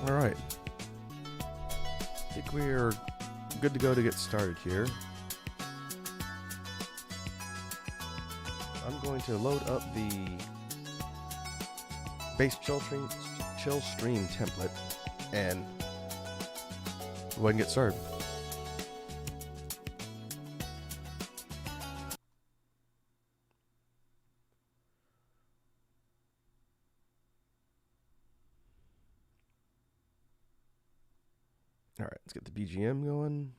All right. I think we're good to go to get started here. I'm going to load up the bass chill stream template and go ahead and get started. All right, let's get the BGM going.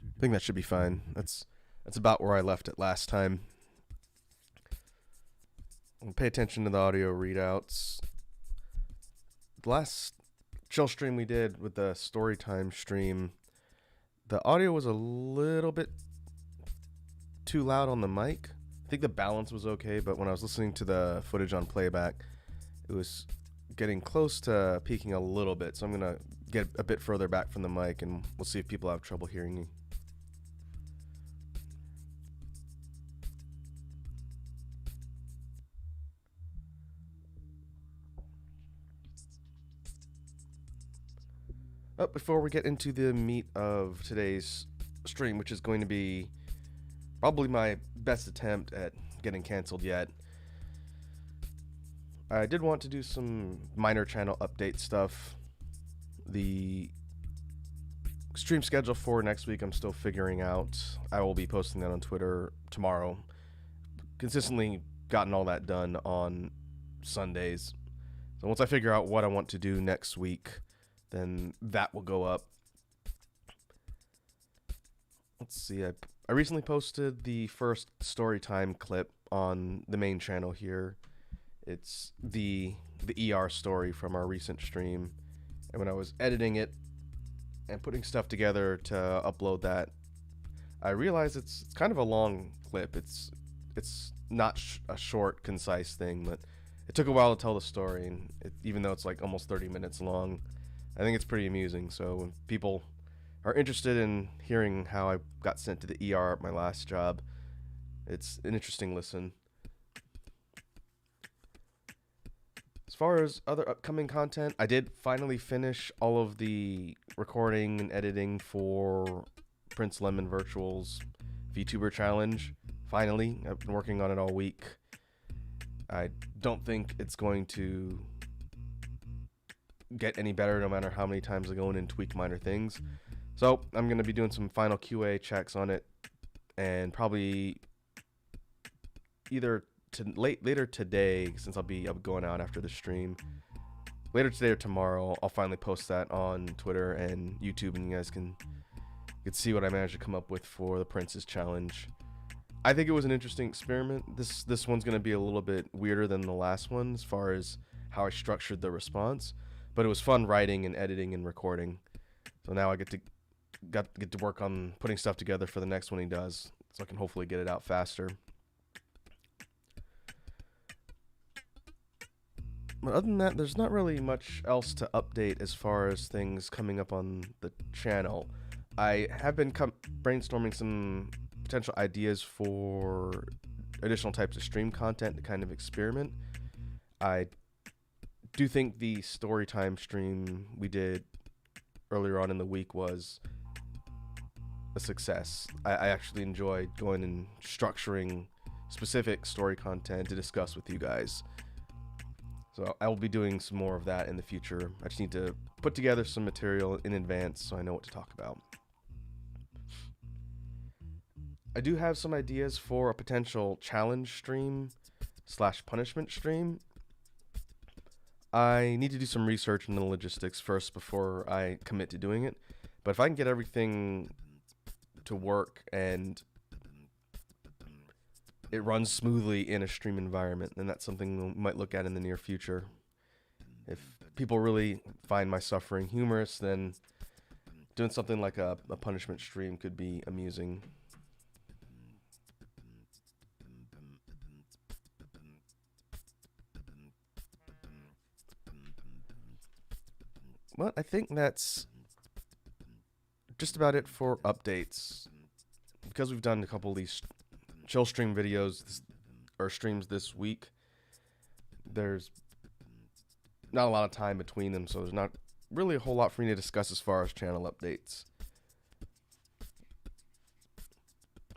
I think that should be fine. That's about where I left it last time. Pay attention to the audio readouts. The last chill stream we did with the Storytime stream, the audio was a little bit too loud on the mic. I think the balance was okay, but when I was listening to the footage on playback, it was getting close to peaking a little bit. So I'm going to get a bit further back from the mic, and we'll see if people have trouble hearing me. Before we get into the meat of today's stream, which is going to be probably my best attempt at getting canceled yet, I did want to do some minor channel update stuff. The stream schedule for next week I'm still figuring out. I will be posting that on Twitter tomorrow. Consistently gotten all that done on Sundays. So once I figure out what I want to do next week, then that will go up. Let's see, I recently posted the first Storytime clip on the main channel here. It's the ER story from our recent stream. And when I was editing it and putting stuff together to upload that, I realized it's kind of a long clip. It's not a short, concise thing, but it took a while to tell the story. And even though it's like almost 30 minutes long, I think it's pretty amusing. So when people are interested in hearing how I got sent to the ER at my last job, it's an interesting listen. As far as other upcoming content, I did finally finish all of the recording and editing for Prince Lemon Virtual's VTuber Challenge. Finally, I've been working on it all week. I don't think it's going to get any better no matter how many times I go in and tweak minor things. So I'm going to be doing some final QA checks on it, and probably either later today, since I'll be going out after the stream, later today or tomorrow, I'll finally post that on Twitter and YouTube, and you guys can see what I managed to come up with for the Prince's Challenge. I think it was an interesting experiment. This one's going to be a little bit weirder than the last one as far as how I structured the response, but it was fun writing and editing and recording. So now I get to work on putting stuff together for the next one he does, so I can hopefully get it out faster. But other than that, there's not really much else to update as far as things coming up on the channel. I have been brainstorming some potential ideas for additional types of stream content to kind of experiment. I do think the Storytime stream we did earlier on in the week was a success. I actually enjoyed going and structuring specific story content to discuss with you guys. So I will be doing some more of that in the future. I just need to put together some material in advance so I know what to talk about. I do have some ideas for a potential challenge stream / punishment stream. I need to do some research into the logistics first before I commit to doing it. But if I can get everything to work and it runs smoothly in a stream environment, then that's something we might look at in the near future. If people really find my suffering humorous, then doing something like a punishment stream could be amusing. Well, I think that's just about it for updates. Because we've done a couple of these chill stream videos or streams this week, there's not a lot of time between them, so there's not really a whole lot for me to discuss as far as channel updates.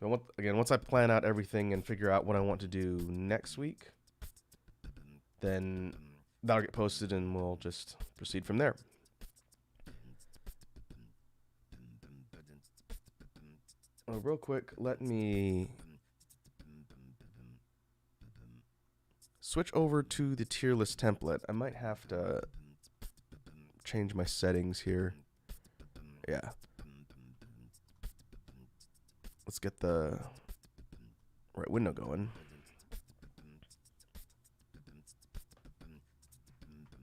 And once I plan out everything and figure out what I want to do next week, then that'll get posted and we'll just proceed from there. Oh, real quick, let me switch over to the tier list template. I might have to change my settings here. Yeah. Let's get the right window going.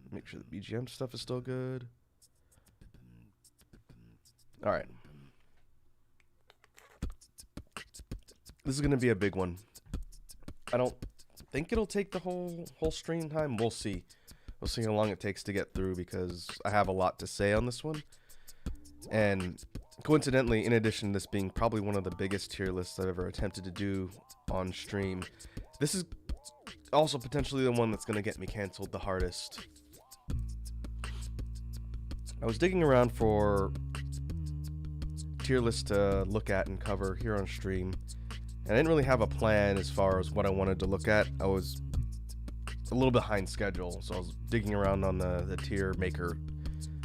Make sure the BGM stuff is still good. All right. This is going to be a big one. I don't think it'll take the whole stream time. We'll see. We'll see how long it takes to get through because I have a lot to say on this one. And coincidentally, in addition to this being probably one of the biggest tier lists I've ever attempted to do on stream, this is also potentially the one that's going to get me canceled the hardest. I was digging around for tier lists to look at and cover here on stream, and I didn't really have a plan as far as what I wanted to look at. I was a little behind schedule, so I was digging around on the tier maker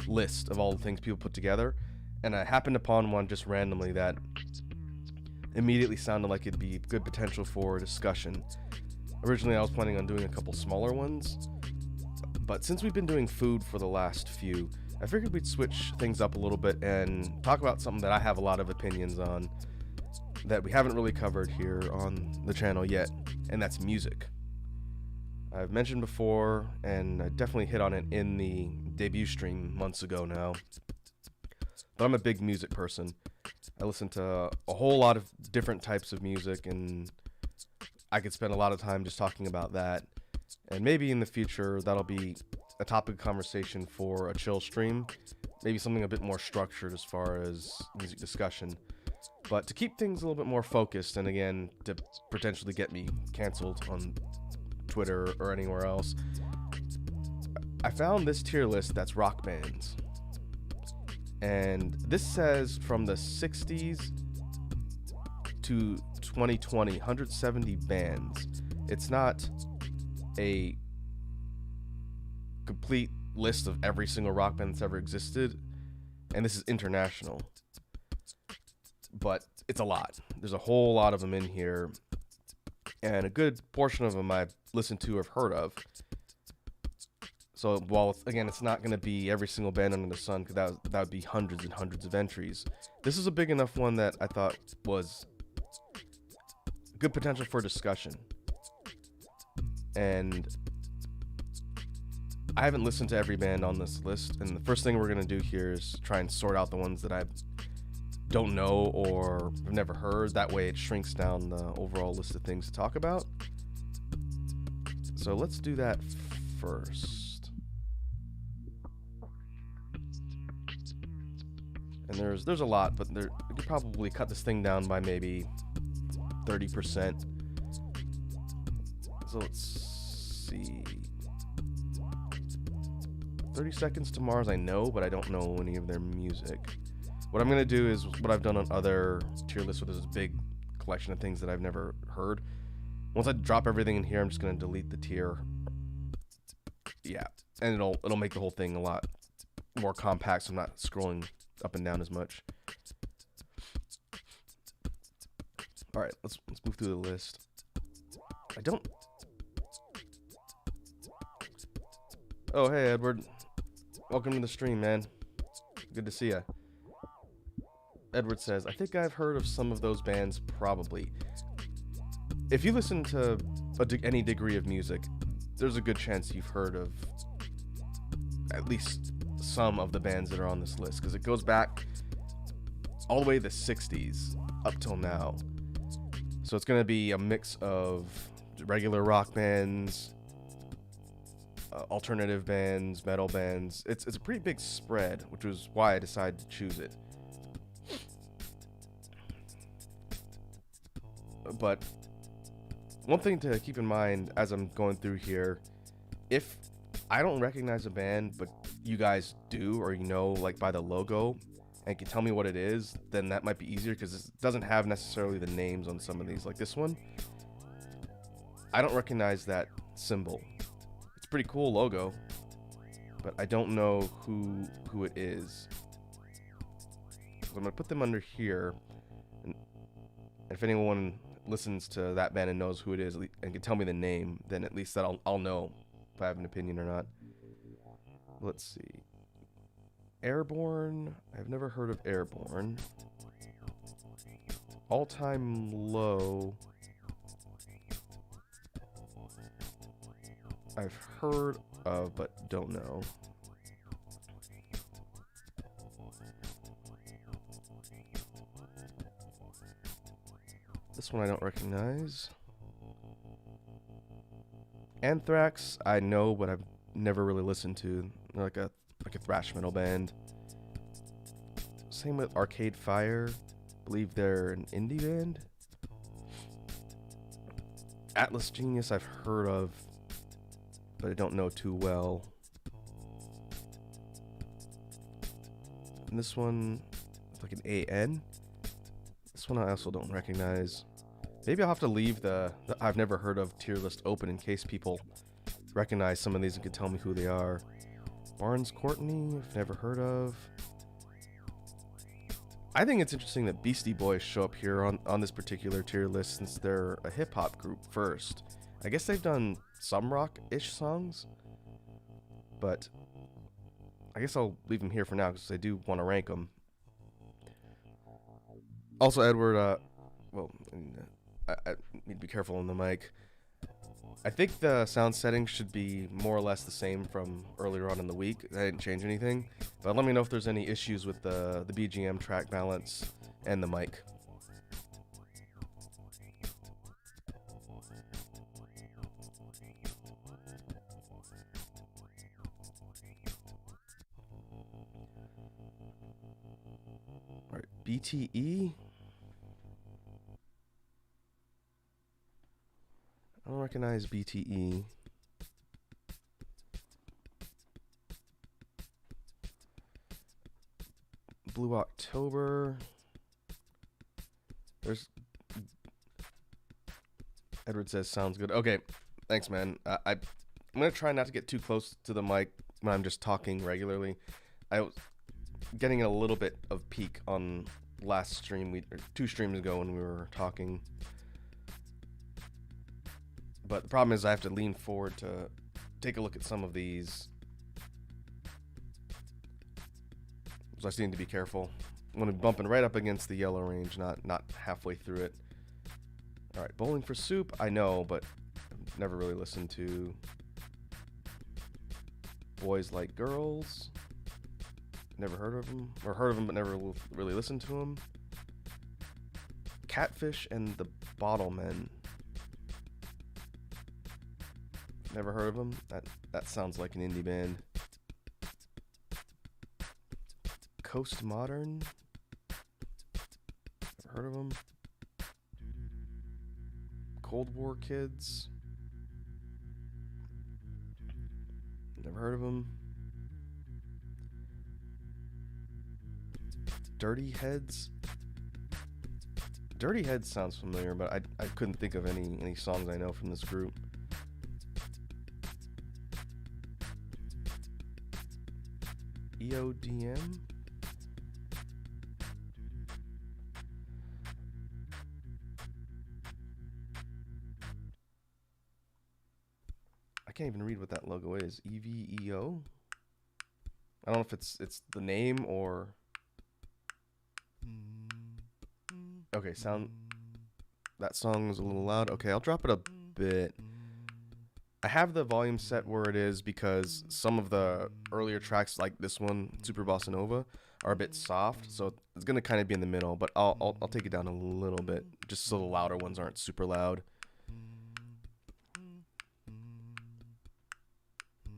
list of all the things people put together, and I happened upon one just randomly that immediately sounded like it'd be good potential for discussion. Originally, I was planning on doing a couple smaller ones, but since we've been doing food for the last few, I figured we'd switch things up a little bit and talk about something that I have a lot of opinions on that we haven't really covered here on the channel yet, and that's music. I've mentioned before, and I definitely hit on it in the debut stream months ago now, but I'm a big music person. I listen to a whole lot of different types of music, and I could spend a lot of time just talking about that. And maybe in the future, that'll be a topic of conversation for a chill stream. Maybe something a bit more structured as far as music discussion. But to keep things a little bit more focused, and again, to potentially get me canceled on Twitter or anywhere else, I found this tier list that's rock bands. And this says from the 60s to 2020, 170 bands. It's not a complete list of every single rock band that's ever existed, and this is international, but it's a lot. There's a whole lot of them in here, and a good portion of them I've listened to or have heard of. So while again it's not going to be every single band under the sun, because that would be hundreds and hundreds of entries, this is a big enough one that I thought was good potential for discussion. And I haven't listened to every band on this list, and the first thing we're going to do here is try and sort out the ones that I don't know or have never heard. That way it shrinks down the overall list of things to talk about. So let's do that first. And there's a lot, but you could probably cut this thing down by maybe 30%. So let's see. 30 Seconds to Mars I know, but I don't know any of their music. What I'm going to do is what I've done on other tier lists with this big collection of things that I've never heard. Once I drop everything in here, I'm just going to delete the tier. Yeah, and it'll make the whole thing a lot more compact, so I'm not scrolling up and down as much. All right, let's move through the list. Oh, hey, Edward. Welcome to the stream, man. Good to see ya. Edward says, I think I've heard of some of those bands, probably. If you listen to any degree of music, there's a good chance you've heard of at least some of the bands that are on this list, because it goes back all the way to the 60s up till now. So it's going to be a mix of regular rock bands, alternative bands, metal bands. It's a pretty big spread, which was why I decided to choose it. But one thing to keep in mind as I'm going through here, if I don't recognize a band, but you guys do, or you know, like by the logo, and can tell me what it is, then that might be easier, because it doesn't have necessarily the names on some of these. Like this one, I don't recognize that symbol. It's a pretty cool logo, but I don't know who it is. So I'm gonna put them under here, and if anyone listens to that band and knows who it is and can tell me the name, then at least that I'll know if I have an opinion or not. Let's see. Airborne. I've never heard of Airborne. All Time Low. I've heard of, but don't know. This one I don't recognize. Anthrax, I know, but I've never really listened to. They're like a thrash metal band. Same with Arcade Fire. I believe they're an indie band. Atlas Genius I've heard of, but I don't know too well. And this one, it's like an AN. This one I also don't recognize. Maybe I'll have to leave the I've never heard of tier list open in case people recognize some of these and could tell me who they are. Barnes Courtney, I've never heard of. I think it's interesting that Beastie Boys show up here on this particular tier list, since they're a hip-hop group first. I guess they've done some rock-ish songs, but I guess I'll leave them here for now because I do want to rank them. Also, Edward, I need to be careful on the mic. I think the sound settings should be more or less the same from earlier on in the week. I didn't change anything, but let me know if there's any issues with the BGM track balance and the mic. All right, BTE. I don't recognize BTE. Blue October. There's Edward says sounds good. Okay, thanks, man. I'm gonna try not to get too close to the mic when I'm just talking regularly. I was getting a little bit of peak on last stream, or 2 streams ago when we were talking. But the problem is I have to lean forward to take a look at some of these. So I just need to be careful. I'm going to be bumping right up against the yellow range, not halfway through it. Alright, Bowling for Soup, I know, but I've never really listened to. Boys Like Girls. Never heard of them. Or heard of them, but never really listened to them. Catfish and the Bottlemen. Never heard of them. That sounds like an indie band. Coast Modern. Never heard of them. Cold War Kids. Never heard of them. Dirty Heads. Dirty Heads sounds familiar, but I couldn't think of any songs I know from this group. EODM. I can't even read what that logo is. EVEO? I don't know if it's the name or... Okay, that song is a little loud. Okay, I'll drop it a bit. I have the volume set where it is because some of the earlier tracks, like this one, Super Bossa Nova, are a bit soft, so it's gonna kind of be in the middle. But I'll take it down a little bit, just so the louder ones aren't super loud.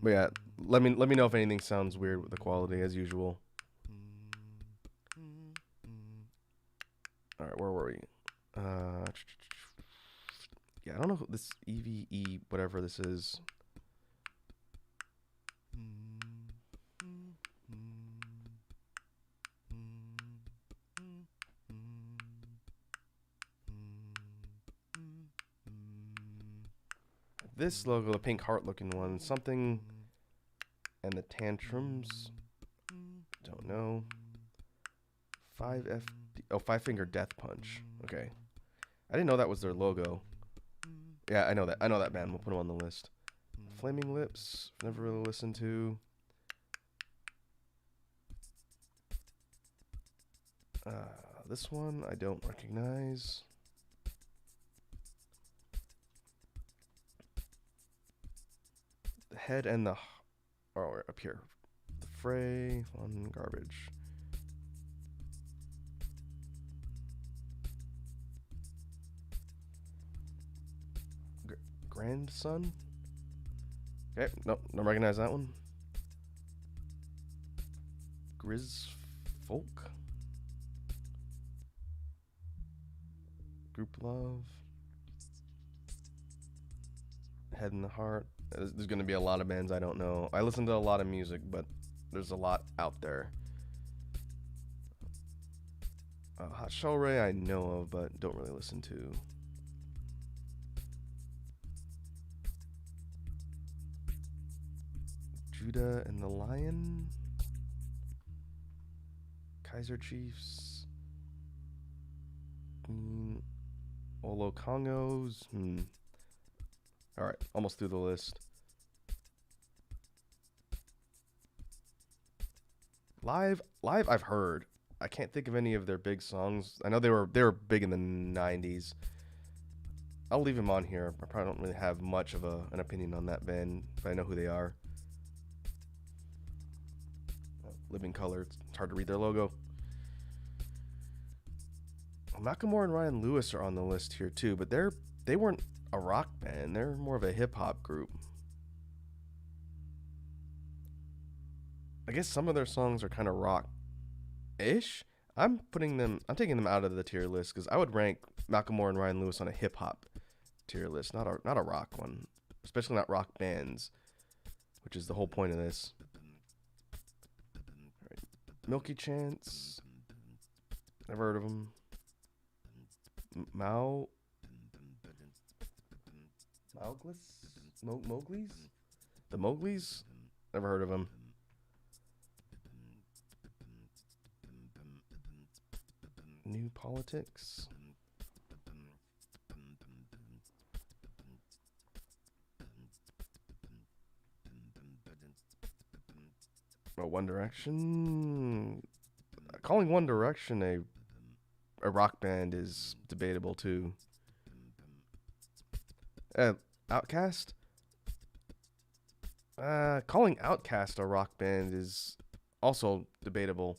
But yeah, let me know if anything sounds weird with the quality as usual. All right, where were we? Yeah, I don't know who this EVE, whatever this is. This logo, the pink heart looking one, something, and the tantrums, don't know. 5FD, oh, Five Finger Death Punch. Okay, I didn't know that was their logo. Yeah, I know that band. We'll put them on the list. Flaming Lips, never really listened to. This one I don't recognize. The Head and the... Oh, up here. The Fray, Fun, Garbage. Grandson? Okay, nope, don't recognize that one. Grizz Folk? Group Love? Head and the Heart? There's going to be a lot of bands I don't know. I listen to a lot of music, but there's a lot out there. Hot Shell Ray I know of, but don't really listen to. Judah and the Lion? Kaiser Chiefs? Olo Congos? Alright, almost through the list. Live I've heard. I can't think of any of their big songs. I know they were big in the 90s. I'll leave them on here. I probably don't really have much of an opinion on that band, but I know who they are. Living Color, it's hard to read their logo. Macklemore and Ryan Lewis are on the list here too, but they weren't a rock band. They're more of a hip-hop group. I guess some of their songs are kind of rock-ish. I'm taking them out of the tier list because I would rank Macklemore and Ryan Lewis on a hip-hop tier list, not a rock one, especially not rock bands, which is the whole point of this. All right. Milky Chance, never heard of them. Mowgli's? The Mowgli's? Never heard of them. New Politics? Oh, One Direction? Calling One Direction a rock band is debatable too. Outkast? Calling Outkast a rock band is also debatable.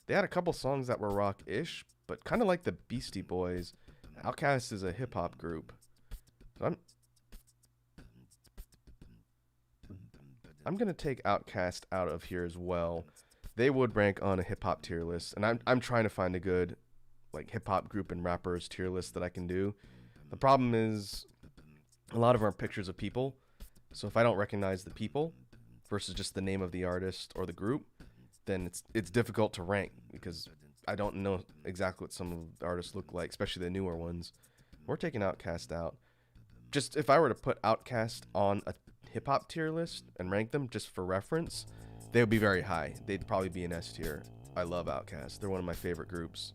They had a couple songs that were rock-ish, but kind of like the Beastie Boys. Outkast is a hip-hop group. So I'm gonna take Outkast out of here as well. They would rank on a hip-hop tier list, and I'm trying to find a good like hip-hop group and rappers tier list that I can do. The problem is a lot of them are pictures of people, so if I don't recognize the people versus just the name of the artist or the group, then it's difficult to rank because I don't know exactly what some of the artists look like, especially the newer ones. We're taking Outkast out. Just if I were to put Outkast on a hip-hop tier list and rank them just for reference, they would be very high. They'd probably be an S tier. I love Outkast. They're one of my favorite groups.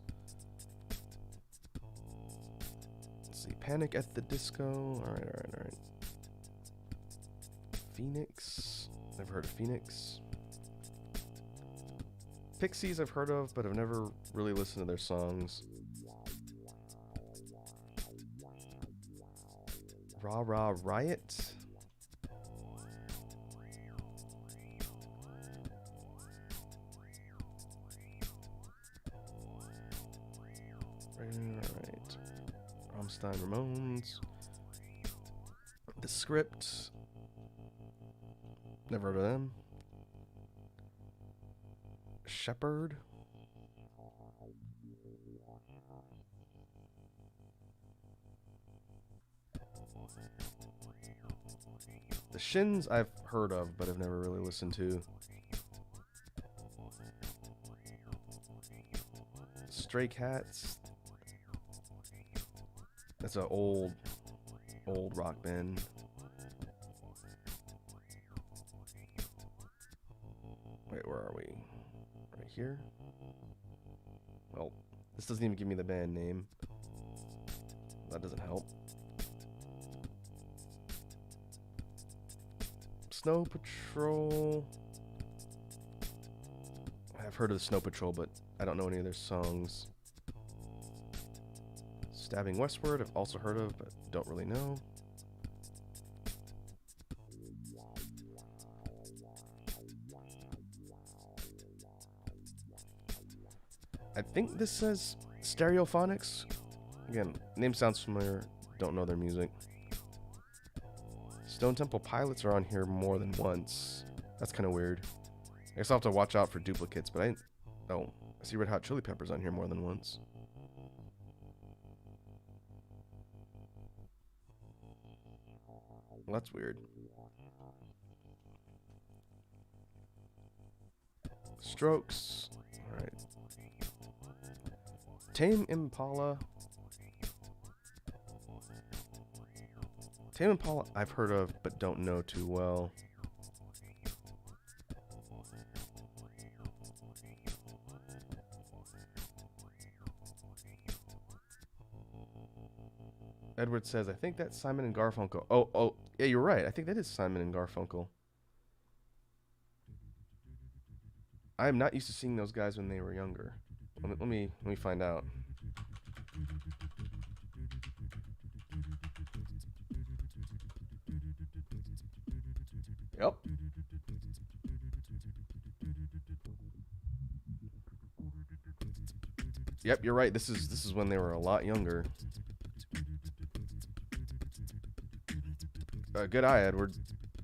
Let's see. Panic at the Disco. All right. Phoenix. Never heard of Phoenix. Pixies I've heard of, but I've never really listened to their songs. Rah Rah Riot. Right. Rammstein, Ramones. The Script. Never heard of them. Shepherd. The Shins I've heard of, but I've never really listened to. Stray Cats. That's an old rock band. Wait, where are we? Right here? Well, this doesn't even give me the band name. That doesn't help. Snow Patrol. I've heard of the Snow Patrol, but I don't know any of their songs. Stabbing Westward, I've also heard of, but don't really know. I think this says Stereophonics. Again, name sounds familiar, don't know their music. Stone Temple Pilots are on here more than once. That's kind of weird. I guess I'll have to watch out for duplicates, but I see Red Hot Chili Peppers on here more than once. Well, that's weird. Strokes. Alright. Tame Impala. Tame Impala I've heard of, but don't know too well. Edward says, I think that's Simon and Garfunkel. Oh, yeah, you're right. I think that is Simon and Garfunkel. I am not used to seeing those guys when they were younger. Let me find out. Yep. Yep, you're right. This is when they were a lot younger. Good eye, Edward.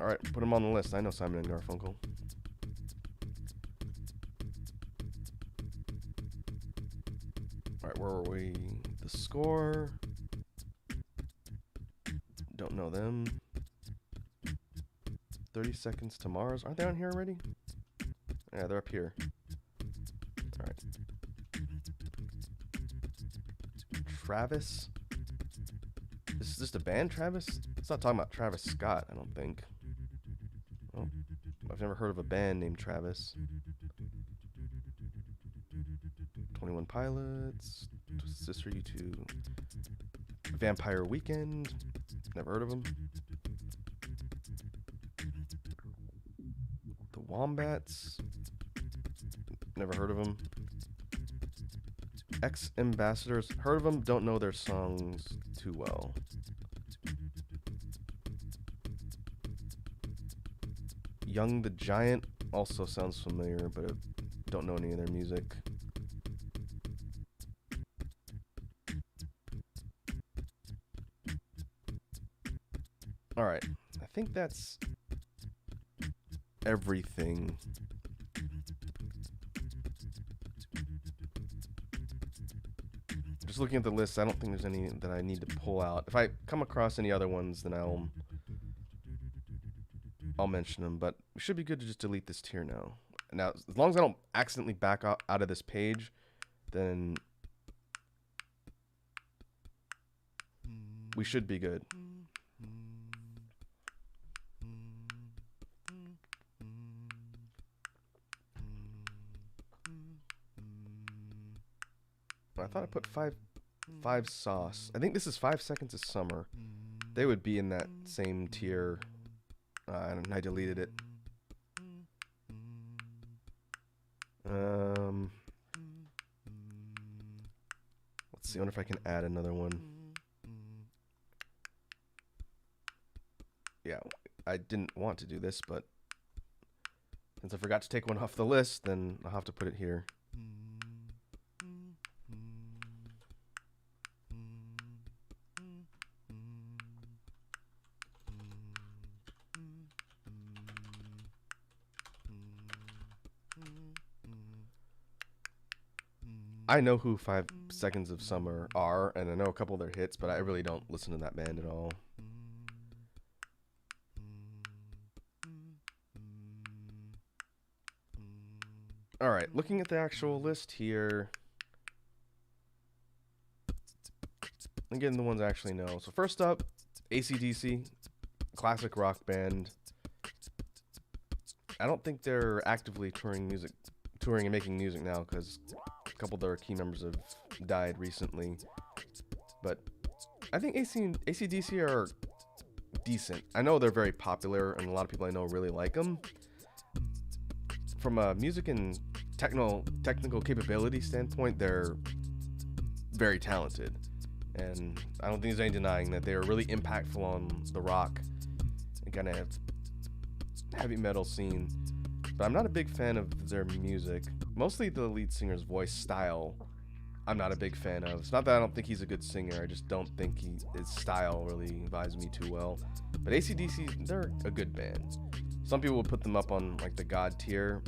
All right, put him on the list. I know Simon and Garfunkel. All right, where were we? The Score. Don't know them. 30 Seconds to Mars. Aren't they on here already? Yeah, they're up here. All right. Travis. Is this the band Travis? It's not talking about Travis Scott, I don't think. Oh, I've never heard of a band named Travis. 21 Pilots. Sister U2. Vampire Weekend. Never heard of them. The Wombats. Never heard of them. Ex-Ambassadors. Heard of them, don't know their songs too well. Young the Giant also sounds familiar, but I don't know any of their music. Alright, I think that's everything. Just looking at the list, I don't think there's any that I need to pull out. If I come across any other ones, then I'll mention them, but it should be good to just delete this tier now. Now, as long as I don't accidentally back out of this page, then we should be good. I thought I put five sauce. I think this is 5 Seconds of Summer. They would be in that same tier. And I deleted it. Let's see. I wonder if I can add another one. Yeah, I didn't want to do this, but since I forgot to take one off the list, then I'll have to put it here. I know who 5 Seconds of Summer are, and I know a couple of their hits, but I really don't listen to that band at all. Alright, looking at the actual list here. I'm getting the ones I actually know. So first up, AC/DC, classic rock band. I don't think they're actively touring and making music now because a couple of their key members have died recently. But I think AC/DC are decent. I know they're very popular and a lot of people I know really like them. From a music and technical capability standpoint, they're very talented. And I don't think there's any denying that they are really impactful on the rock and kind of heavy metal scene. But I'm not a big fan of their music. Mostly the lead singer's voice style I'm not a big fan of. It's not that I don't think he's a good singer, I just don't think his style really vibes me too well. But AC/DC, they're a good band. Some people would put them up on like the God tier,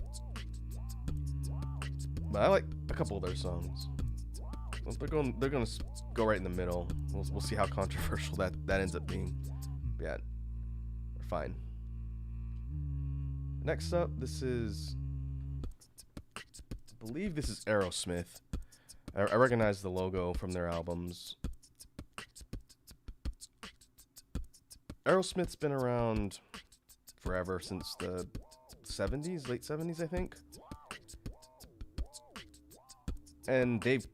but I like a couple of their songs. They're gonna go right in the middle. We'll see how controversial that ends up being. But yeah, they're fine. Next up, I believe this is Aerosmith. I recognize the logo from their albums. Aerosmith's been around forever, since the 70s, late 70s, I think. And they've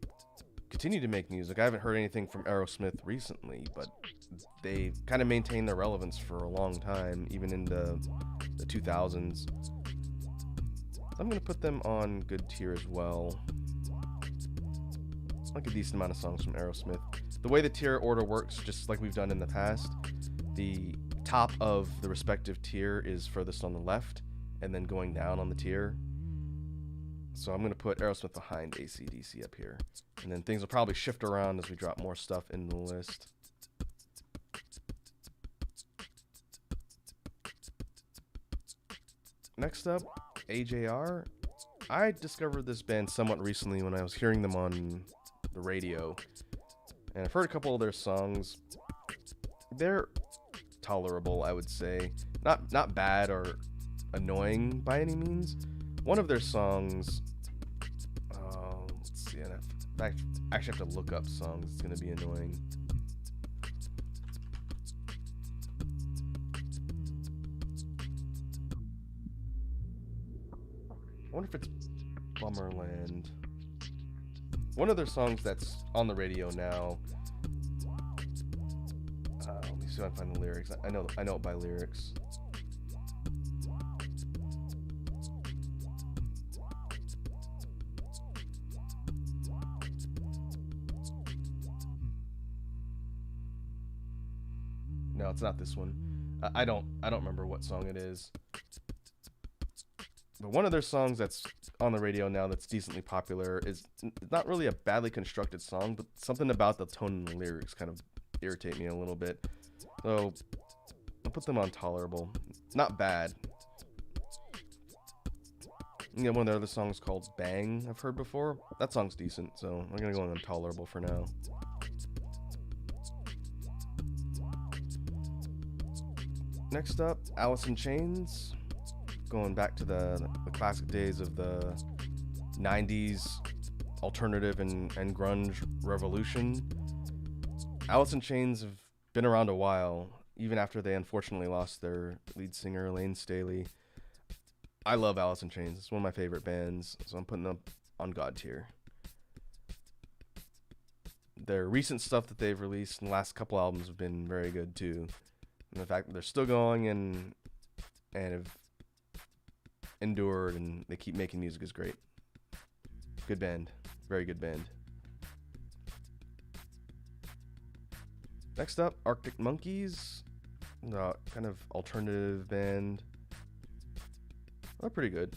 continued to make music. I haven't heard anything from Aerosmith recently, but they've kind of maintained their relevance for a long time, even into the 2000s. I'm going to put them on good tier as well. Like a decent amount of songs from Aerosmith. The way the tier order works, just like we've done in the past, the top of the respective tier is furthest on the left, and then going down on the tier. So I'm going to put Aerosmith behind AC/DC up here. And then things will probably shift around as we drop more stuff in the list. Next up, AJR. I discovered this band somewhat recently when I was hearing them on the radio, and I've heard a couple of their songs. They're tolerable, I would say. Not bad or annoying by any means. One of their songs, let's see, I actually have to look up songs. It's gonna be annoying. I wonder if it's Bummerland. One of their songs that's on the radio now. Let me see if I can find the lyrics. I know it by lyrics. No, it's not this one. I don't remember what song it is. But one of their songs that's on the radio now that's decently popular is not really a badly constructed song, but something about the tone and the lyrics kind of irritate me a little bit. So I'll put them on tolerable. Not bad. Yeah, one of their other songs called Bang I've heard before. That song's decent, so I'm gonna go on tolerable for now. Next up, Allison Chains. Going back to the classic days of the 90s alternative and grunge revolution. Allison Chains have been around a while, even after they unfortunately lost their lead singer, Lane Staley. I love Allison Chains. It's one of my favorite bands, so I'm putting them on God tier. Their recent stuff that they've released in the last couple albums have been very good too. And the fact that they're still going and have endured and they keep making music is great. Good band. Very good band. Next up, Arctic Monkeys. Kind of alternative band. They're pretty good.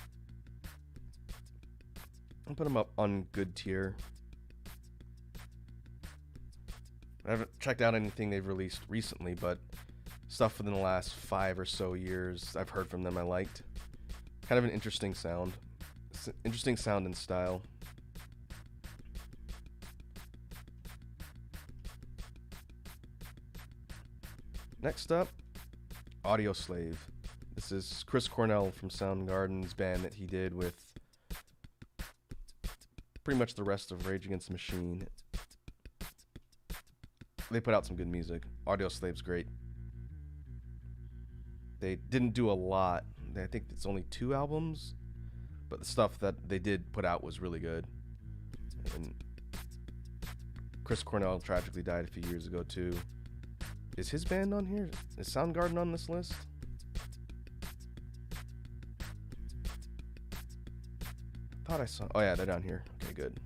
I'll put them up on good tier. I haven't checked out anything they've released recently, but stuff within the last 5 or so years I've heard from them I liked. Kind of an interesting sound. Interesting sound and style. Next up, Audioslave. This is Chris Cornell from Soundgarden's band that he did with pretty much the rest of Rage Against the Machine. They put out some good music. Audioslave's great. They didn't do a lot. I think it's only 2 albums, but the stuff that they did put out was really good. And Chris Cornell tragically died a few years ago too. Is his band on here? Is Soundgarden on this list? I thought I saw. Oh yeah, they're down here. Okay, good.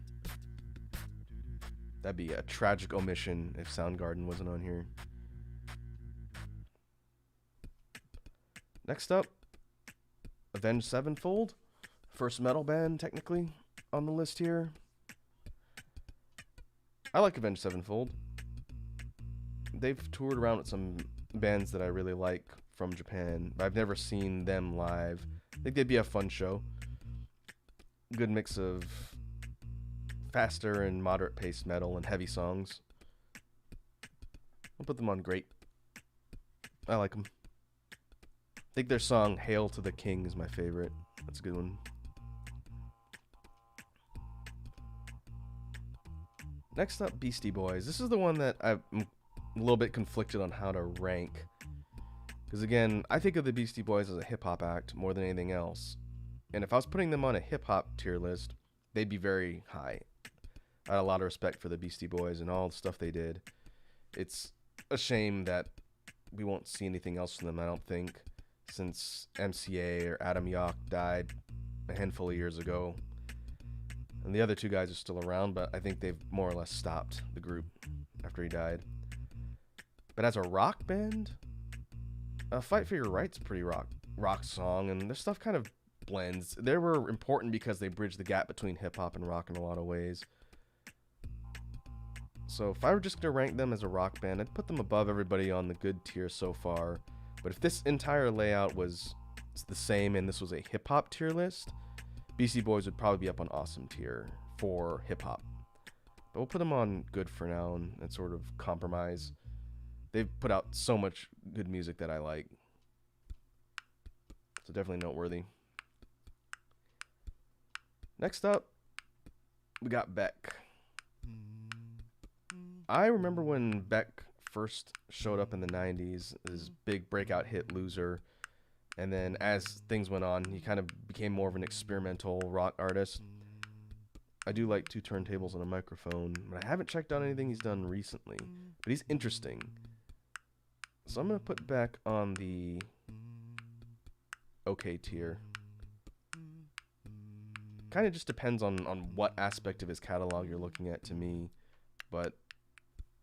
That'd be a tragic omission if Soundgarden wasn't on here. Next up, Avenged Sevenfold. First metal band, technically, on the list here. I like Avenged Sevenfold. They've toured around with some bands that I really like from Japan, but I've never seen them live. I think they'd be a fun show. Good mix of faster and moderate paced metal and heavy songs. I'll put them on great. I like them. I think their song Hail to the King is my favorite. That's a good one. Next up, Beastie Boys. This is the one that I'm a little bit conflicted on how to rank. Because again, I think of the Beastie Boys as a hip-hop act more than anything else. And if I was putting them on a hip-hop tier list, they'd be very high. I had a lot of respect for the Beastie Boys and all the stuff they did. It's a shame that we won't see anything else from them, I don't think, since MCA or Adam Yauch died a handful of years ago. And the other 2 guys are still around, but I think they've more or less stopped the group after he died. But as a rock band, Fight for Your Right's a pretty rock song, and their stuff kind of blends. They were important because they bridged the gap between hip-hop and rock in a lot of ways. So if I were just going to rank them as a rock band, I'd put them above everybody on the good tier so far. But if this entire layout was the same and this was a hip-hop tier list, Beastie Boys would probably be up on awesome tier for hip-hop. But we'll put them on good for now and sort of compromise. They've put out so much good music that I like. So definitely noteworthy. Next up, we got Beck. I remember when Beck first showed up in the 90s, his big breakout hit Loser. And then as things went on, he kind of became more of an experimental rock artist. I do like 2 turntables and a microphone, but I haven't checked out anything he's done recently. But he's interesting. So I'm going to put Beck on the okay tier. Kind of just depends on what aspect of his catalog you're looking at to me. But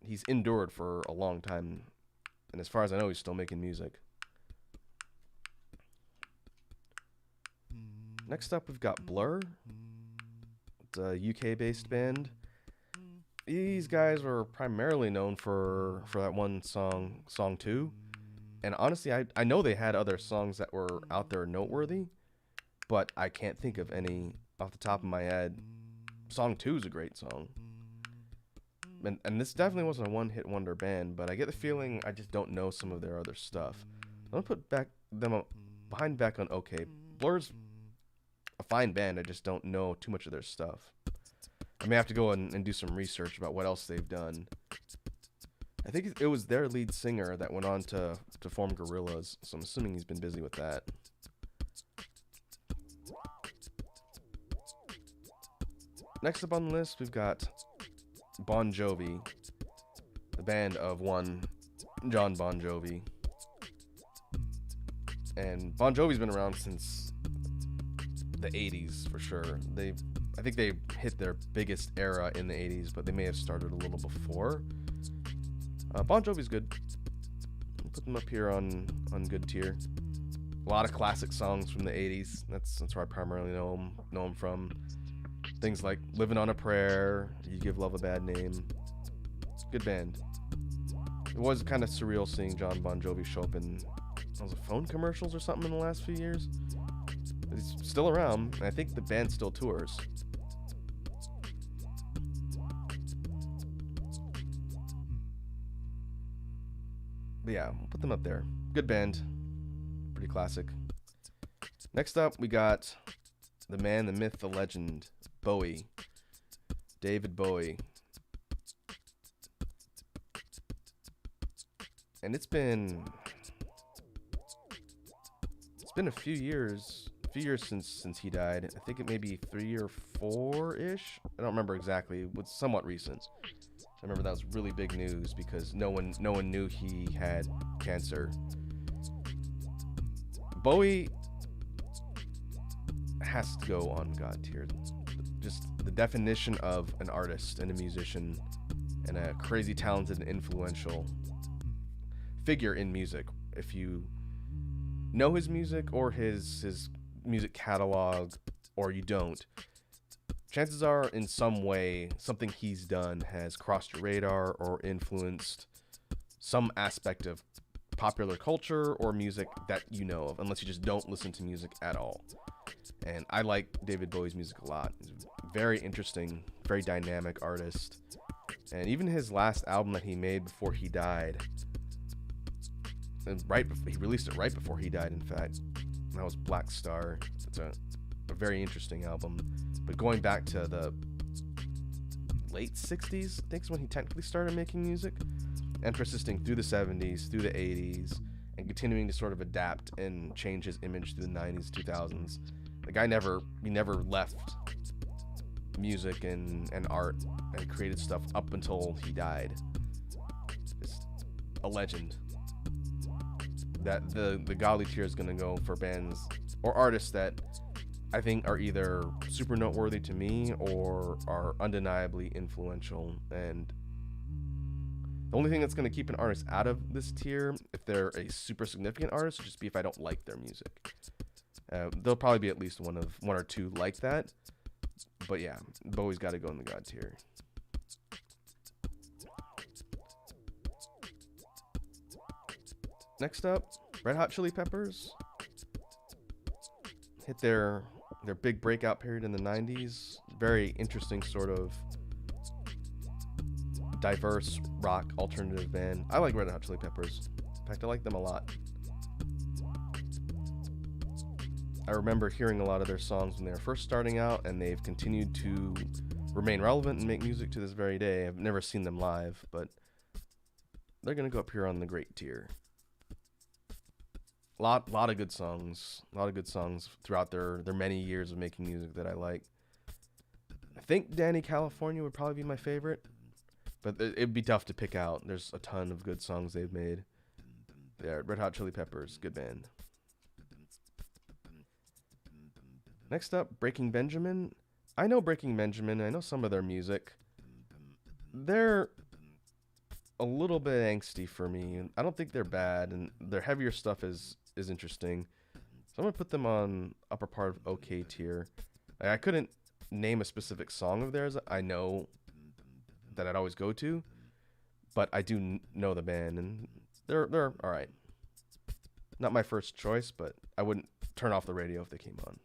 he's endured for a long time. And as far as I know, he's still making music. Next up, we've got Blur. It's a UK-based band. These guys were primarily known for that one song, Song 2. And honestly, I know they had other songs that were out there noteworthy, but I can't think of any off the top of my head. Song 2 is a great song. And this definitely wasn't a one-hit wonder band, but I get the feeling I just don't know some of their other stuff. I'm going to put them behind Beck on okay. Blur's a fine band, I just don't know too much of their stuff. I may have to go and do some research about what else they've done. I think it was their lead singer that went on to form Gorillaz, so I'm assuming he's been busy with that. Next up on the list, we've got Bon Jovi, the band of one John Bon Jovi. And Bon Jovi's been around since the 80s for sure. I think they hit their biggest era in the 80s, but they may have started a little before. Bon Jovi's good. I'll put them up here on good tier. A lot of classic songs from the 80s. That's where I primarily know them from. Things like Living on a Prayer, You Give Love a Bad Name. Good band. It was kind of surreal seeing John Bon Jovi show up in phone commercials or something in the last few years. But he's still around, and I think the band still tours. But yeah, we'll put them up there. Good band. Pretty classic. Next up, we got the man, the myth, the legend, Bowie. David Bowie. And it's been a few years since he died. I think it may be 3 or 4-ish. I don't remember exactly. It was somewhat recent. I remember that was really big news because no one knew he had cancer. Bowie has to go on God tier. Just the definition of an artist and a musician and a crazy talented and influential figure in music. If you know his music or his music catalog, or you don't, chances are in some way something he's done has crossed your radar or influenced some aspect of popular culture or music that you know of, unless you just don't listen to music at all. And I like David Bowie's music a lot. He's a very interesting, very dynamic artist. And even his last album that he made before he died, and he released it right before he died, in fact. And that was Black Star. It's a very interesting album. But going back to the late 60s, I think is when he technically started making music, and persisting through the 70s, through the 80s, and continuing to sort of adapt and change his image through the 90s, 2000s. The guy never left music and art and created stuff up until he died. It's a legend. That the godly tier is going to go for bands or artists that I think are either super noteworthy to me or are undeniably influential. And the only thing that's going to keep an artist out of this tier, if they're a super significant artist, would just be if I don't like their music. There'll probably be at least one or two like that. But yeah, Bowie's got to go in the God tier. Next up, Red Hot Chili Peppers. Hit their big breakout period in the 90s. Very interesting sort of diverse rock alternative band. I like Red Hot Chili Peppers. In fact, I like them a lot. I remember hearing a lot of their songs when they were first starting out, and they've continued to remain relevant and make music to this very day. I've never seen them live, but they're going to go up here on the great tier. Lot of good songs. A lot of good songs throughout their many years of making music that I like. I think Danny California would probably be my favorite, but it'd be tough to pick out. There's a ton of good songs they've made. Yeah, Red Hot Chili Peppers, good band. Next up, Breaking Benjamin. I know Breaking Benjamin. I know some of their music. They're a little bit angsty for me. I don't think they're bad, and their heavier stuff is interesting. So I'm going to put them on upper part of OK tier. I couldn't name a specific song of theirs I know that I'd always go to, but I do know the band, and they're all right. Not my first choice, but I wouldn't turn off the radio if they came on.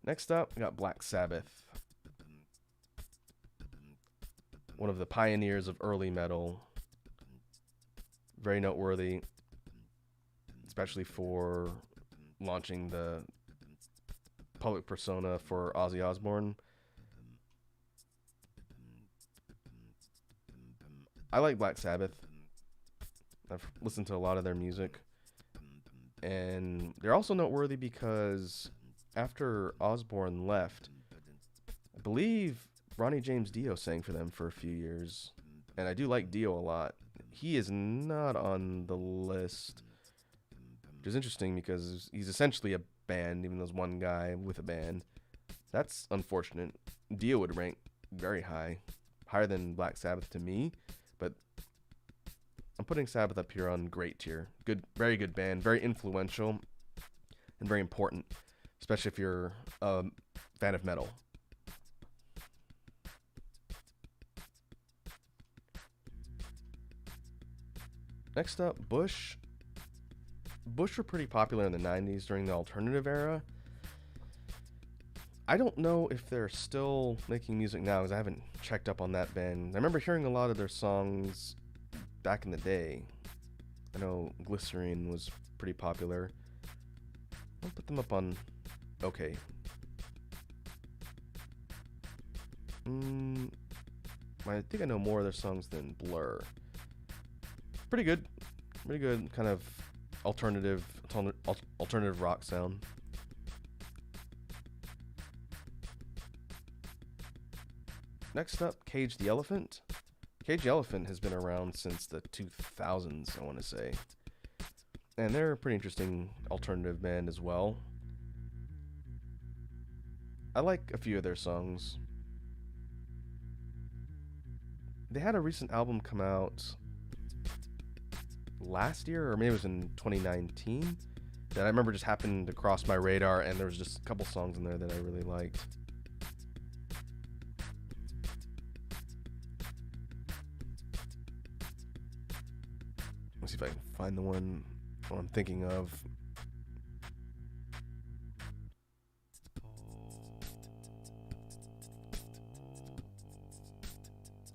Next up, we got Black Sabbath. One of the pioneers of early metal. Very noteworthy, especially for launching the public persona for Ozzy Osbourne. I like Black Sabbath. I've listened to a lot of their music. And they're also noteworthy because after Osbourne left, I believe Ronnie James Dio sang for them for a few years. And I do like Dio a lot. He is not on the list, which is interesting because he's essentially a band, even though there's one guy with a band. That's unfortunate. Dio would rank very high, higher than Black Sabbath to me, but I'm putting Sabbath up here on great tier. Good, very good band, very influential, and very important, especially if you're a fan of metal. Next up, Bush. Bush were pretty popular in the 90s during the alternative era. I don't know if they're still making music now because I haven't checked up on that band. I remember hearing a lot of their songs back in the day. I know Glycerine was pretty popular. I'll put them up on okay. Mm, I think I know more of their songs than Blur. Pretty good. Pretty good kind of alternative rock sound. Next up, Cage the Elephant. Cage the Elephant has been around since the 2000s, I want to say. And they're a pretty interesting alternative band as well. I like a few of their songs. They had a recent album come out last year, or maybe it was in 2019, that I remember just happened to cross my radar, and there was just a couple songs in there that I really liked. Let's see if I can find the one I'm thinking of.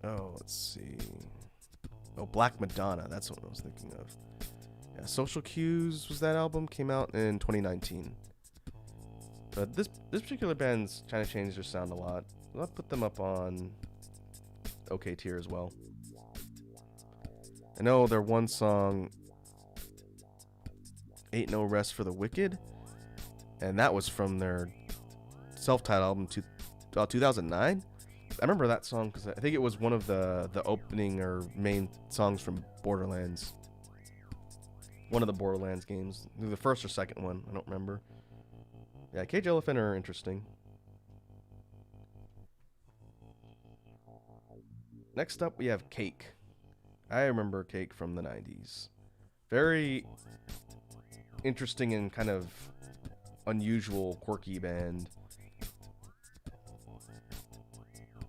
Oh, let's see. Oh, Black Madonna. That's what I was thinking of. Yeah, Social Cues was that album. Came out in 2019. But this particular band's kind of changed their sound a lot. I'll put them up on OK tier as well. I know their one song, Ain't No Rest for the Wicked, and that was from their self-titled album, about 2009. I remember that song because I think it was one of the opening or main songs from Borderlands. One of the Borderlands games. Either the first or second one. I don't remember. Yeah, Cage Elephant are interesting. Next up, we have Cake. I remember Cake from the 90s. Very interesting and kind of unusual, quirky band.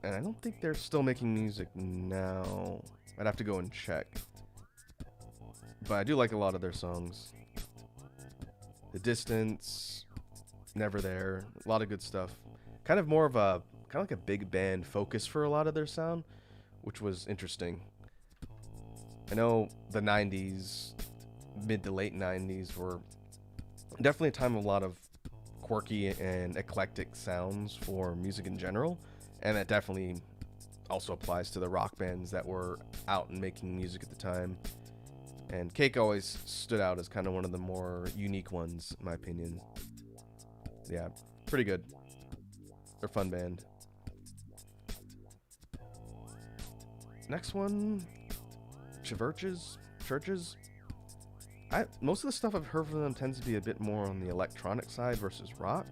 And I don't think they're still making music now. I'd have to go and check. But I do like a lot of their songs. The Distance, Never There, a lot of good stuff. Kind of more of a, kind of like a big band focus for a lot of their sound, which was interesting. I know the 90s, mid to late 90s were definitely a time of a lot of quirky and eclectic sounds for music in general. And that definitely also applies to the rock bands that were out and making music at the time. And Cake always stood out as kind of one of the more unique ones, in my opinion. Yeah, pretty good. They're a fun band. Next one, Churches. Most of the stuff I've heard from them tends to be a bit more on the electronic side versus rock.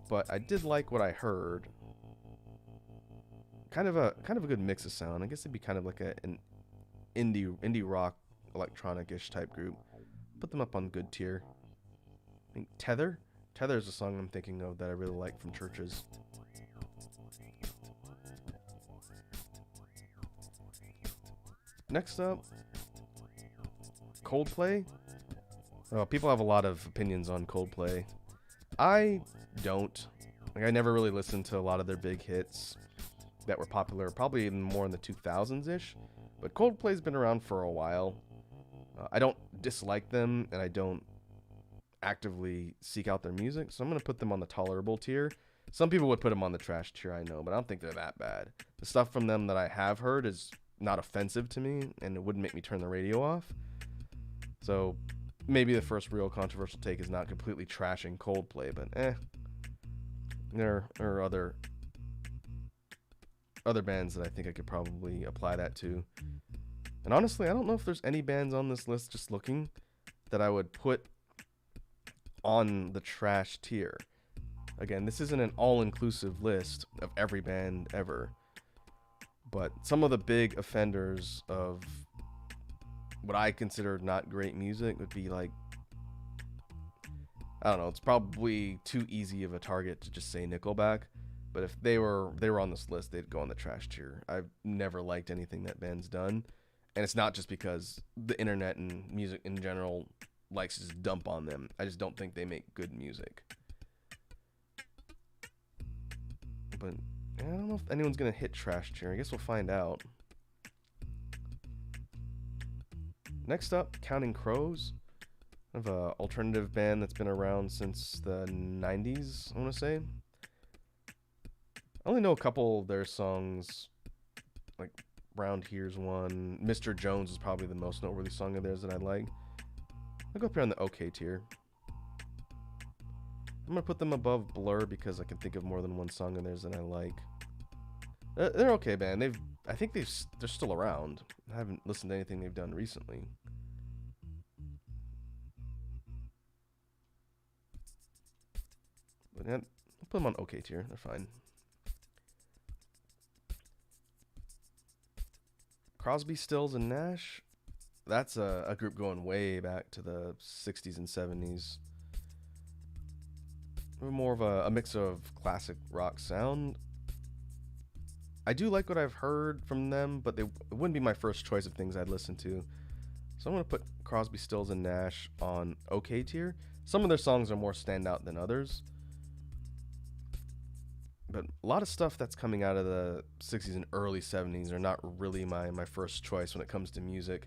But I did like what I heard. Kind of a good mix of sound. I guess it'd be kind of like an indie rock, electronic-ish type group. Put them up on good tier. I think Tether is a song I'm thinking of that I really like from Churches. Next up, Coldplay. Oh, people have a lot of opinions on Coldplay. I don't. Like, I never really listened to a lot of their big hits that were popular, probably even more in the 2000s-ish. But Coldplay's been around for a while. I don't dislike them, and I don't actively seek out their music, so I'm going to put them on the tolerable tier. Some people would put them on the trash tier, I know, but I don't think they're that bad. The stuff from them that I have heard is not offensive to me, and it wouldn't make me turn the radio off. So maybe the first real controversial take is not completely trashing Coldplay, but there are other bands that I think I could probably apply that to. And honestly, I don't know if there's any bands on this list, just looking, that I would put on the trash tier. Again, this isn't an all-inclusive list of every band ever, but some of the big offenders of what I consider not great music would be like, I don't know, it's probably too easy of a target to just say Nickelback, but if they were on this list, they'd go on the trash tier. I've never liked anything that band's done, and it's not just because the internet and music in general likes to just dump on them. I just don't think they make good music. But I don't know if anyone's gonna hit trash tier. I guess we'll find out. Next up, Counting Crows. Kind of an alternative band that's been around since the 90s, I want to say. only know a couple of their songs, like Round Here's one. Mr. Jones is probably the most noteworthy song of theirs that I like. I'll go up here on the okay tier. I'm going to put them above Blur because I can think of more than one song of theirs that I like. They're okay, man. I think they're still around. I haven't listened to anything they've done recently. But yeah, I'll put them on okay tier. They're fine. Crosby, Stills, and Nash. That's a group going way back to the 60s and 70s. More of a mix of classic rock sound. I do like what I've heard from them, but it wouldn't be my first choice of things I'd listen to. So I'm going to put Crosby, Stills, and Nash on okay tier. Some of their songs are more standout than others. But a lot of stuff that's coming out of the 60s and early 70s are not really my first choice when it comes to music.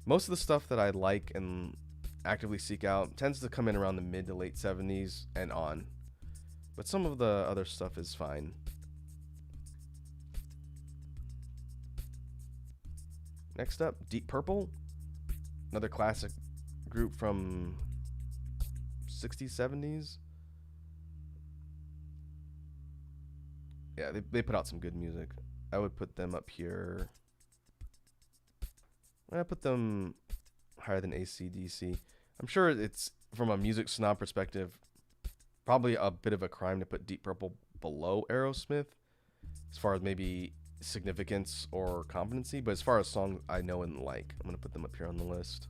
Most of the stuff that I like and actively seek out tends to come in around the mid to late 70s and on. But some of the other stuff is fine. Next up, Deep Purple. Another classic group from 60s, 70s. Yeah, they put out some good music. I would put them up here. I put them higher than AC/DC. I'm sure it's, from a music snob perspective, probably a bit of a crime to put Deep Purple below Aerosmith, as far as maybe significance or competency. But as far as songs I know and like, I'm going to put them up here on the list.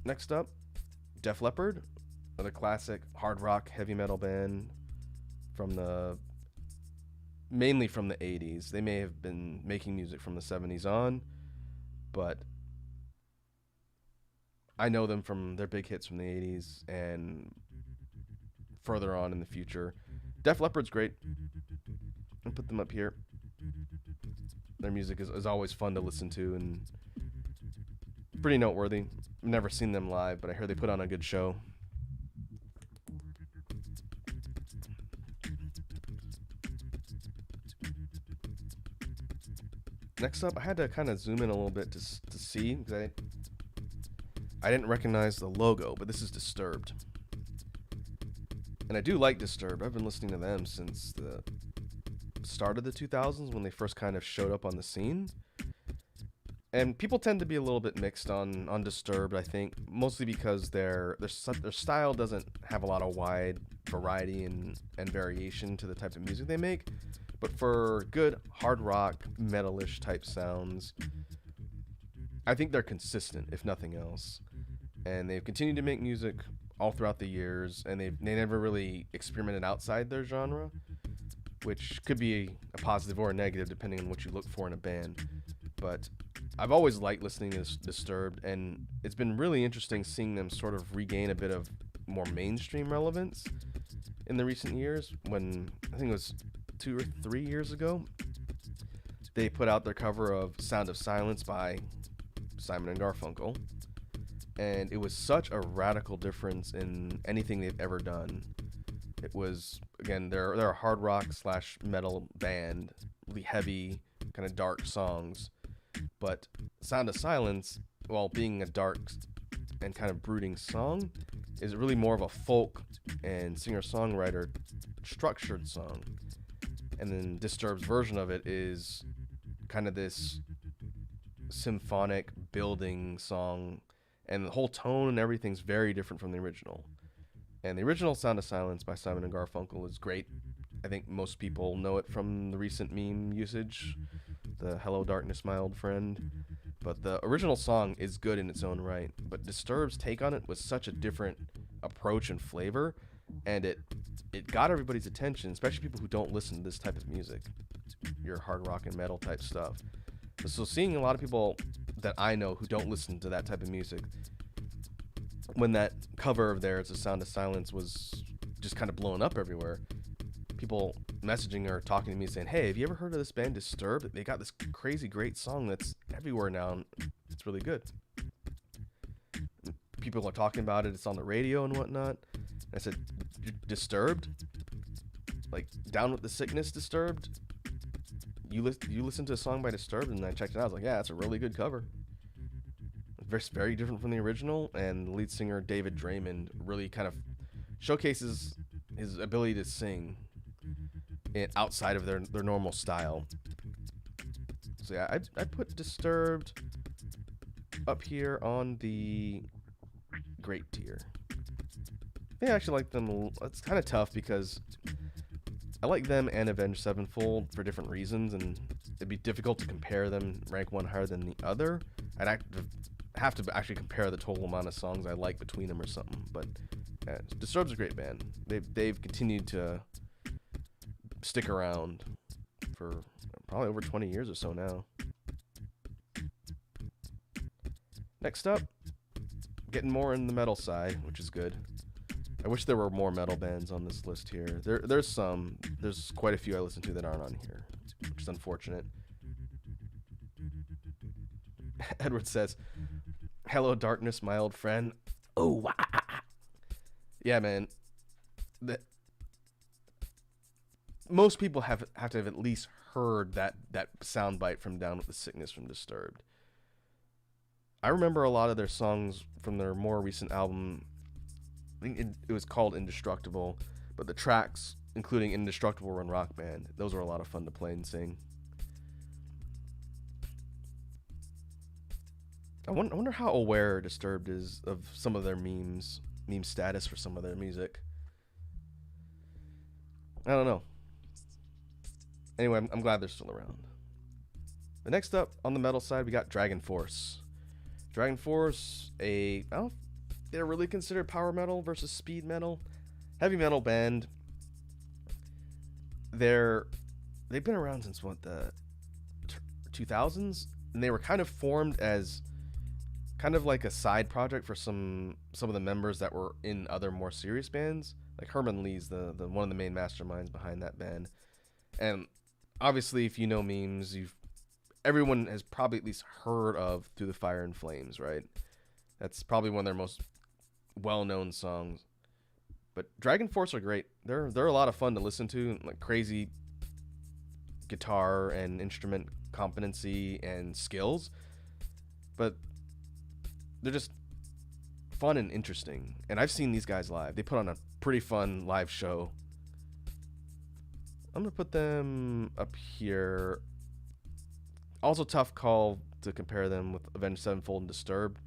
Next up, Def Leppard, another classic hard rock heavy metal band from mainly from the 80s. They may have been making music from the 70s on, but I know them from their big hits from the 80s and further on in the future. Def Leppard's great. I'll put them up here. Their music is always fun to listen to and pretty noteworthy. I've never seen them live, but I hear they put on a good show. Next up, I had to kind of zoom in a little bit to see, because I didn't recognize the logo, but this is Disturbed. And I do like Disturbed. I've been listening to them since the start of the 2000s, when they first kind of showed up on the scene. And people tend to be a little bit mixed on Disturbed, I think, mostly because their style doesn't have a lot of wide variety and variation to the type of music they make. But for good hard rock, metalish type sounds, I think they're consistent, if nothing else. And they've continued to make music all throughout the years, and they never really experimented outside their genre, which could be a positive or a negative depending on what you look for in a band. But I've always liked listening to Disturbed, and it's been really interesting seeing them sort of regain a bit of more mainstream relevance in the recent years. When I think it was 2 or 3 years ago, they put out their cover of Sound of Silence by Simon and Garfunkel, and it was such a radical difference in anything they've ever done. It was, again, they're a hard rock / metal band, really heavy, kind of dark songs. But Sound of Silence, while being a dark and kind of brooding song, is really more of a folk and singer-songwriter structured song. And then Disturbed's version of it is kind of this symphonic building song, and the whole tone and everything's very different from the original. And the original Sound of Silence by Simon and Garfunkel is great. I think most people know it from the recent meme usage, the Hello Darkness My Old Friend. But the original song is good in its own right. But Disturbed's take on it was such a different approach and flavor, and it got everybody's attention, especially people who don't listen to this type of music, your hard rock and metal type stuff. So seeing a lot of people that I know who don't listen to that type of music, when that cover of theirs, The Sound of Silence, was just kind of blowing up everywhere, people messaging or talking to me saying, hey, have you ever heard of this band Disturbed? They got this crazy great song that's everywhere now, and it's really good. people are talking about it. It's on the radio and whatnot. And I said, Disturbed? Like, Down with the Sickness, Disturbed? You listen to a song by Disturbed? And I checked it out. I was like, yeah, that's a really good cover. It's very different from the original. And the lead singer, David Draymond, really kind of showcases his ability to sing outside of their normal style. So yeah, I put Disturbed up here on the great tier. I actually like them. It's kind of tough because I like them and Avenged Sevenfold for different reasons, and it'd be difficult to compare them, rank one higher than the other. I'd have to actually compare the total amount of songs I like between them or something. But yeah, Disturbed's a great band. They've continued to stick around for probably over 20 years or so now. Next up, getting more in the metal side, which is good. I wish there were more metal bands on this list here. There's some. There's quite a few I listen to that aren't on here, which is unfortunate. Edward says, "Hello, darkness, my old friend." Oh, yeah, man. Most people have to have at least heard that soundbite from Down with the Sickness from Disturbed. I remember a lot of their songs from their more recent album. I think it was called Indestructible, but the tracks, including Indestructible Run Rock Band, those were a lot of fun to play and sing. I wonder how aware Disturbed is of some of their meme status for some of their music. I don't know. Anyway, I'm glad they're still around. The next up on the metal side, we got Dragon Force. Dragon Force, I don't know if they're really considered power metal versus speed metal. Heavy metal band. They've been around since the 2000s, and they were kind of formed as kind of like a side project for some of the members that were in other more serious bands. Like Herman Lee's the one of the main masterminds behind that band. And obviously, if you know memes, everyone has probably at least heard of Through the Fire and Flames, right? That's probably one of their most well-known songs. But Dragon Force are great. They're a lot of fun to listen to, like crazy guitar and instrument competency and skills. But they're just fun and interesting. And I've seen these guys live. They put on a pretty fun live show. I'm going to put them up here. Also tough call to compare them with Avenged Sevenfold and Disturbed.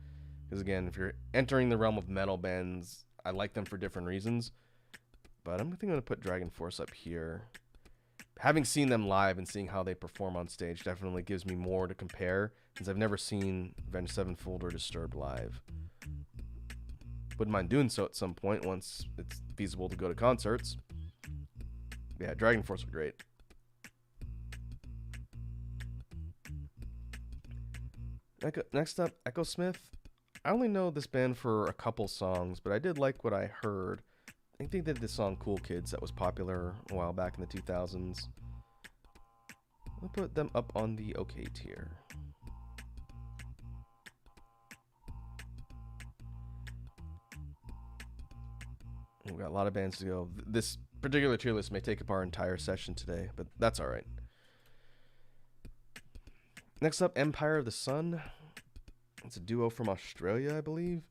Because again, if you're entering the realm of metal bands, I like them for different reasons. But I'm going to put Dragon Force up here. Having seen them live and seeing how they perform on stage definitely gives me more to compare, since I've never seen Avenged Sevenfold or Disturbed live. Wouldn't mind doing so at some point once it's feasible to go to concerts. Yeah, Dragon Force are great. Next up, Echo Smith. I only know this band for a couple songs, but I did like what I heard. I think they did this song Cool Kids that was popular a while back in the 2000s. I'll put them up on the okay tier. We've got a lot of bands to go. This particular tier list may take up our entire session today, but that's all right. Next up, Empire of the Sun. It's a duo from Australia, I believe.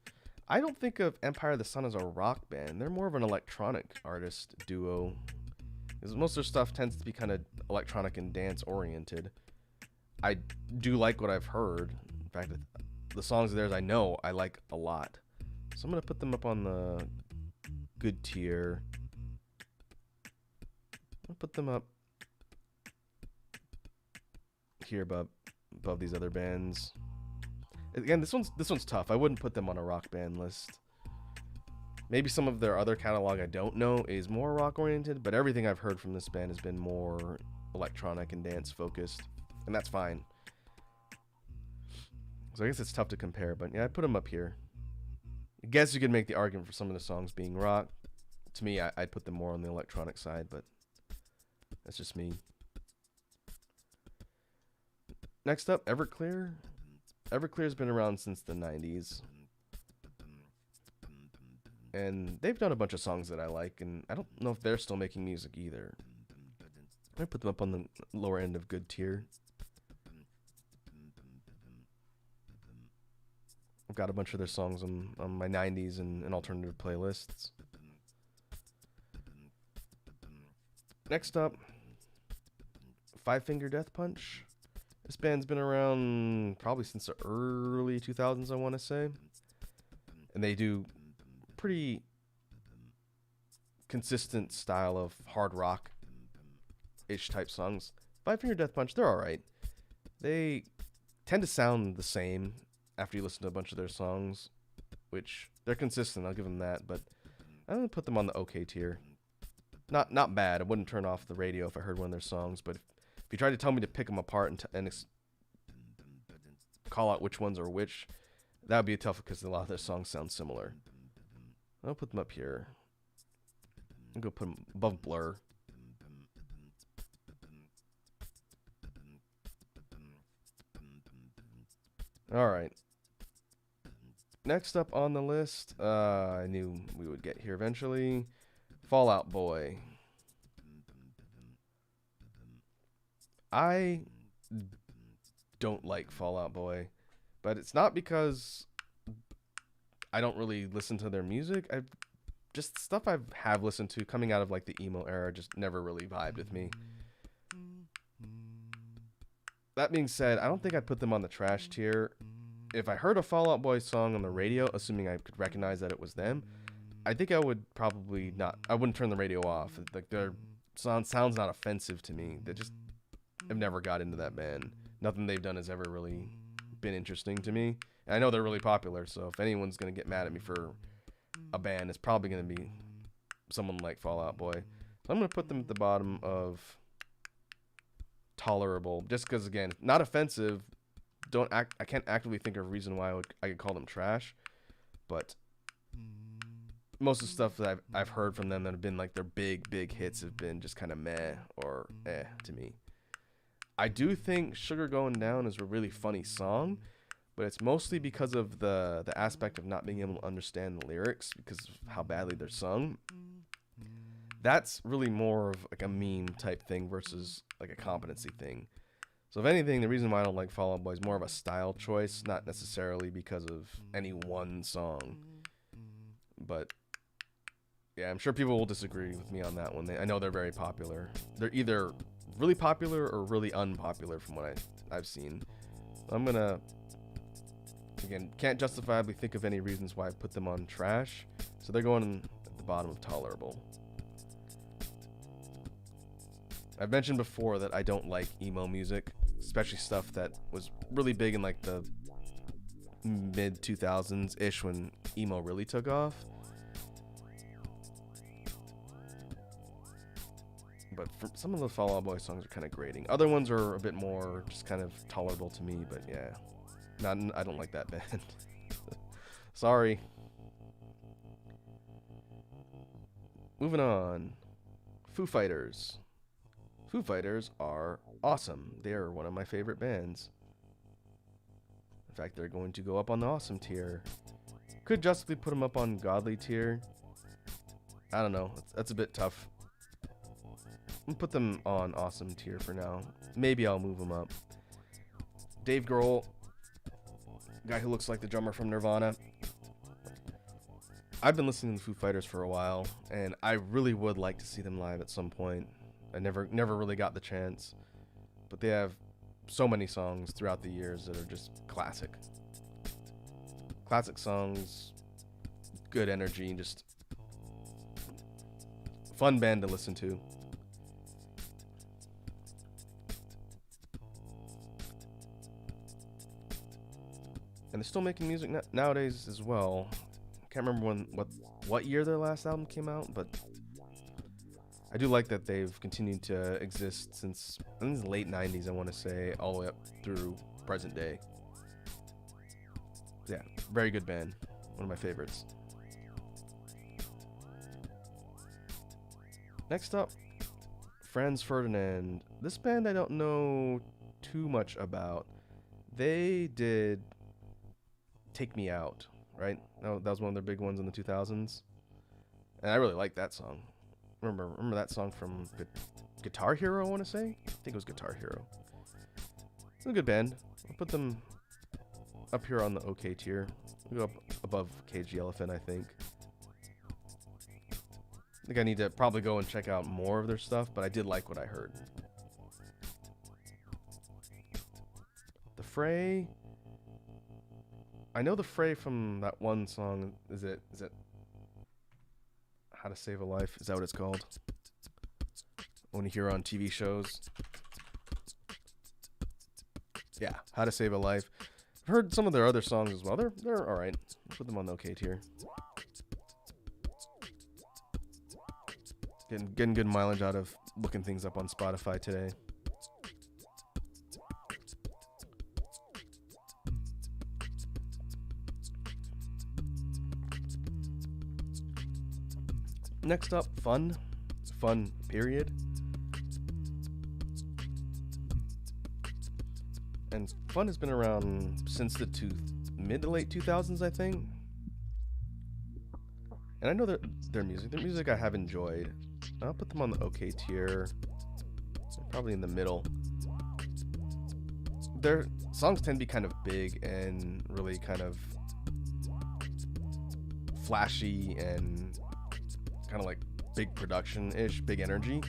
I don't think of Empire of the Sun as a rock band. They're more of an electronic artist duo, because most of their stuff tends to be kind of electronic and dance oriented. I do like what I've heard. In fact, the songs of theirs I know I like a lot. So I'm going to put them up on the good tier. I'll put them up here above these other bands. Again, this one's tough. I wouldn't put them on a rock band list. Maybe some of their other catalog I don't know is more rock oriented, but everything I've heard from this band has been more electronic and dance focused, and that's fine. So I guess it's tough to compare, but yeah, I put them up here. I guess you could make the argument for some of the songs being rock. To me, I'd put them more on the electronic side, but that's just me. Next up, Everclear. Everclear's been around since the 90s. And they've done a bunch of songs that I like, and I don't know if they're still making music either. I put them up on the lower end of good tier. I've got a bunch of their songs on my 90s and alternative playlists. Next up, Five Finger Death Punch. This band's been around probably since the early 2000s, I want to say. And they do pretty consistent style of hard rock-ish type songs. Five Finger Death Punch, they're alright. They tend to sound the same after you listen to a bunch of their songs, which they're consistent, I'll give them that, but I'm going to put them on the okay tier. Not bad. I wouldn't turn off the radio if I heard one of their songs, but if you tried to tell me to pick them apart and call out which ones are which, that would be tough because a lot of their songs sound similar. I'll put them up here. I'm going to put them above Blur. Alright. Next up on the list, I knew we would get here eventually. Fall Out Boy. I don't like Fall Out Boy, but it's not because I don't really listen to their music. Just stuff I have listened to coming out of like the emo era just never really vibed with me. That being said, I don't think I'd put them on the trash tier. If I heard a Fall Out Boy song on the radio, assuming I could recognize that it was them, I think I would probably not. I wouldn't turn the radio off. Like their sounds not offensive to me. They just I've never got into that band. Nothing they've done has ever really been interesting to me. And I know they're really popular, so if anyone's gonna get mad at me for a band, it's probably gonna be someone like Fall Out Boy. So I'm gonna put them at the bottom of tolerable, just because again, not offensive. I can't actively think of a reason why I could call them trash, but most of the stuff that I've heard from them that have been like their big hits have been just kind of meh or to me. I do think Sugar Going Down is a really funny song, but it's mostly because of the aspect of not being able to understand the lyrics because of how badly they're sung. That's really more of like a meme type thing versus like a competency thing. So if anything, the reason why I don't like Fall Out Boy is more of a style choice, not necessarily because of any one song. But yeah, I'm sure people will disagree with me on that one. I know they're very popular. They're either really popular or really unpopular from what I've seen. I'm gonna, again, can't justifiably think of any reasons why I put them on trash. So they're going at the bottom of tolerable. I've mentioned before that I don't like emo music, especially stuff that was really big in like the mid 2000s ish when emo really took off. But for some of the Fall Out Boy songs are kind of grating. Other ones are a bit more just kind of tolerable to me, but yeah, I don't like that band. Sorry. Moving on. Foo Fighters. Foo Fighters are awesome. They are one of my favorite bands. In fact, they're going to go up on the awesome tier. Could justly put them up on godly tier. I don't know. That's a bit tough. I'm gonna put them on awesome tier for now. Maybe I'll move them up. Dave Grohl, guy who looks like the drummer from Nirvana. I've been listening to Foo Fighters for a while, and I really would like to see them live at some point. I never really got the chance, but they have so many songs throughout the years that are just classic songs, good energy, and just fun band to listen to. And they're still making music nowadays as well. Can't remember what year their last album came out, but I do like that they've continued to exist since the late 90s, I want to say, all the way up through present day. Yeah, very good band. One of my favorites. Next up, Franz Ferdinand. This band I don't know too much about. They did Take Me Out, right? That was one of their big ones in the 2000s. And I really like that song. Remember that song from Guitar Hero, I want to say? I think it was Guitar Hero. It's a good band. I'll put them up here on the OK tier. We'll go up above Cagey Elephant, I think. I think I need to probably go and check out more of their stuff, but I did like what I heard. The Fray. I know The Fray from that one song. Is it How to Save a Life? Is that what it's called? When you hear on TV shows. Yeah, How to Save a Life. I've heard some of their other songs as well. They're all right. Put them on the OK tier. Getting good mileage out of looking things up on Spotify today. Next up, Fun. Fun, period. And Fun has been around since the mid to late 2000s, I think. And I know their music I have enjoyed. I'll put them on the OK tier. Probably in the middle. Their songs tend to be kind of big and really kind of flashy and kind of like big production-ish, big energy.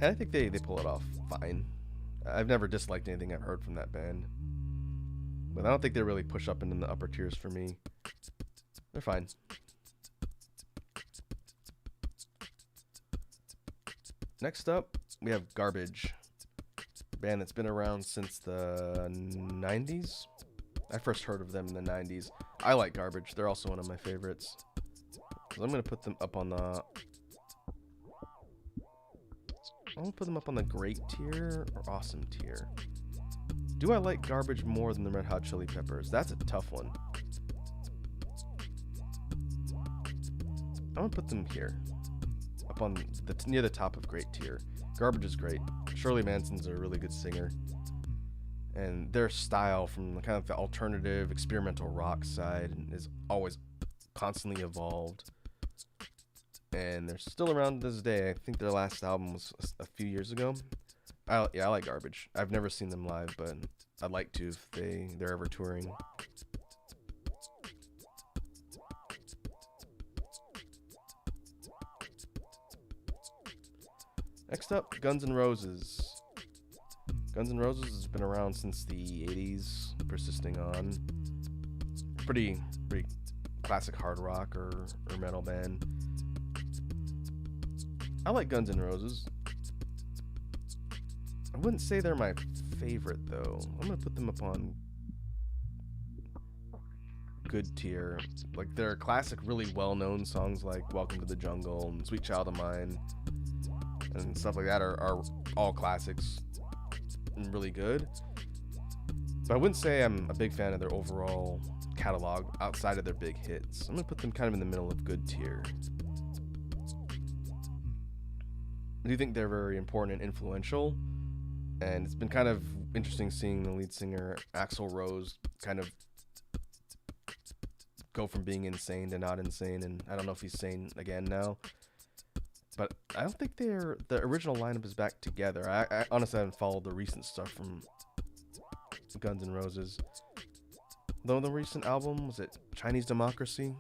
And I think they pull it off fine. I've never disliked anything I've heard from that band. But I don't think they really push up into the upper tiers for me. They're fine. Next up, we have Garbage. A band that's been around since the 90s. I first heard of them in the 90s. I like Garbage. They're also one of my favorites. So I'm going to put them up on the... I'm going to put them up on the great tier or awesome tier. Do I like Garbage more than the Red Hot Chili Peppers? That's a tough one. I'm going to put them here. Up on near the top of great tier. Garbage is great. Shirley Manson's a really good singer. And their style from kind of the alternative, experimental rock side is always constantly evolved. And they're still around to this day. I think their last album was a few years ago. I like Garbage. I've never seen them live, but I'd like to if they're ever touring. Next up, Guns N' Roses. Guns N' Roses has been around since the 80s, persisting on. Pretty classic hard rock or metal band. I like Guns N' Roses. I wouldn't say they're my favorite, though. I'm going to put them up on good tier. Like, their classic, really well-known songs like Welcome to the Jungle and Sweet Child of Mine and stuff like that are all classics and really good. But I wouldn't say I'm a big fan of their overall catalog outside of their big hits. I'm going to put them kind of in the middle of good tier. I do think they're very important and influential. And it's been kind of interesting seeing the lead singer, Axl Rose, kind of go from being insane to not insane. And I don't know if he's sane again now. But I don't think the original lineup is back together. I honestly haven't followed the recent stuff from Guns N' Roses. Though the recent album, was it Chinese Democracy?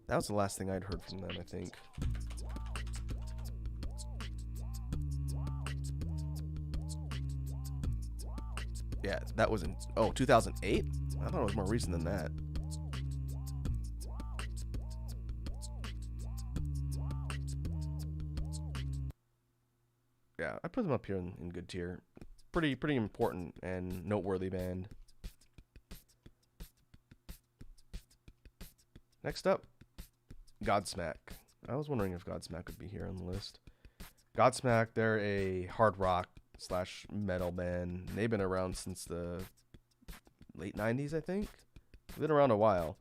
That was the last thing I'd heard from them, I think. Yeah, that was in 2008? I thought it was more recent than that. Yeah, I put them up here in good tier. Pretty important and noteworthy band. Next up, Godsmack. I was wondering if Godsmack would be here on the list. Godsmack, they're a hard rock / metal band. They've been around since the late 90s, I think. They've been around a while.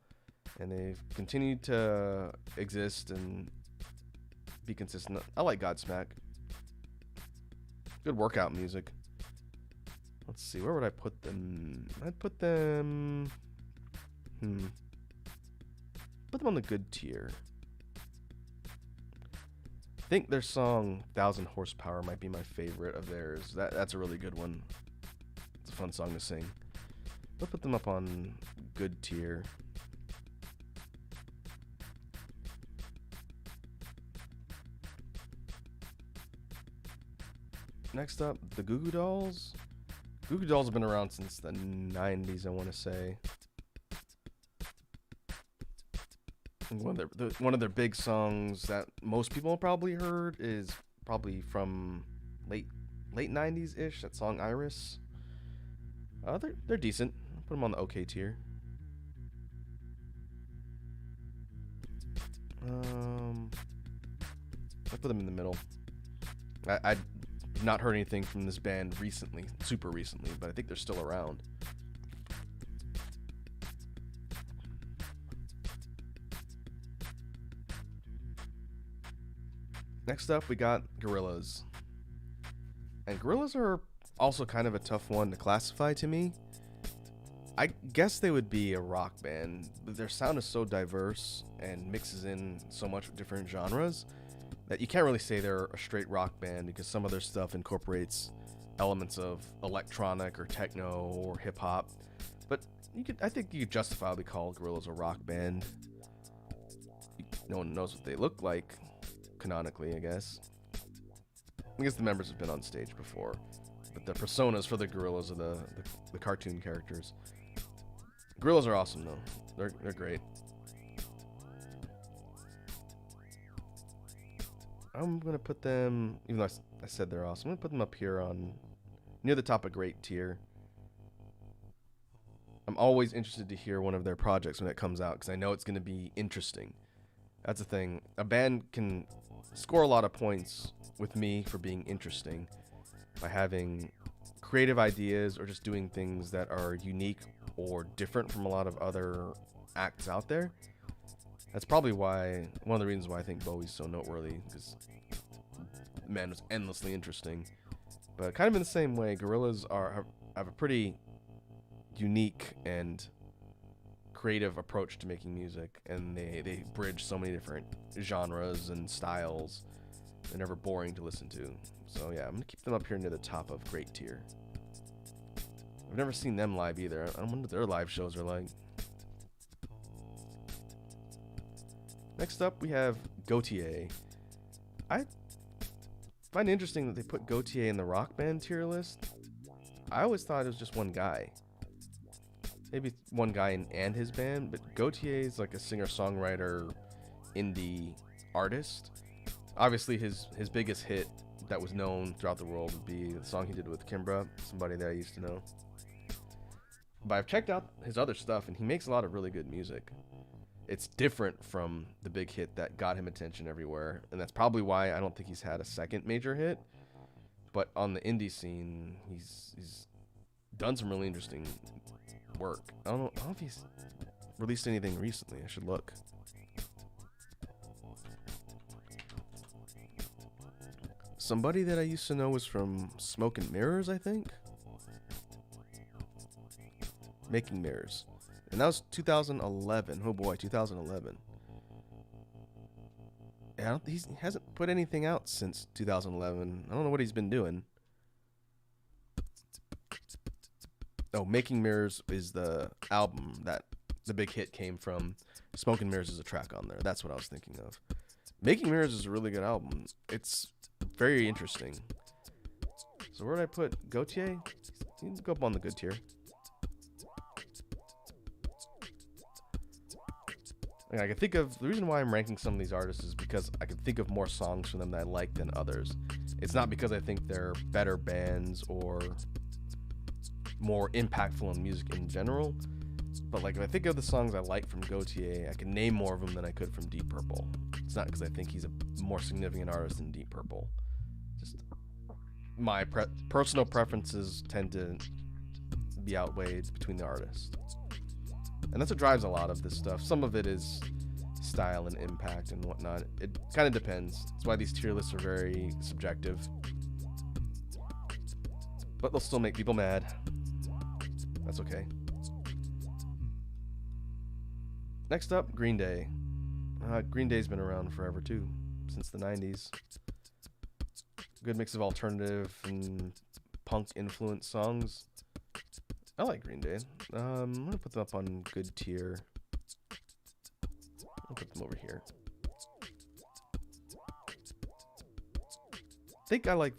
And they've continued to exist and be consistent. I like Godsmack. Good workout music. Let's see, where would I put them? I'd put them... Put them on the good tier. think their song "Thousand Horsepower" might be my favorite of theirs. That's a really good one. It's a fun song to sing. We'll put them up on good tier. Next up, the Goo Goo Dolls. Goo Goo Dolls have been around since the 90s, I want to say. One of their big songs that most people have probably heard is probably from late 90s ish. That song Iris. They're decent. I'll put them on the okay tier. I'll put them in the middle. I've not heard anything from this band recently, super recently, but I think they're still around. Next up, we got Gorillaz. And Gorillaz are also kind of a tough one to classify to me. I guess they would be a rock band, but their sound is so diverse and mixes in so much different genres that you can't really say they're a straight rock band, because some of their stuff incorporates elements of electronic or techno or hip hop. But I think you could justifiably call Gorillaz a rock band. No one knows what they look like canonically, I guess. I guess the members have been on stage before, but the personas for the Gorillaz are the cartoon characters. Gorillaz are awesome though. They're great. I'm gonna put them, even though I said they're awesome, I'm gonna put them up here on near the top of great tier. I'm always interested to hear one of their projects when it comes out, because I know it's gonna be interesting. That's the thing. A band can score a lot of points with me for being interesting by having creative ideas or just doing things that are unique or different from a lot of other acts out there. That's probably one of the reasons why I think Bowie's so noteworthy, because the man was endlessly interesting. But kind of in the same way, Gorillaz have a pretty unique and creative approach to making music, and they bridge so many different genres and styles. They're never boring to listen to. So yeah, I'm gonna keep them up here near the top of great tier. I've never seen them live either. I wonder what their live shows are like. Next up, we have Gautier. I find it interesting that they put Gautier in the rock band tier list. I always thought it was just one guy. Maybe one guy and his band, but Gautier is like a singer-songwriter, indie artist. Obviously, his biggest hit that was known throughout the world would be the song he did with Kimbra, somebody that I used to know. But I've checked out his other stuff, and he makes a lot of really good music. It's different from the big hit that got him attention everywhere, and that's probably why I don't think he's had a second major hit. But on the indie scene, he's done some really interesting work. I don't know if he's released anything recently. I should look. Somebody that I used to know was from Smoke and Mirrors, I think. Making Mirrors. And that was 2011. Oh boy, 2011. Yeah, he hasn't put anything out since 2011. I don't know what he's been doing. Oh, Making Mirrors is the album that the big hit came from. Smoke and Mirrors is a track on there. That's what I was thinking of. Making Mirrors is a really good album. It's very interesting. So where did I put Gautier? You can go up on the good tier. I can think of the reason why I'm ranking some of these artists is because I can think of more songs from them that I like than others. It's not because I think they're better bands or more impactful in music in general, but like if I think of the songs I like from Gautier, I can name more of them than I could from Deep Purple. It's not because I think he's a more significant artist than Deep Purple. Just my personal preferences tend to be outweighed between the artists. And that's what drives a lot of this stuff. Some of it is style and impact and whatnot. It kind of depends. That's why these tier lists are very subjective. But they'll still make people mad. That's okay. Next up, Green Day. Green Day's been around forever too. since the 90s. Good mix of alternative and punk influenced songs. I like Green Day. I'm gonna put them up on good tier. I'll put them over here. I think I like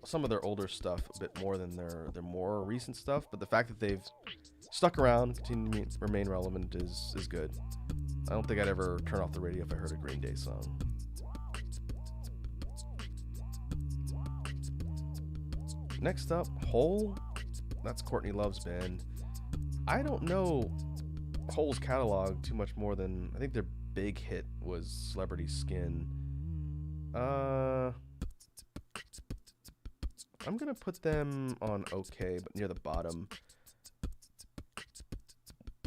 some of their older stuff a bit more than their more recent stuff, but the fact that they've stuck around, continue to remain relevant is good. I don't think I'd ever turn off the radio if I heard a Green Day song. Next up, Hole. That's Courtney Love's band. I don't know Hole's catalog too much more than, I think their big hit was Celebrity Skin. I'm gonna put them on okay, but near the bottom.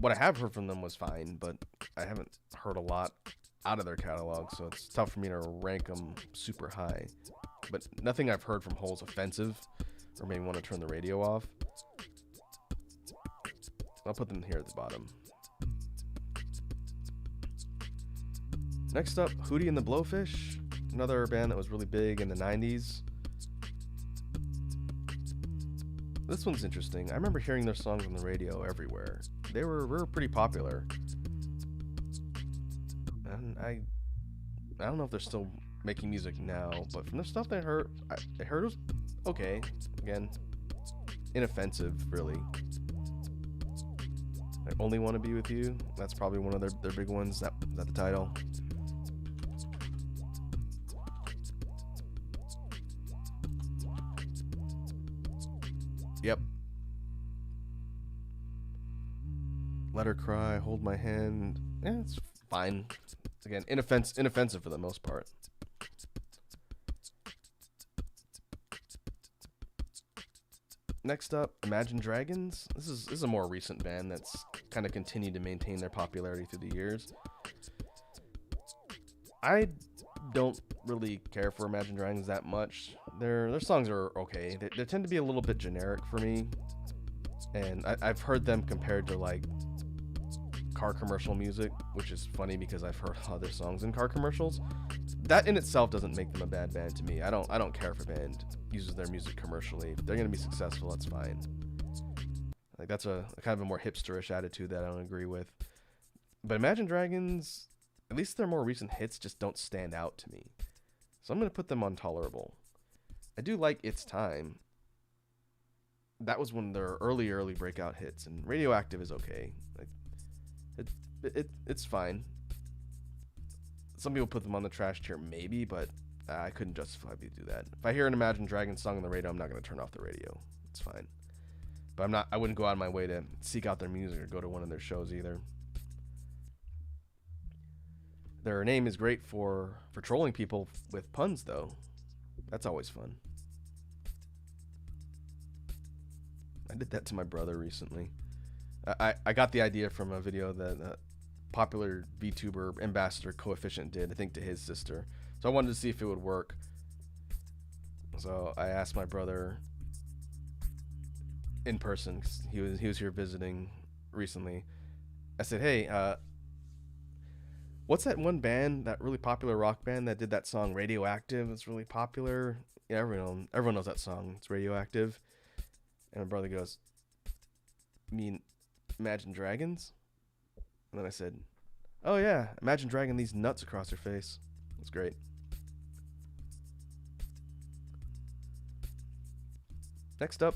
What I have heard from them was fine, but I haven't heard a lot out of their catalog, so it's tough for me to rank them super high. But nothing I've heard from Hole's offensive or made me want to turn the radio off. I'll put them here at the bottom. Next up, Hoodie and the Blowfish, another band that was really big in the 90s. This one's interesting. I remember hearing their songs on the radio everywhere. They were pretty popular. And I don't know if they're still making music now, but from the stuff I heard it was okay. Again, inoffensive, really. I Only Want to Be With You. That's probably one of their big ones. Is that the title? Yep. Let Her Cry, Hold My Hand. Yeah, it's fine. Again, inoffensive for the most part. Next up, Imagine Dragons. This is a more recent band that's kind of continued to maintain their popularity through the years. I don't really care for Imagine Dragons that much. Their songs are okay. They tend to be a little bit generic for me, and I've heard them compared to like car commercial music, which is funny because I've heard other songs in car commercials. That in itself doesn't make them a bad band to me. I don't care if a band uses their music commercially. If they're gonna be successful, that's fine. Like that's a kind of a more hipsterish attitude that I don't agree with. But Imagine Dragons, at least their more recent hits just don't stand out to me. So I'm gonna put them on tolerable. I do like It's Time. That was one of their early breakout hits, and Radioactive is okay. Like it's fine. Some people put them on the trash tier, maybe, but I couldn't justify me to do that. If I hear an Imagine Dragons song on the radio, I'm not going to turn off the radio. It's fine. But I wouldn't go out of my way to seek out their music or go to one of their shows either. Their name is great for trolling people with puns, though. That's always fun. I did that to my brother recently. I got the idea from a video that popular VTuber Ambassador Coefficient did, I think, to his sister. So I wanted to see if it would work. So I asked my brother in person, 'cause he was here visiting recently. I said, "Hey, what's that one band, that really popular rock band that did that song Radioactive? It's really popular. Yeah, everyone knows that song. It's Radioactive." And my brother goes, "You mean Imagine Dragons?" And then I said, "Oh yeah, imagine dragging these nuts across your face." It's great. Next up,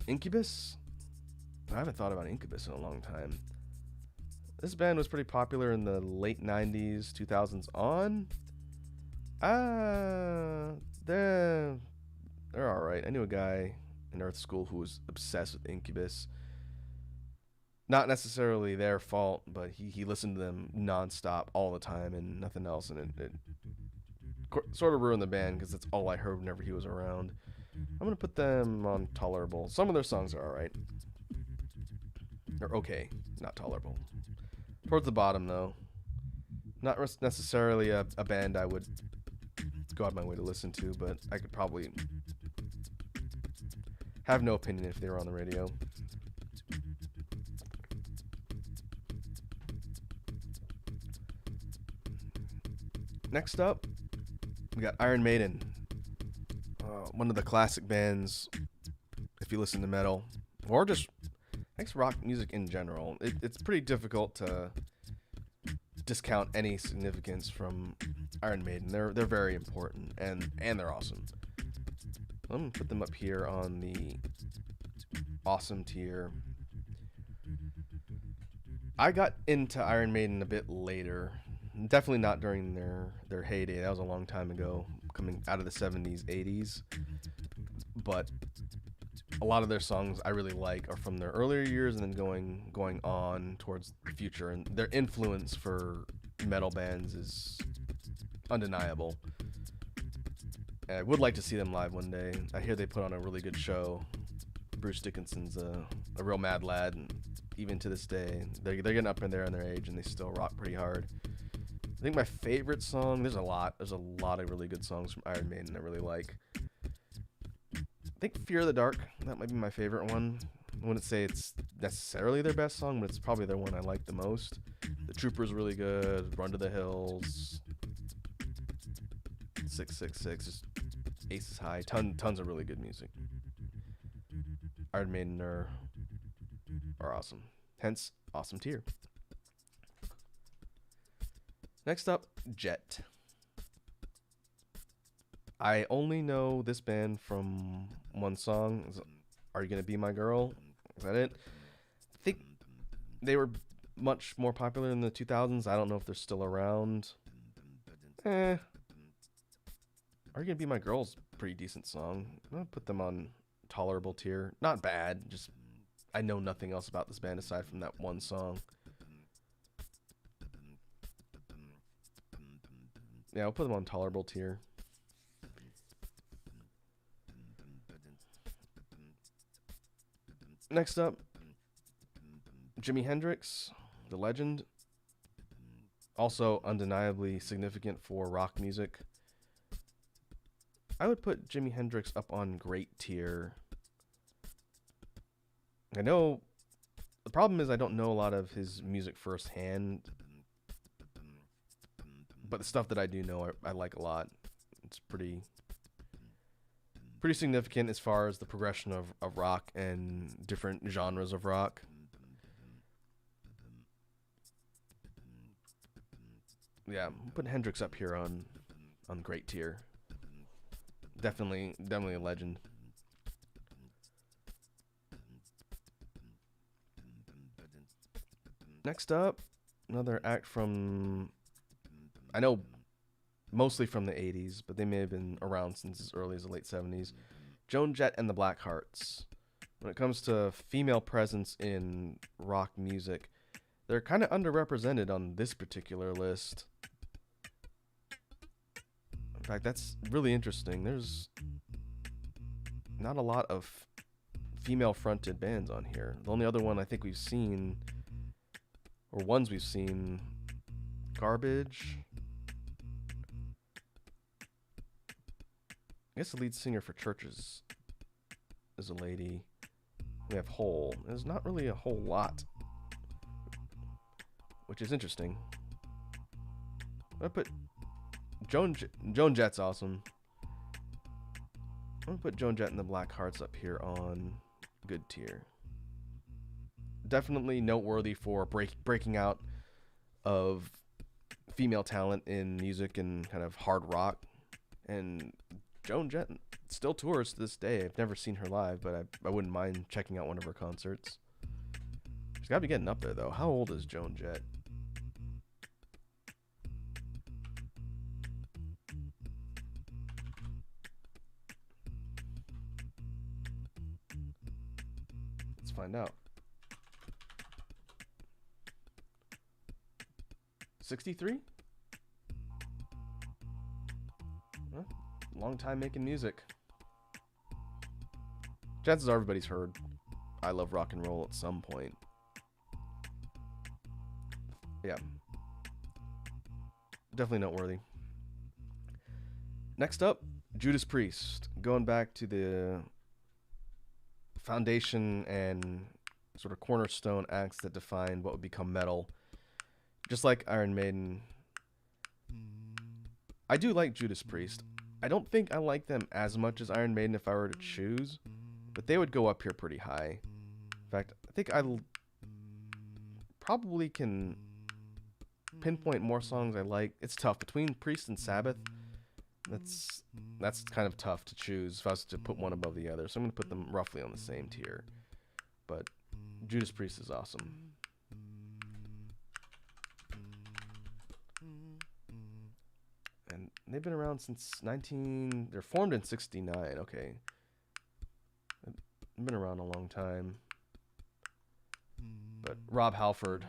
Incubus. I haven't thought about Incubus in a long time. This band was pretty popular in the late 90s, 2000s on. They're alright. I knew a guy in art school who was obsessed with Incubus. Not necessarily their fault, but he listened to them nonstop all the time and nothing else, and it sort of ruined the band because that's all I heard whenever he was around. I'm gonna put them on tolerable. Some of their songs are alright. They're okay, not tolerable. Towards the bottom, though. Not necessarily a band I would go out of my way to listen to, but I could probably have no opinion if they were on the radio. Next up, we got Iron Maiden. One of the classic bands, if you listen to metal, or just, I guess, rock music in general. It's pretty difficult to discount any significance from Iron Maiden. They're very important, and they're awesome. I'm going to put them up here on the awesome tier. I got into Iron Maiden a bit later. Definitely not during their heyday. That was a long time ago, coming out of the 70s, 80s. But a lot of their songs I really like are from their earlier years and then going on towards the future. And their influence for metal bands is undeniable. I would like to see them live one day. I hear they put on a really good show. Bruce Dickinson's a real mad lad, and even to this day, they're getting up in there in their age, and they still rock pretty hard. I think my favorite song, there's a lot of really good songs from Iron Maiden I really like. I think Fear of the Dark, that might be my favorite one. I wouldn't say it's necessarily their best song, but it's probably their one I like the most. The Trooper's really good, Run to the Hills, 666, just Aces High, tons of really good music. Iron Maiden are awesome, hence awesome tier. Next up, Jett. I only know this band from one song. Are You Gonna Be My Girl? Is that it? I think they were much more popular in the 2000s. I don't know if they're still around. Are You Gonna Be My Girl's a pretty decent song. I'm gonna put them on tolerable tier. Not bad, just I know nothing else about this band aside from that one song. Yeah, I'll put them on tolerable tier. Next up, Jimi Hendrix, the legend. Also undeniably significant for rock music. I would put Jimi Hendrix up on great tier. I know the problem is I don't know a lot of his music firsthand, but the stuff that I do know I like a lot. It's pretty significant as far as the progression of rock and different genres of rock. Yeah, I'm putting Hendrix up here on great tier. Definitely a legend. Next up, another act from, I know mostly from the 80s, but they may have been around since as early as the late 70s. Joan, Jett, and the Blackhearts. When it comes to female presence in rock music, they're kind of underrepresented on this particular list. In fact, that's really interesting. There's not a lot of female-fronted bands on here. The only other one I think we've seen, or ones we've seen, Garbage. I guess the lead singer for Churches is a lady. We have Hole. There's not really a whole lot, which is interesting. I put Joan Jett's awesome. I'm gonna put Joan Jett and the Blackhearts up here on good tier. Definitely noteworthy for breaking out of female talent in music and kind of hard rock. And Joan Jett still tours to this day. I've never seen her live, but I wouldn't mind checking out one of her concerts. She's got to be getting up there, though. How old is Joan Jett? Let's find out. 63? Huh? Long time making music. Chances are everybody's heard I Love Rock and Roll at some point. Yeah. Definitely noteworthy. Next up, Judas Priest. Going back to the foundation and sort of cornerstone acts that define what would become metal. Just like Iron Maiden, I do like Judas Priest. I don't think I like them as much as Iron Maiden if I were to choose, but they would go up here pretty high. In fact, I think probably can pinpoint more songs I like. It's tough between Priest and Sabbath. That's kind of tough to choose if I was to put one above the other. So I'm going to put them roughly on the same tier. But Judas Priest is awesome. And they've been around since they're formed in 69. Okay. They've been around a long time. But Rob Halford,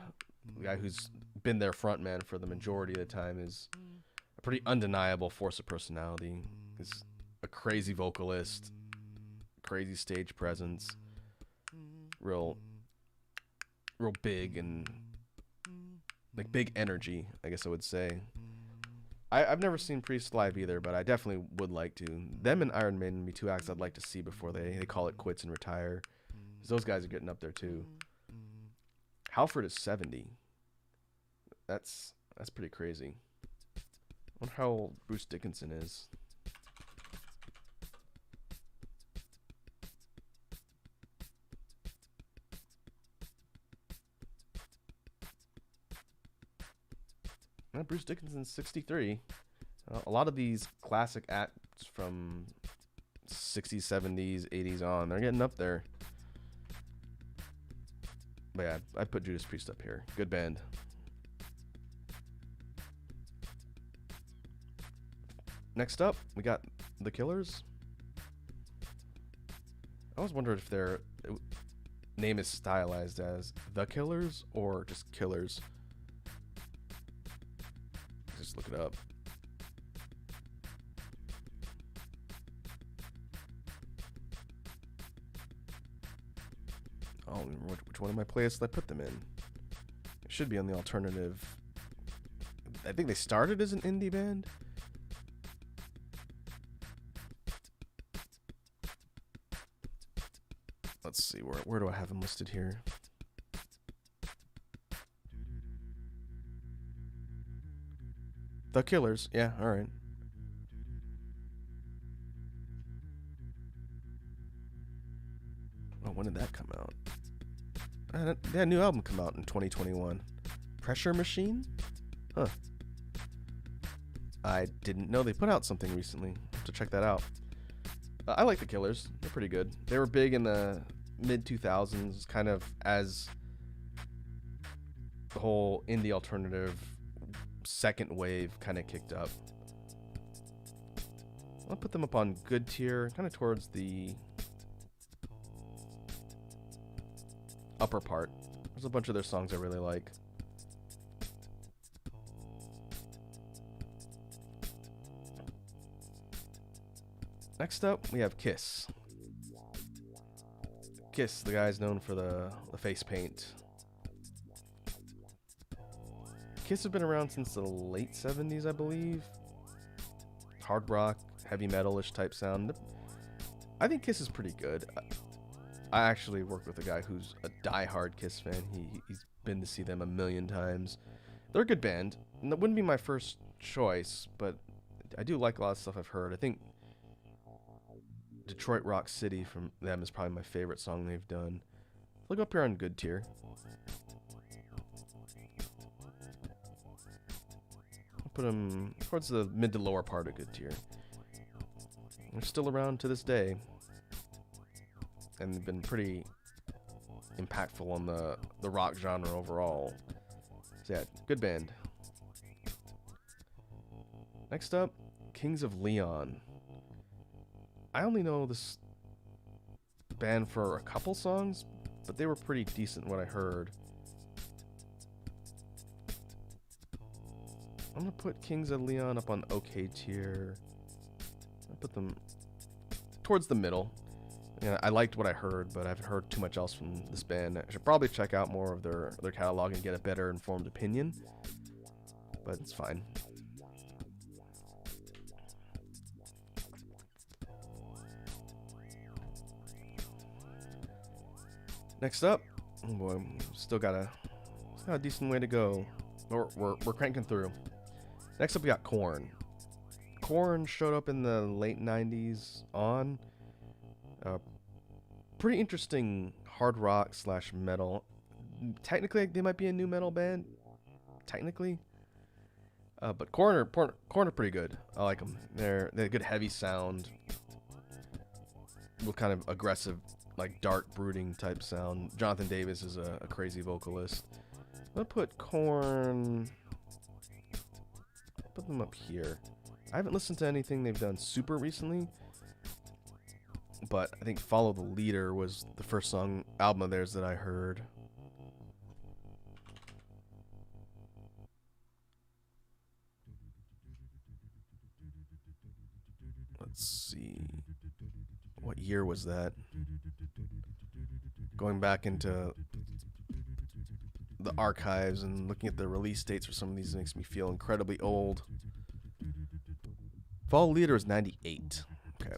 the guy who's been their frontman for the majority of the time, is a pretty undeniable force of personality. He's a crazy vocalist, crazy stage presence, real big and like big energy, I guess I would say. I've never seen Priest live either, but I definitely would like to. Them and Iron Maiden would be two acts I'd like to see before they call it quits and retire. 'Cause those guys are getting up there too. Halford is 70. That's pretty crazy. I wonder how old Bruce Dickinson is. Bruce Dickinson's 63. A lot of these classic acts from 60s, 70s, 80s on, they're getting up there. But yeah, I'd put Judas Priest up here. Good band. Next up, we got The Killers. I always wondered if their name is stylized as The Killers or just Killers. Just look it up. I don't remember which one of my playlists I put them in. It should be on the alternative. I think they started as an indie band. Let's see, where do I have them listed here? The Killers, yeah, all right. Oh, when did that come out? They had a new album come out in 2021. Pressure Machine? Huh. I didn't know they put out something recently. I'll have to check that out. I like The Killers. They're pretty good. They were big in the mid-2000s, kind of as the whole indie alternative second wave kind of kicked up. I'll put them up on good tier, kind of towards the upper part. There's a bunch of their songs I really like. Next up, we have Kiss. Kiss, the guy's known for the face paint. Kiss have been around since the late 70s, I believe. Hard rock, heavy metal-ish type sound. I think Kiss is pretty good. I actually work with a guy who's a die-hard Kiss fan. He's been to see them a million times. They're a good band. And that wouldn't be my first choice, but I do like a lot of stuff I've heard. I think Detroit Rock City from them is probably my favorite song they've done. Look up here on good tier. I'll put them towards the mid to lower part of good tier. They're still around to this day, and they've been pretty impactful on the rock genre overall. So yeah, good band. Next up, Kings of Leon. I only know this band for a couple songs, but they were pretty decent what I heard. I'm gonna put Kings of Leon up on okay tier. I'll put them towards the middle. Yeah, I liked what I heard, but I haven't heard too much else from this band. I should probably check out more of their catalog and get a better informed opinion, but it's fine. Next up, oh boy, still got a decent way to go. We're cranking through. Next up, we got Korn. Korn showed up in the late 90s on. Pretty interesting hard rock / metal. Technically, they might be a new metal band. Technically. But Korn are pretty good. I like them. They're a good heavy sound. With kind of aggressive, like dark, brooding type sound. Jonathan Davis is a crazy vocalist. I'm going to put Korn... Put them up here. I haven't listened to anything they've done super recently, but I think Follow the Leader was the first album of theirs that I heard. Let's see. What year was that? Going back into the archives and looking at the release dates for some of these makes me feel incredibly old. Fall Leader is 98. Okay.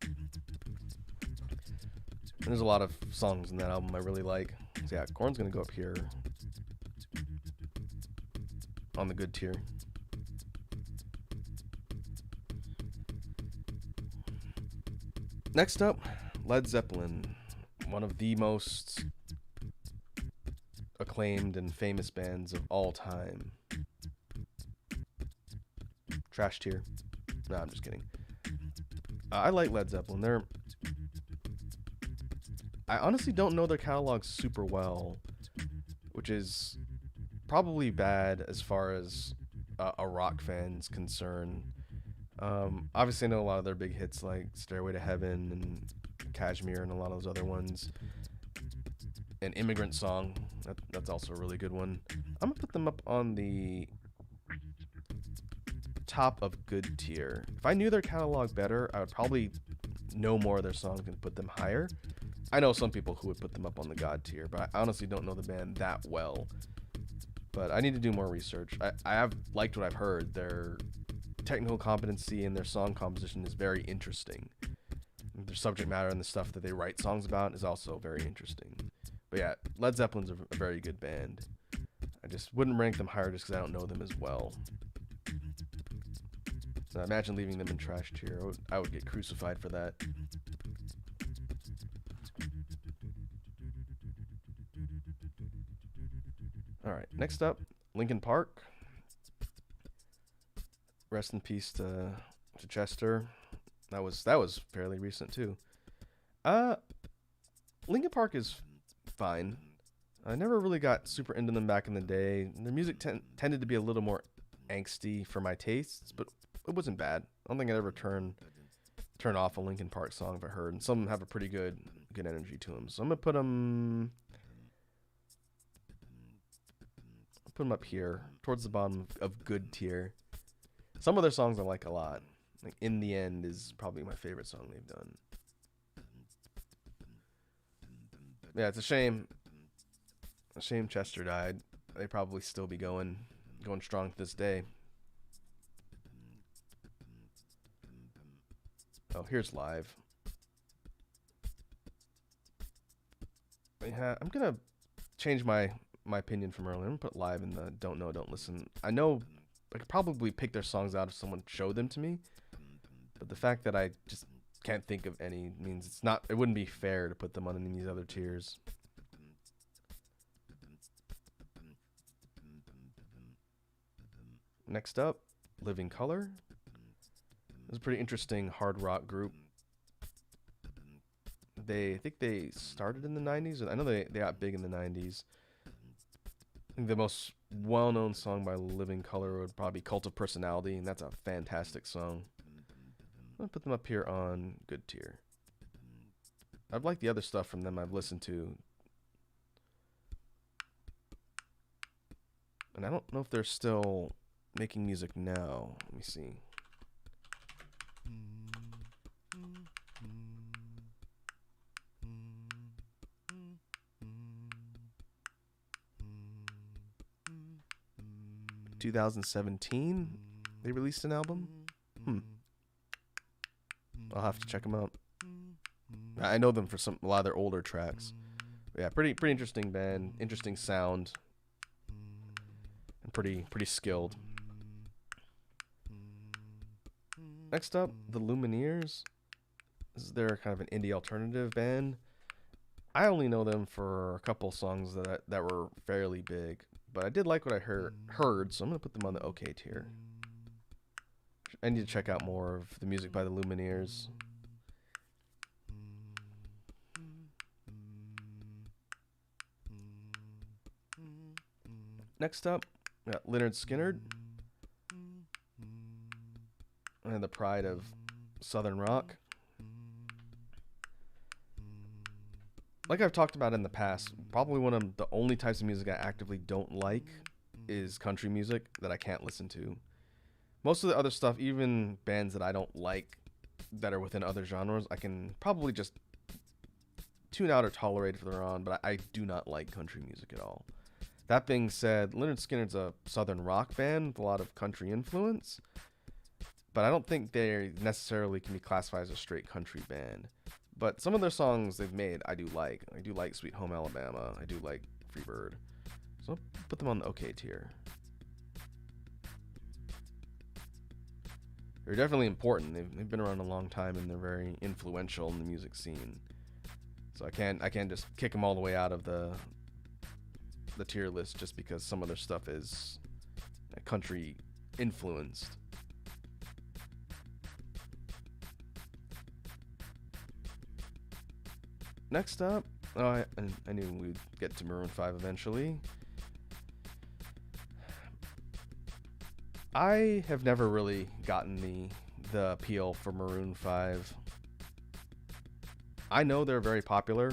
And there's a lot of songs in that album I really like. So yeah, Korn's gonna go up here on the good tier. Next up, Led Zeppelin, one of the most acclaimed and famous bands of all time. Trash tier. No, I'm just kidding. I like Led Zeppelin. I honestly don't know their catalog super well, which is probably bad as far as a rock fan's concerned. Obviously I know a lot of their big hits like Stairway to Heaven and Kashmir and a lot of those other ones. An Immigrant Song, that's also a really good one. I'm gonna put them up on the top of good tier. If I knew their catalog better, I would probably know more of their songs and put them higher. I know some people who would put them up on the God tier, but I honestly don't know the band that well. But I need to do more research. I have liked what I've heard. Their technical competency and their song composition is very interesting. Their subject matter and the stuff that they write songs about is also very interesting. But yeah, Led Zeppelin's a very good band. I just wouldn't rank them higher just because I don't know them as well. So imagine leaving them in trash tier. I would get crucified for that. Alright, next up, Linkin Park. Rest in peace to Chester. That was fairly recent too. Linkin Park is fine. I never really got super into them back in the day. Their music tended to be a little more angsty for my tastes, but it wasn't bad. I don't think I'd ever turn off a Linkin Park song if I heard. And some have a pretty good energy to them. So I'm gonna put them up here towards the bottom of good tier. Some of their songs I like a lot. Like In the End is probably my favorite song they've done. Yeah, it's a shame. A shame Chester died. They'd probably still be going strong to this day. Oh, here's Live. Yeah, I'm gonna change my opinion from earlier. I'm gonna put Live in the Don't Know, Don't Listen. I know I could probably pick their songs out if someone showed them to me, but the fact that I just can't think of any means it wouldn't be fair to put them on any of these other tiers. Next up, Living Colour. It's a pretty interesting hard rock group. I think they started in the 90s. I know they got big in the 90s. I think the most well-known song by Living Colour would probably be Cult of Personality, and that's a fantastic song. I'm going to put them up here on good tier. I've liked the other stuff from them I've listened to. And I don't know if they're still making music now. Let me see. 2017, they released an album. I'll have to check them out. I know them for a lot of their older tracks. But yeah, pretty interesting band, interesting sound, and pretty skilled. Next up, the Lumineers. This is their kind of an indie alternative band. I only know them for a couple songs that were fairly big, but I did like what I heard, so I'm gonna put them on the okay tier. I need to check out more of the music by the Lumineers. Next up, we got Lynyrd Skynyrd, and the pride of Southern rock. Like I've talked about in the past, probably one of the only types of music I actively don't like is country music that I can't listen to. Most of the other stuff, even bands that I don't like that are within other genres, I can probably just tune out or tolerate if they're on, but I do not like country music at all. That being said, Lynyrd Skynyrd's a southern rock band with a lot of country influence, but I don't think they necessarily can be classified as a straight country band. But some of their songs they've made, I do like. I do like Sweet Home Alabama. I do like Freebird. So I'll put them on the okay tier. They're definitely important. They've been around a long time and they're very influential in the music scene. So I can't just kick them all the way out of the tier list just because some of their stuff is country influenced. Next up, I knew we'd get to Maroon 5 eventually. I have never really gotten the appeal for Maroon 5. I know they're very popular.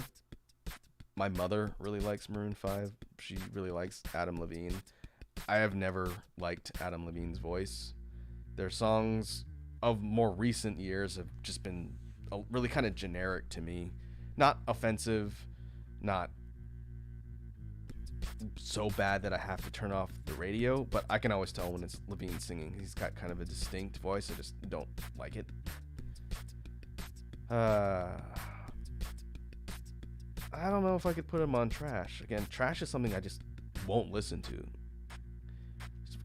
My mother really likes Maroon 5. She really likes Adam Levine. I have never liked Adam Levine's voice. Their songs of more recent years have just been really kind of generic to me. Not offensive, not so bad that I have to turn off the radio, but I can always tell when it's Levine singing. He's got kind of a distinct voice. I just don't like it. I don't know if I could put him on trash. Again, trash is something I just won't listen to.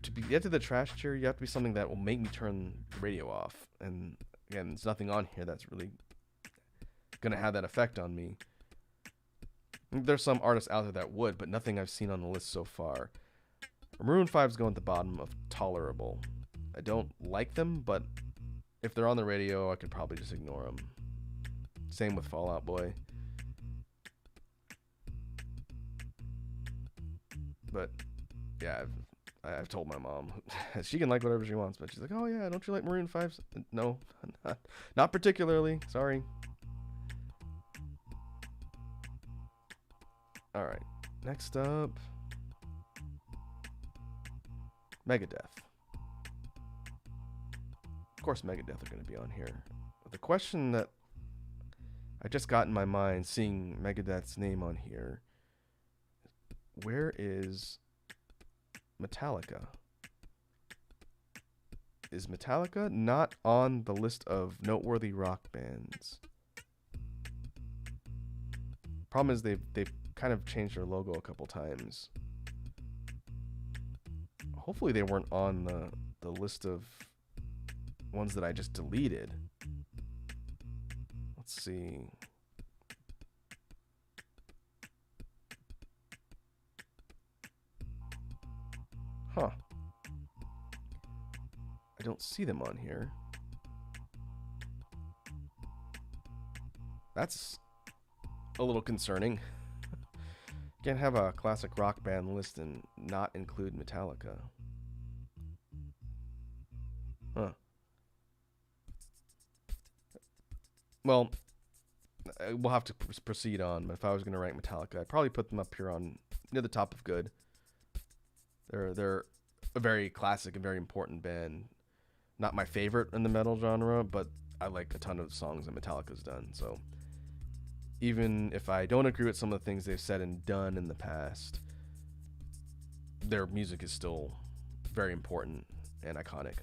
To get to the trash tier, you have to be something that will make me turn the radio off. And again, there's nothing on here that's really gonna have that effect on me. There's some artists out there that would, but nothing I've seen on the list so far. Maroon 5's going at the bottom of tolerable. I don't like them, but if they're on the radio, I could probably just ignore them. Same with Fall Out Boy. But yeah, I've told my mom she can like whatever she wants, but she's like, oh yeah, don't you like Maroon 5? No, not particularly. Sorry. All right, next up, Megadeth. Of course, Megadeth are going to be on here. But the question that I just got in my mind seeing Megadeth's name on here, where is Metallica? Is Metallica not on the list of noteworthy rock bands? Problem is they've kind of changed their logo a couple times. Hopefully they weren't on the list of ones that I just deleted. Let's see. Huh. I don't see them on here. That's a little concerning. You can't have a classic rock band list and not include Metallica. Huh. Well, we'll have to proceed on, but if I was going to rank Metallica, I'd probably put them up here on near the top of good. They're a very classic and very important band. Not my favorite in the metal genre, but I like a ton of songs that Metallica's done. So even if I don't agree with some of the things they've said and done in the past, their music is still very important and iconic.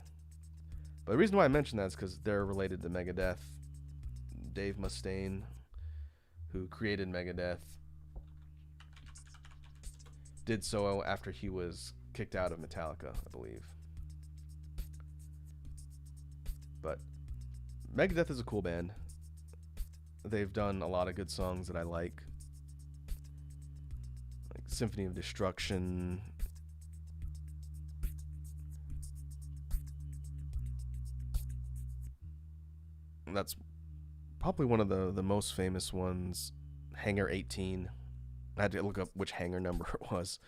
But the reason why I mention that is because they're related to Megadeth. Dave Mustaine, who created Megadeth, did so after he was kicked out of Metallica, I believe. But Megadeth is a cool band. They've done a lot of good songs that I like Symphony of Destruction. That's probably one of the most famous ones. Hangar 18. I had to look up which hangar number it was.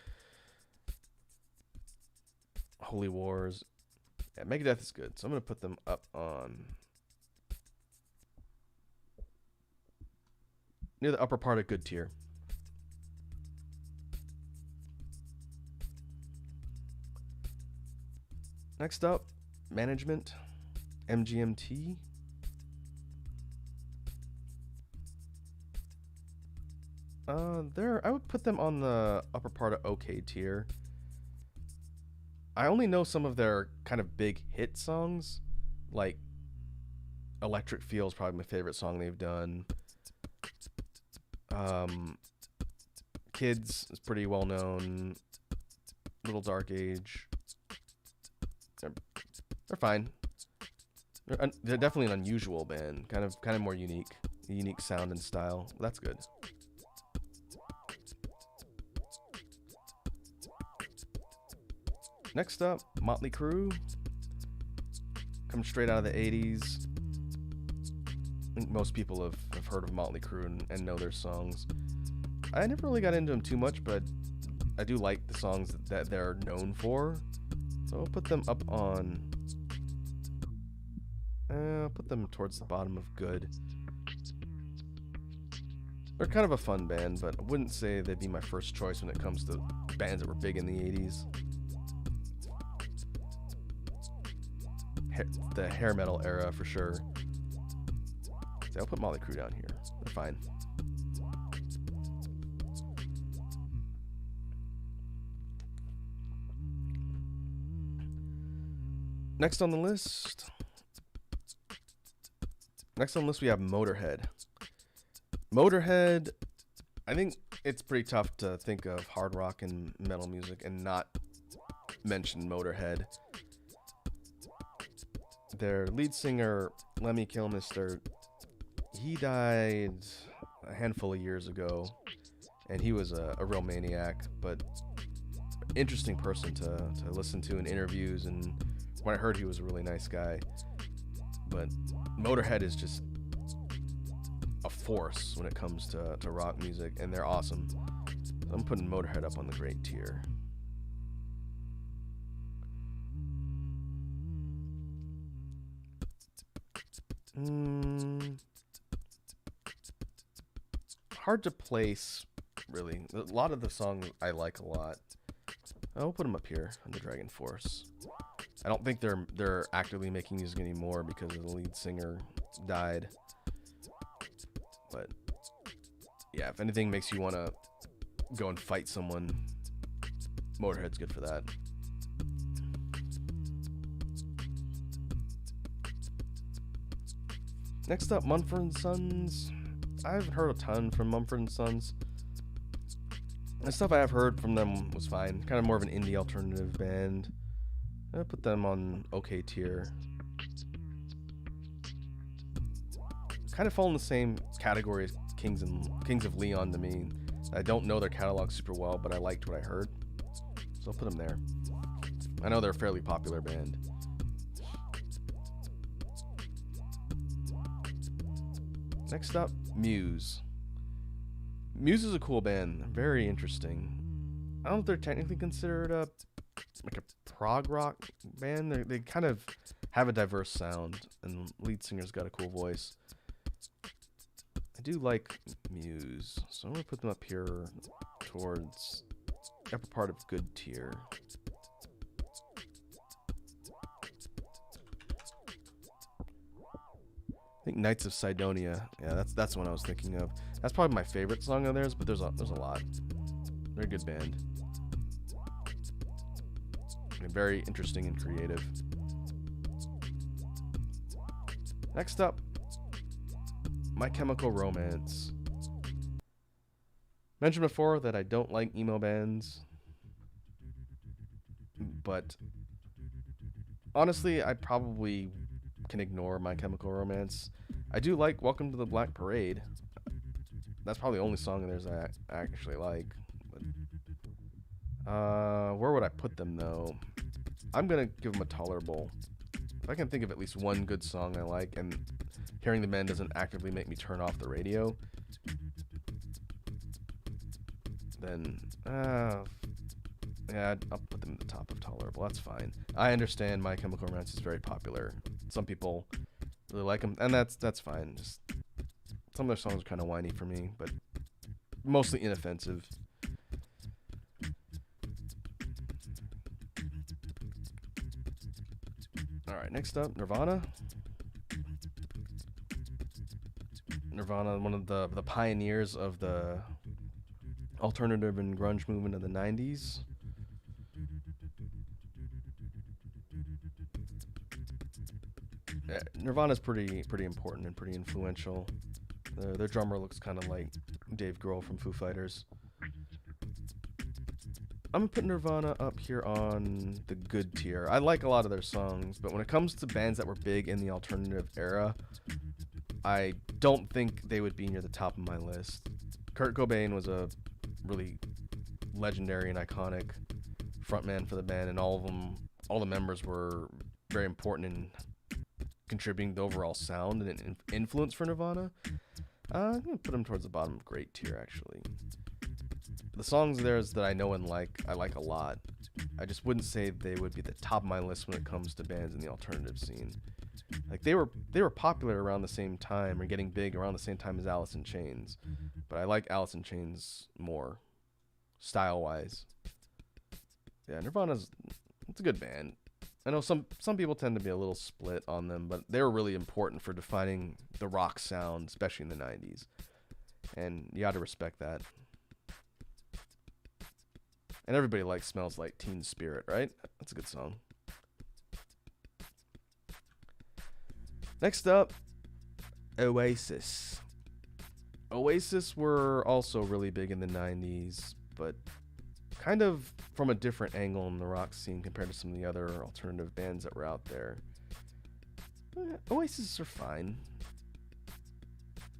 Holy Wars. Yeah, Megadeth is good, so I'm going to put them up on near the upper part of good tier. Next up, Management, MGMT. I would put them on the upper part of okay tier. I only know some of their kind of big hit songs, like Electric Feel is probably my favorite song they've done. Kids is pretty well known. Little Dark Age. They're fine. They're definitely an unusual band, kind of more unique sound and style. That's good. Next up, Motley Crue. Come straight out of the 80s. I think most people have heard of Motley Crue and know their songs. I never really got into them too much, but I do like the songs that they're known for. So I'll put them up on... I'll put them towards the bottom of good. They're kind of a fun band, but I wouldn't say they'd be my first choice when it comes to bands that were big in the 80s. The hair metal era for sure. So I'll put Motley Crue down here. They're fine. Next on the list we have Motorhead. Motorhead, I think it's pretty tough to think of hard rock and metal music and not mention Motorhead. Their lead singer, Lemmy Kilmister, he died a handful of years ago, and he was a real maniac, but interesting person to listen to in interviews, and when I heard he was a really nice guy. But Motorhead is just a force when it comes to rock music, and they're awesome. So I'm putting Motorhead up on the great tier. Hard to place, really. A lot of the songs I like a lot. I'll put them up here on the Dragon Force. I don't think they're actively making music anymore because the lead singer died. But yeah, if anything makes you want to go and fight someone, Motorhead's good for that. Next up, Mumford & Sons. I haven't heard a ton from Mumford & Sons. The stuff I have heard from them was fine. Kind of more of an indie alternative band. I put them on okay tier. Kind of fall in the same category as Kings of Leon to me. I don't know their catalog super well, but I liked what I heard, so I'll put them there. I know they're a fairly popular band. Next up, Muse. Muse is a cool band, very interesting. I don't know if they're technically considered a prog rock band. They kind of have a diverse sound, and the lead singer's got a cool voice. I do like Muse, so I'm going to put them up here towards the upper part of good tier. I think Knights of Sidonia. Yeah, that's the one I was thinking of. That's probably my favorite song of theirs, but there's a lot. They're a good band. And very interesting and creative. Next up, My Chemical Romance. Mentioned before that I don't like emo bands, but honestly, I probably can ignore My Chemical Romance. I do like Welcome to the Black Parade. That's probably the only song of theirs I actually like. But, where would I put them though? I'm gonna give them a tolerable. If I can think of at least one good song I like, and hearing the band doesn't actively make me turn off the radio, then yeah, I'll put them at the top of tolerable. That's fine. I understand My Chemical Romance is very popular. Some people really like them, and that's fine. Just some of their songs are kind of whiny for me, but mostly inoffensive. All right, next up, Nirvana. Nirvana, one of the pioneers of the alternative and grunge movement of the 90s. Yeah, Nirvana's pretty important and pretty influential. Their drummer looks kind of like Dave Grohl from Foo Fighters. I'm gonna put Nirvana up here on the good tier. I like a lot of their songs, but when it comes to bands that were big in the alternative era, I don't think they would be near the top of my list. Kurt Cobain was a really legendary and iconic frontman for the band, and all the members were very important in contributing to the overall sound and an influence for Nirvana. I'm gonna put them towards the bottom of great tier, actually. The songs theirs that I know and like, I like a lot. I just wouldn't say they would be the top of my list when it comes to bands in the alternative scene. Like they were popular around the same time, or getting big around the same time as Allison Chains, but I like Allison Chains more, style-wise. Yeah, it's a good band. I know some people tend to be a little split on them, but they were really important for defining the rock sound, especially in the 90s. And you gotta respect that. And everybody likes Smells Like Teen Spirit, right? That's a good song. Next up, Oasis. Oasis were also really big in the 90s, but kind of from a different angle in the rock scene compared to some of the other alternative bands that were out there. Oasis are fine.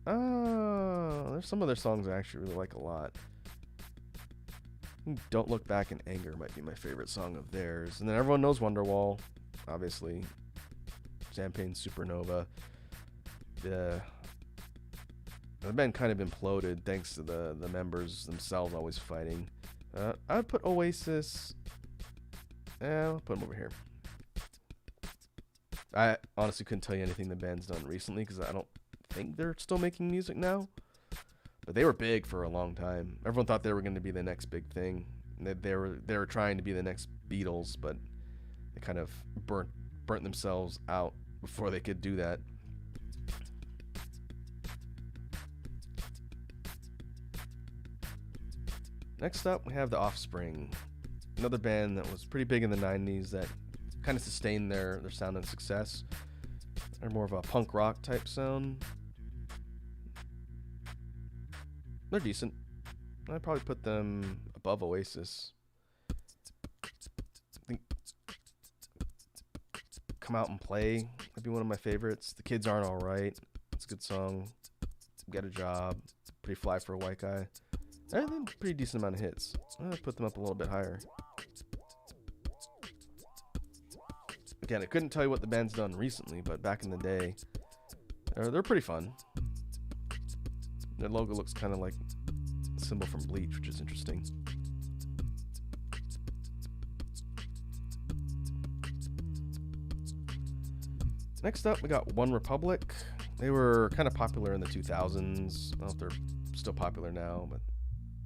There's some of their songs I actually really like a lot. Don't Look Back in Anger might be my favorite song of theirs. And then everyone knows Wonderwall, obviously. Champagne Supernova. The band kind of imploded thanks to the members themselves always fighting. I'd put Oasis. I'll put them over here. I honestly couldn't tell you anything the band's done recently because I don't think they're still making music now. But they were big for a long time. Everyone thought they were going to be the next big thing. They were trying to be the next Beatles, but they kind of burnt themselves out before they could do that. Next up, we have The Offspring, another band that was pretty big in the 90s that kind of sustained their sound and success. They're more of a punk rock type sound. They're decent. I'd probably put them above Oasis. I think Come Out and Play would be one of my favorites. The Kids Aren't Alright. It's a good song. Get a Job. Pretty fly for a white guy. I think pretty decent amount of hits. I'd put them up a little bit higher. Again, I couldn't tell you what the band's done recently, but back in the day, they're pretty fun. Their logo looks kind of like a symbol from Bleach, which is interesting. Next up, we got One Republic. They were kind of popular in the 2000s. I don't know if they're still popular now, but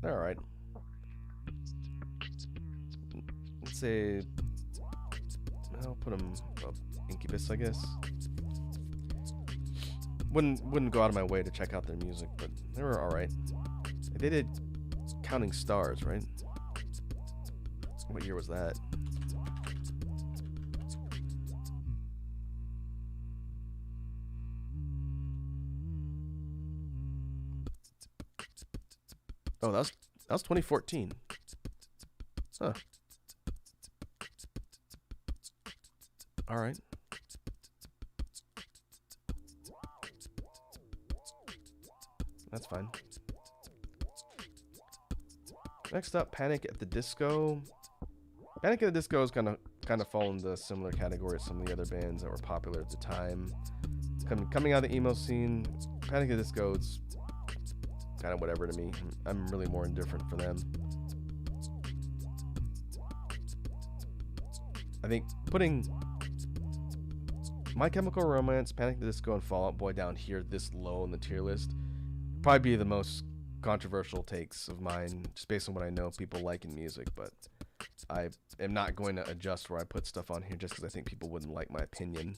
they're alright. Let's say I'll put them above Incubus, I guess. Wouldn't go out of my way to check out their music, but they were alright. They did Counting Stars, right? What year was that? Oh, that was 2014. Huh. All right. That's fine. Next up, Panic at the Disco. Panic at the Disco is kind of fall in the similar category as some of the other bands that were popular at the time. Coming out of the emo scene, Panic at the Disco is kind of whatever to me. I'm really more indifferent for them. I think putting My Chemical Romance, Panic at the Disco, and Fall Out Boy down here this low in the tier list would probably be the most controversial takes of mine, just based on what I know people like in music, but I am not going to adjust where I put stuff on here just because I think people wouldn't like my opinion.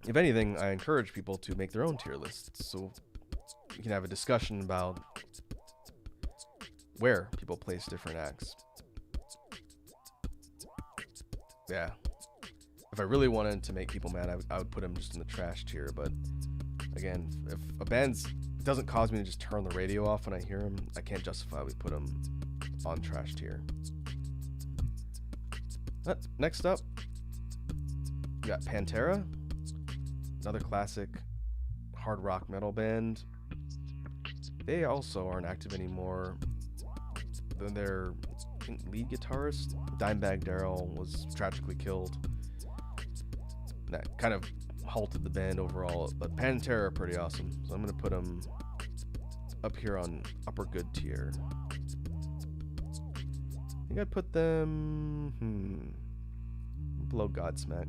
If anything, I encourage people to make their own tier lists, so we can have a discussion about where people place different acts. Yeah. If I really wanted to make people mad, I would put them just in the trash tier, but again, if a band doesn't cause me to just turn the radio off when I hear them, I can't justifiably put them on trash tier. Next up, we got Pantera, another classic hard rock metal band. They also aren't active anymore. Their lead guitarist, Dimebag Darrell, was tragically killed. That kind of halted the band overall, but Pantera are pretty awesome, so I'm going to put them up here on upper good tier. I think I'd put them below Godsmack.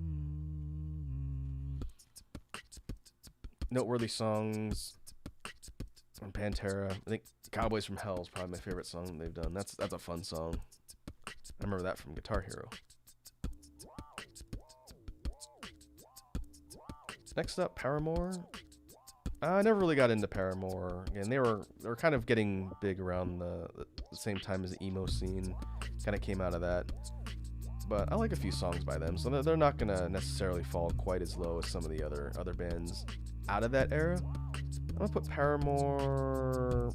Noteworthy songs on Pantera. I think Cowboys from Hell is probably my favorite song they've done. That's a fun song. I remember that from Guitar Hero. Next up, Paramore. I never really got into Paramore. Again, they were kind of getting big around the same time as the emo scene. Kind of came out of that. But I like a few songs by them, so they're not gonna necessarily fall quite as low as some of the other bands out of that era. I'm gonna put Paramore.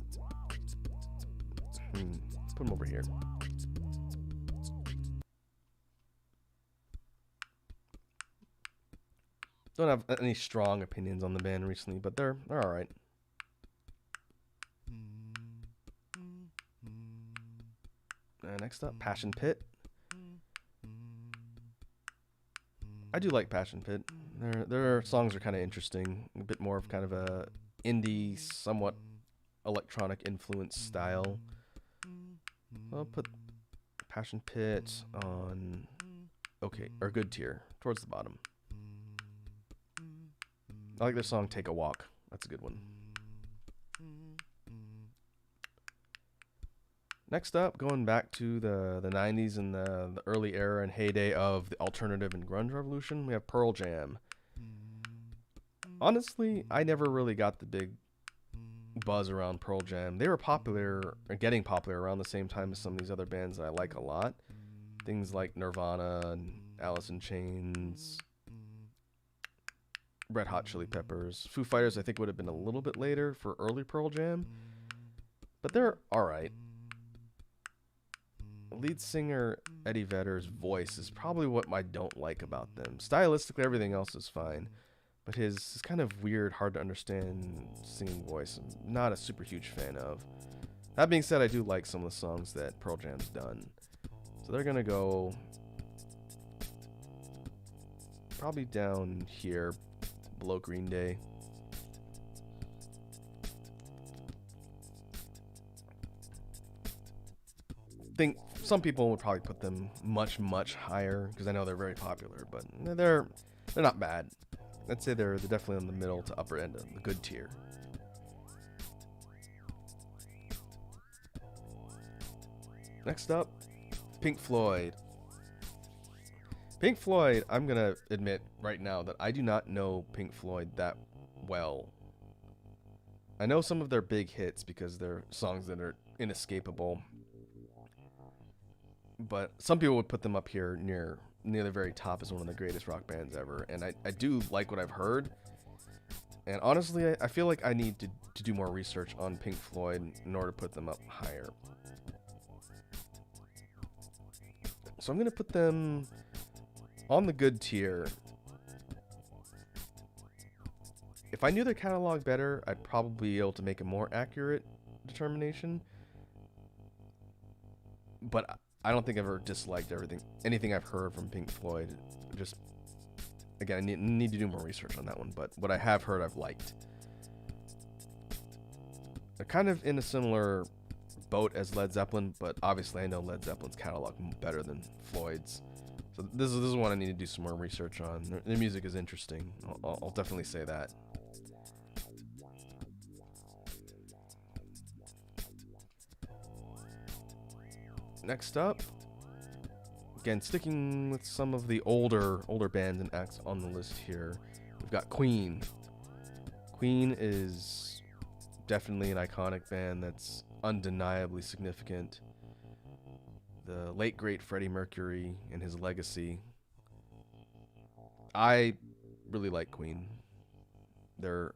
Put them over here. Don't have any strong opinions on the band recently, but they're all right. Next up, Passion Pit. I do like Passion Pit. Their songs are kind of interesting, a bit more of kind of a indie, somewhat electronic influence style. I'll put Passion Pit on good tier, towards the bottom. I like their song Take a Walk. That's a good one. Next up, going back to the 90s and the early era and heyday of the alternative and grunge revolution, we have Pearl Jam. Honestly, I never really got the big buzz around Pearl Jam. They were popular, or getting popular, around the same time as some of these other bands that I like a lot. Things like Nirvana and Allison Chains, Red Hot Chili Peppers. Foo Fighters, I think, would have been a little bit later for early Pearl Jam, but they're alright. Lead singer Eddie Vedder's voice is probably what I don't like about them. Stylistically, everything else is fine, but his kind of weird, hard to understand singing voice, I'm not a super huge fan of. That being said, I do like some of the songs that Pearl Jam's done. So they're gonna go probably down here, below Green Day. I think some people would probably put them much higher because I know they're very popular, but they're not bad. I'd say they're definitely on the middle to upper end of the good tier. Next up, Pink Floyd. Pink Floyd, I'm gonna admit right now that I do not know Pink Floyd that well. I know some of their big hits because they're songs that are inescapable, but some people would put them up here near the very top as one of the greatest rock bands ever, and I do like what I've heard, and honestly I feel like I need to do more research on Pink Floyd in order to put them up higher. So I'm going to put them on the good tier. If I knew their catalog better, I'd probably be able to make a more accurate determination. But I don't think I've ever disliked anything I've heard from Pink Floyd. Just, again, I need to do more research on that one, but what I have heard I've liked. They're kind of in a similar boat as Led Zeppelin, but obviously I know Led Zeppelin's catalog better than Floyd's. So this is one I need to do some more research on. Their music is interesting. I'll definitely say that. Next up, again, sticking with some of the older bands and acts on the list here, we've got Queen. Queen is definitely an iconic band that's undeniably significant. The late great Freddie Mercury and his legacy. I really like Queen. They're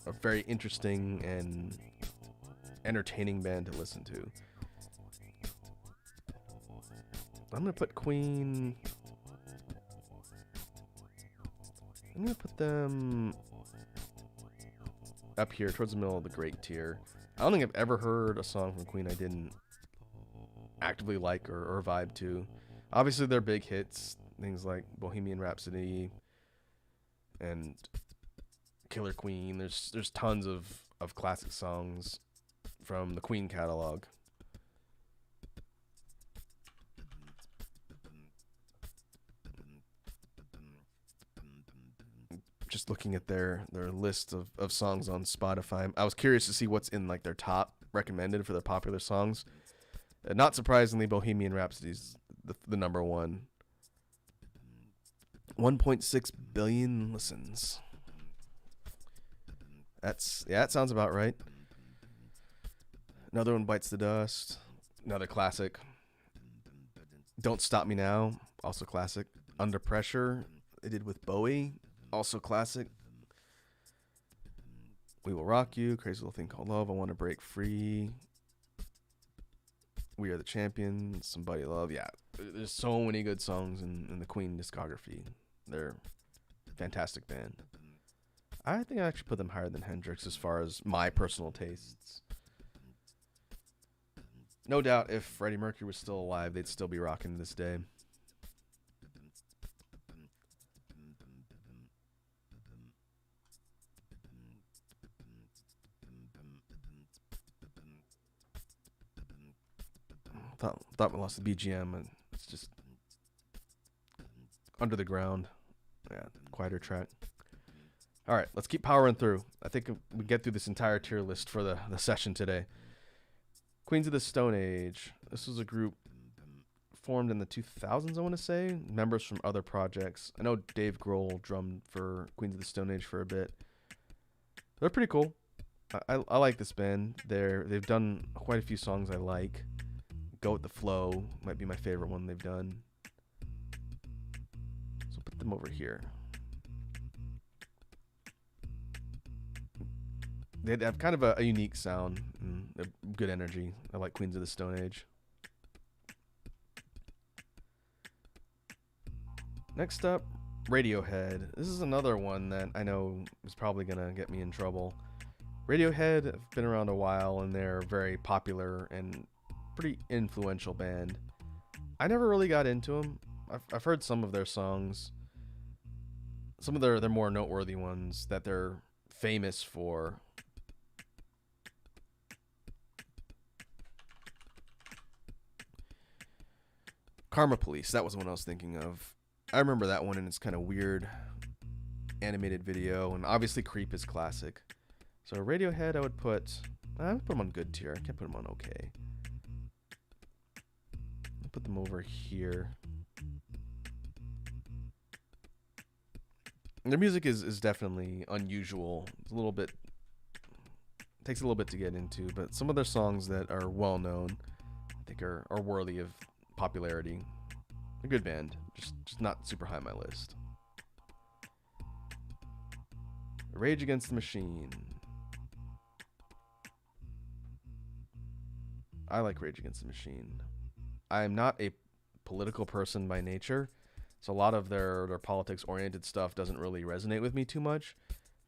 a very interesting and entertaining band to listen to. I'm gonna put Queen. I'm gonna put them up here towards the middle of the great tier. I don't think I've ever heard a song from Queen I didn't actively like or vibe to. Obviously, their big hits, things like Bohemian Rhapsody and Killer Queen. There's tons of classic songs from the Queen catalog. Just looking at their list of songs on Spotify, I was curious to see what's in like their top recommended for their popular songs. Not surprisingly, Bohemian Rhapsody's the number one. 1.6 billion listens. That sounds about right. Another one, Bites the Dust. Another classic. Don't Stop Me Now, also classic. Under Pressure, they did with Bowie, also classic. We Will Rock You, Crazy Little Thing Called Love, I Want to Break Free. We Are the Champions, Somebody Love. Yeah, there's so many good songs in the Queen discography. They're a fantastic band. I think I actually put them higher than Hendrix as far as my personal tastes. No doubt if Freddie Mercury was still alive, they'd still be rocking to this day. Thought we lost the BGM, and it's just Under the Ground. Yeah, quieter track. All right, let's keep powering through. I think we get through this entire tier list for the session today. Queens of the Stone Age. This was a group formed in the 2000s, I want to say. Members from other projects. I know Dave Grohl drummed for Queens of the Stone Age for a bit. They're pretty cool. I like this band. They've done quite a few songs I like. Go With the Flow might be my favorite one they've done. So put them over here. They have kind of a unique sound and a good energy. I like Queens of the Stone Age. Next up, Radiohead. This is another one that I know is probably going to get me in trouble. Radiohead have been around a while, and they're very popular and pretty influential band. I never really got into them. I've heard some of their songs. Some of their more noteworthy ones that they're famous for. Karma Police, that was the one I was thinking of. I remember that one, and it's kind of weird animated video, and obviously Creep is classic. So Radiohead, I would put them on good tier. I can't put them on okay. I'll put them over here. And their music is definitely unusual. It's a little bit, takes a little bit to get into, but some of their songs that are well known, I think are worthy of popularity. A good band, just not super high on my list. Rage Against the Machine. I like Rage Against the Machine. I am not a political person by nature, So a lot of their politics-oriented stuff doesn't really resonate with me too much.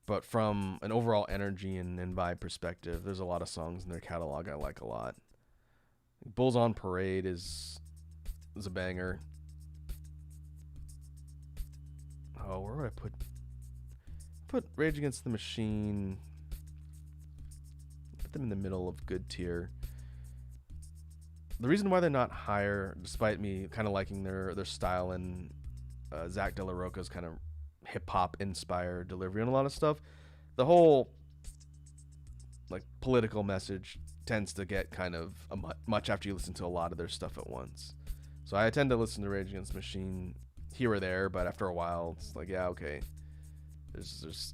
But from an overall energy and vibe perspective, there's a lot of songs in their catalog I like a lot. Bulls on Parade is a banger. Oh, where would I put Rage Against the Machine? Put them in the middle of good tier. The reason why they're not higher, despite me kind of liking their style and Zach De La Rocha's kind of hip-hop inspired delivery on a lot of stuff, the whole like political message tends to get kind of much after you listen to a lot of their stuff at once. So I tend to listen to Rage Against the Machine here or there, but after a while it's like, yeah, okay, there's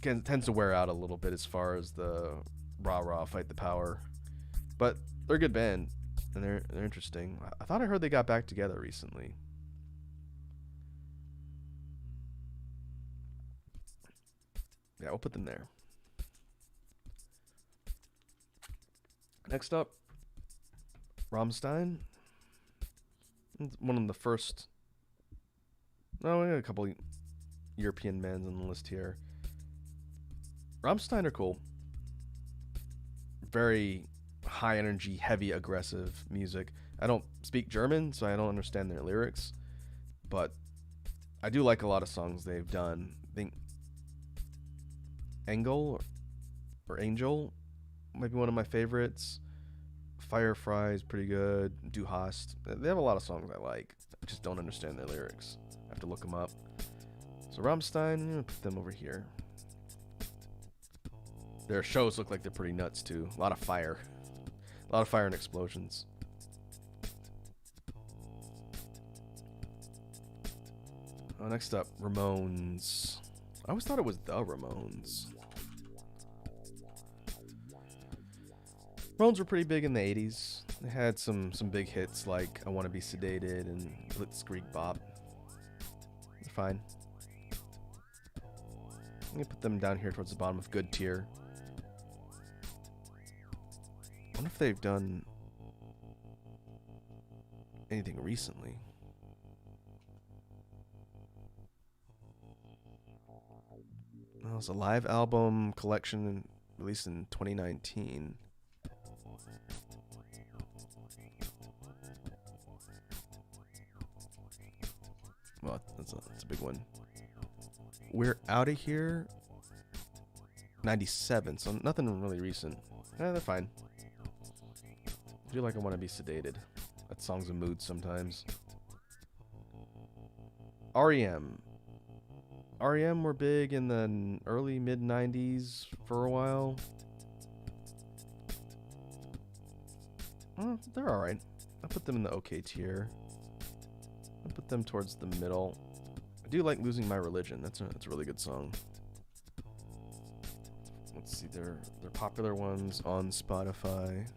tends to wear out a little bit as far as the rah fight the power. But they're a good band, and they're interesting. I thought I heard they got back together recently. Yeah, we'll put them there. Next up, Rammstein. One of the first. No, we got a couple European bands on the list here. Rammstein are cool. Very high energy, heavy, aggressive music. I don't speak German, so I don't understand their lyrics, but I do like a lot of songs they've done. I think Engel or Angel might be one of my favorites. Firefly is pretty good. Du Hast. They have a lot of songs I like. I just don't understand their lyrics. I have to look them up. So Rammstein, I'm going to put them over here. Their shows look like they're pretty nuts too. A lot of fire. A lot of fire and explosions. Oh, next up, Ramones. I always thought it was the Ramones. Ramones were pretty big in the 80s. They had some big hits like I Wanna Be Sedated and Blitzkrieg Bop. They're fine. I'm going to put them down here towards the bottom of good tier. I wonder if they've done anything recently. Well, it was a live album collection released in 2019. Well, that's a big one. We're Out of Here. 97, so nothing really recent. They're fine. I feel like I Want to Be Sedated. That song's a mood sometimes. REM. REM were big in the early mid 90s for a while. They're alright. I'll put them in the okay tier. I'll put them towards the middle. I do like Losing My Religion. That's a really good song. Let's see, they're popular ones on Spotify.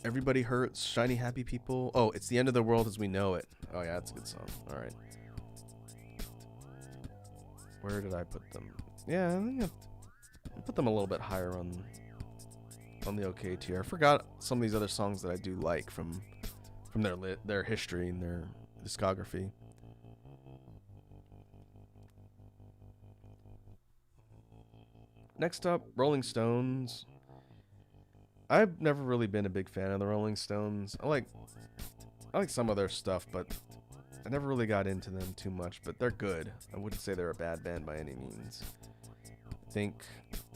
Everybody Hurts, Shiny Happy People. Oh, It's the End of the World as We Know It. Oh yeah, that's a good song. All right. Where did I put them? Yeah, I think I put them a little bit higher on the okay tier. I forgot some of these other songs that I do like from their history and their discography. Next up, Rolling Stones. I've never really been a big fan of the Rolling Stones. I like some of their stuff, but I never really got into them too much. But they're good. I wouldn't say they're a bad band by any means. I think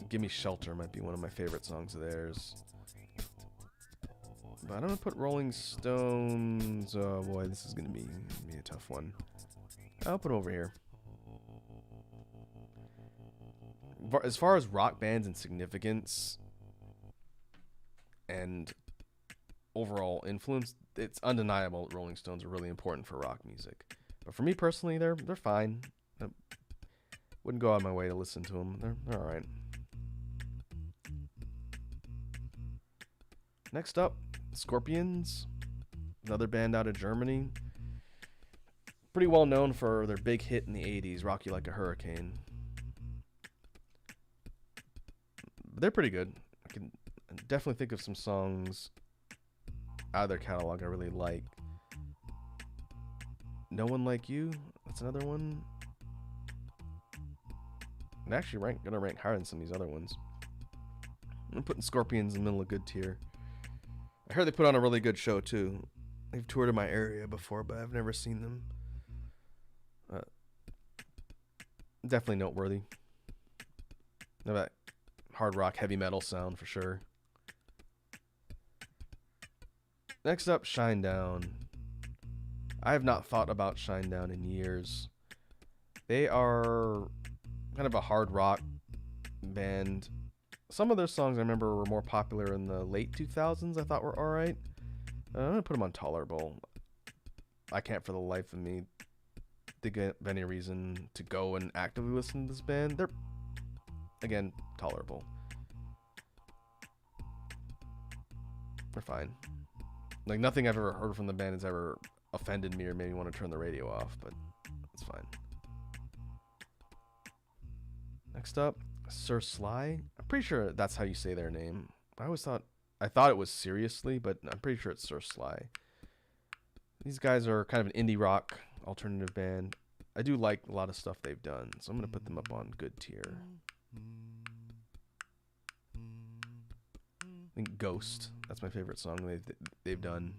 Gimme Shelter might be one of my favorite songs of theirs. But I'm going to put Rolling Stones... Oh boy, this is going to be a tough one. I'll put it over here. As far as rock bands and significance and overall influence, it's undeniable that Rolling Stones are really important for rock music. But for me personally, they're fine. I wouldn't go out of my way to listen to them. They're all right. Next up, Scorpions, another band out of Germany. Pretty well known for their big hit in the 80s, Rock You Like a Hurricane. But they're pretty good. I can definitely think of some songs out of their catalog I really like. No One Like You, that's another one. I'm actually gonna rank higher than some of these other ones. I'm putting Scorpions in the middle of good tier. I heard they put on a really good show too. They've toured in my area before, but I've never seen them. Definitely noteworthy. They have that hard rock, heavy metal sound for sure. Next up, Shinedown. I have not thought about Shinedown in years. They are kind of a hard rock band. Some of their songs I remember were more popular in the late 2000s. I thought were alright. I'm going to put them on tolerable. I can't for the life of me think of any reason to go and actively listen to this band. They're, again, tolerable. They're fine. Like, nothing I've ever heard from the band has ever offended me or made me want to turn the radio off, but it's fine. Next up, Sir Sly. I'm pretty sure that's how you say their name. I thought it was Seriously, but I'm pretty sure it's Sir Sly. These guys are kind of an indie rock alternative band. I do like a lot of stuff they've done, so I'm going to put them up on good tier. I think Ghost. That's my favorite song they've done.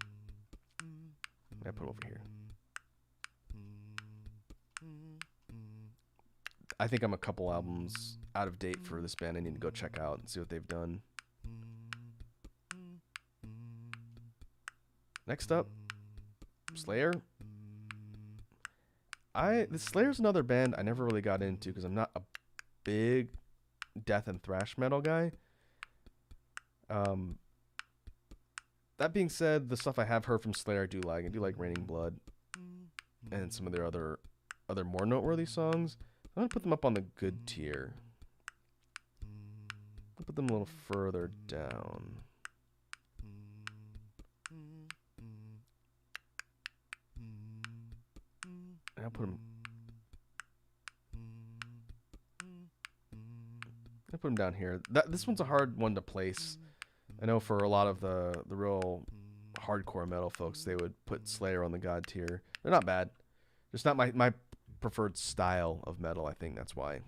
I put it over here. I think I'm a couple albums out of date for this band. I need to go check out and see what they've done. Next up, Slayer. Slayer's another band I never really got into because I'm not a big death and thrash metal guy. That being said, the stuff I have heard from Slayer I do like. I do like Raining Blood and some of their other more noteworthy songs. I'm going to put them up on the good tier. I'll put them a little further down. And I'll put them down here. This one's a hard one to place. I know for a lot of the real hardcore metal folks, they would put Slayer on the god tier. They're not bad. Just not my preferred style of metal, I think that's why.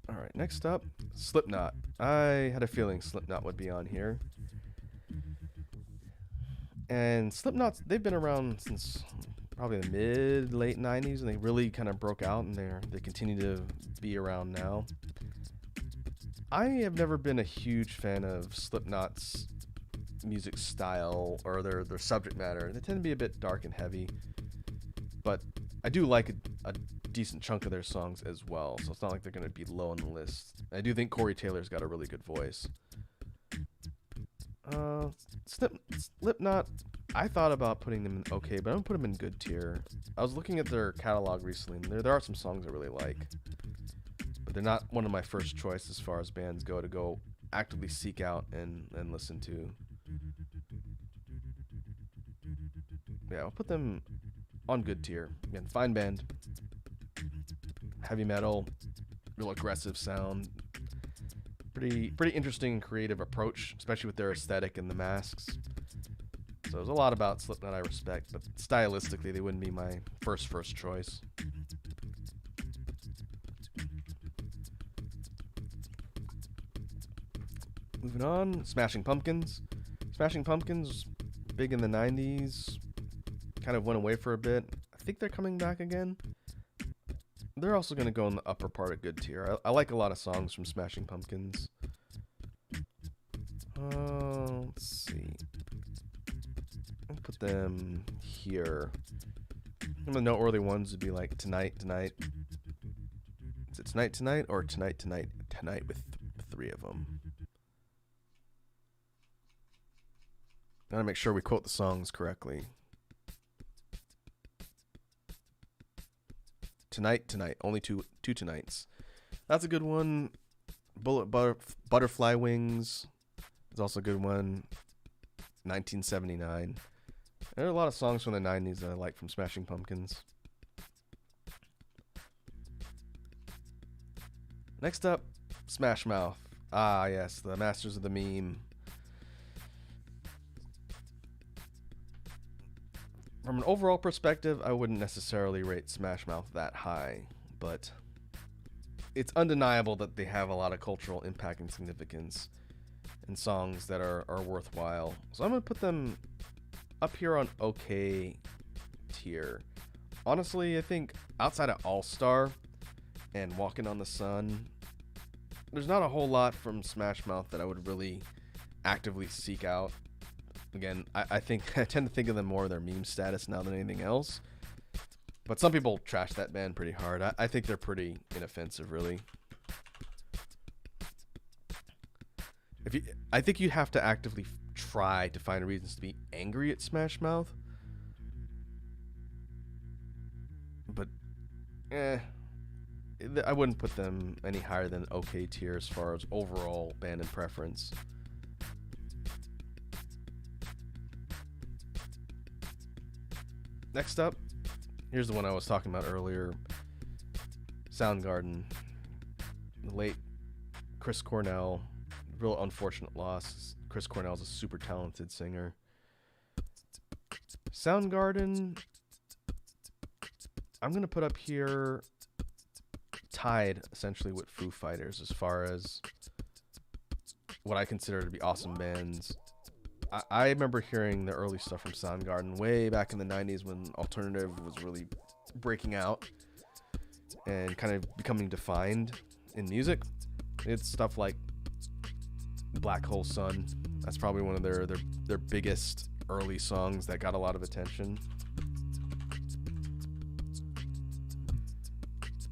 Alright, next up, Slipknot. I had a feeling Slipknot would be on here. And Slipknot, they've been around since probably the late 90s, and they really kind of broke out, and they continue to be around now. I have never been a huge fan of Slipknot's music style or their subject matter. They tend to be a bit dark and heavy, but I do like a decent chunk of their songs as well, so it's not like they're going to be low on the list. I do think Corey Taylor's got a really good voice. Slipknot, I thought about putting them in okay, but I'm going to put them in good tier. I was looking at their catalog recently, and there are some songs I really like. But they're not one of my first choice as far as bands go to go actively seek out and listen to. Yeah, I'll put them on good tier. Again, fine band. Heavy metal, real aggressive sound. Pretty interesting and creative approach, especially with their aesthetic and the masks. So there's a lot about Slipknot I respect, but stylistically they wouldn't be my first choice. Moving on, Smashing Pumpkins. Smashing Pumpkins, big in the 90s, kind of went away for a bit. I think they're coming back again. They're also going to go in the upper part of good tier. I like a lot of songs from Smashing Pumpkins. Let's see. I'll put them here. Some of the noteworthy ones would be like Tonight. Is it Tonight or Tonight with three of them? Gotta make sure we quote the songs correctly. Tonight, only two tonights. That's a good one. Butterfly Wings is also a good one. 1979. There are a lot of songs from the 90s that I like from Smashing Pumpkins. Next up, Smash Mouth. Ah, yes, the masters of the meme. From an overall perspective, I wouldn't necessarily rate Smash Mouth that high, but it's undeniable that they have a lot of cultural impact and significance and songs that are worthwhile. So I'm going to put them up here on okay tier. Honestly, I think outside of All-Star and Walking on the Sun, there's not a whole lot from Smash Mouth that I would really actively seek out. Again, I think I tend to think of them more their meme status now than anything else. But some people trash that band pretty hard. I think they're pretty inoffensive, really. I think you have to actively try to find reasons to be angry at Smash Mouth. But, I wouldn't put them any higher than okay tier as far as overall band and preference. Next up, here's the one I was talking about earlier. Soundgarden. The late Chris Cornell. Real unfortunate loss. Chris Cornell's a super talented singer. Soundgarden, I'm going to put up here tied essentially with Foo Fighters as far as what I consider to be awesome bands. I remember hearing the early stuff from Soundgarden way back in the 90s when alternative was really breaking out and kind of becoming defined in music. It's stuff like Black Hole Sun. That's probably one of their biggest early songs that got a lot of attention.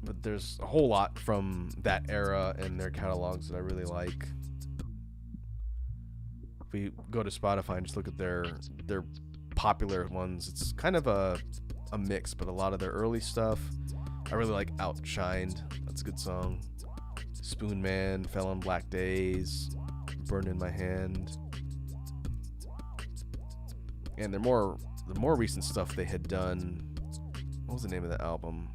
But there's a whole lot from that era and their catalogs that I really like. If we go to Spotify and just look at their popular ones, it's kind of a mix, but a lot of their early stuff. I really like Outshined. That's a good song. Spoon Man, Fell on Black Days, Burn in My Hand. And the more recent stuff they had done, what was the name of that album?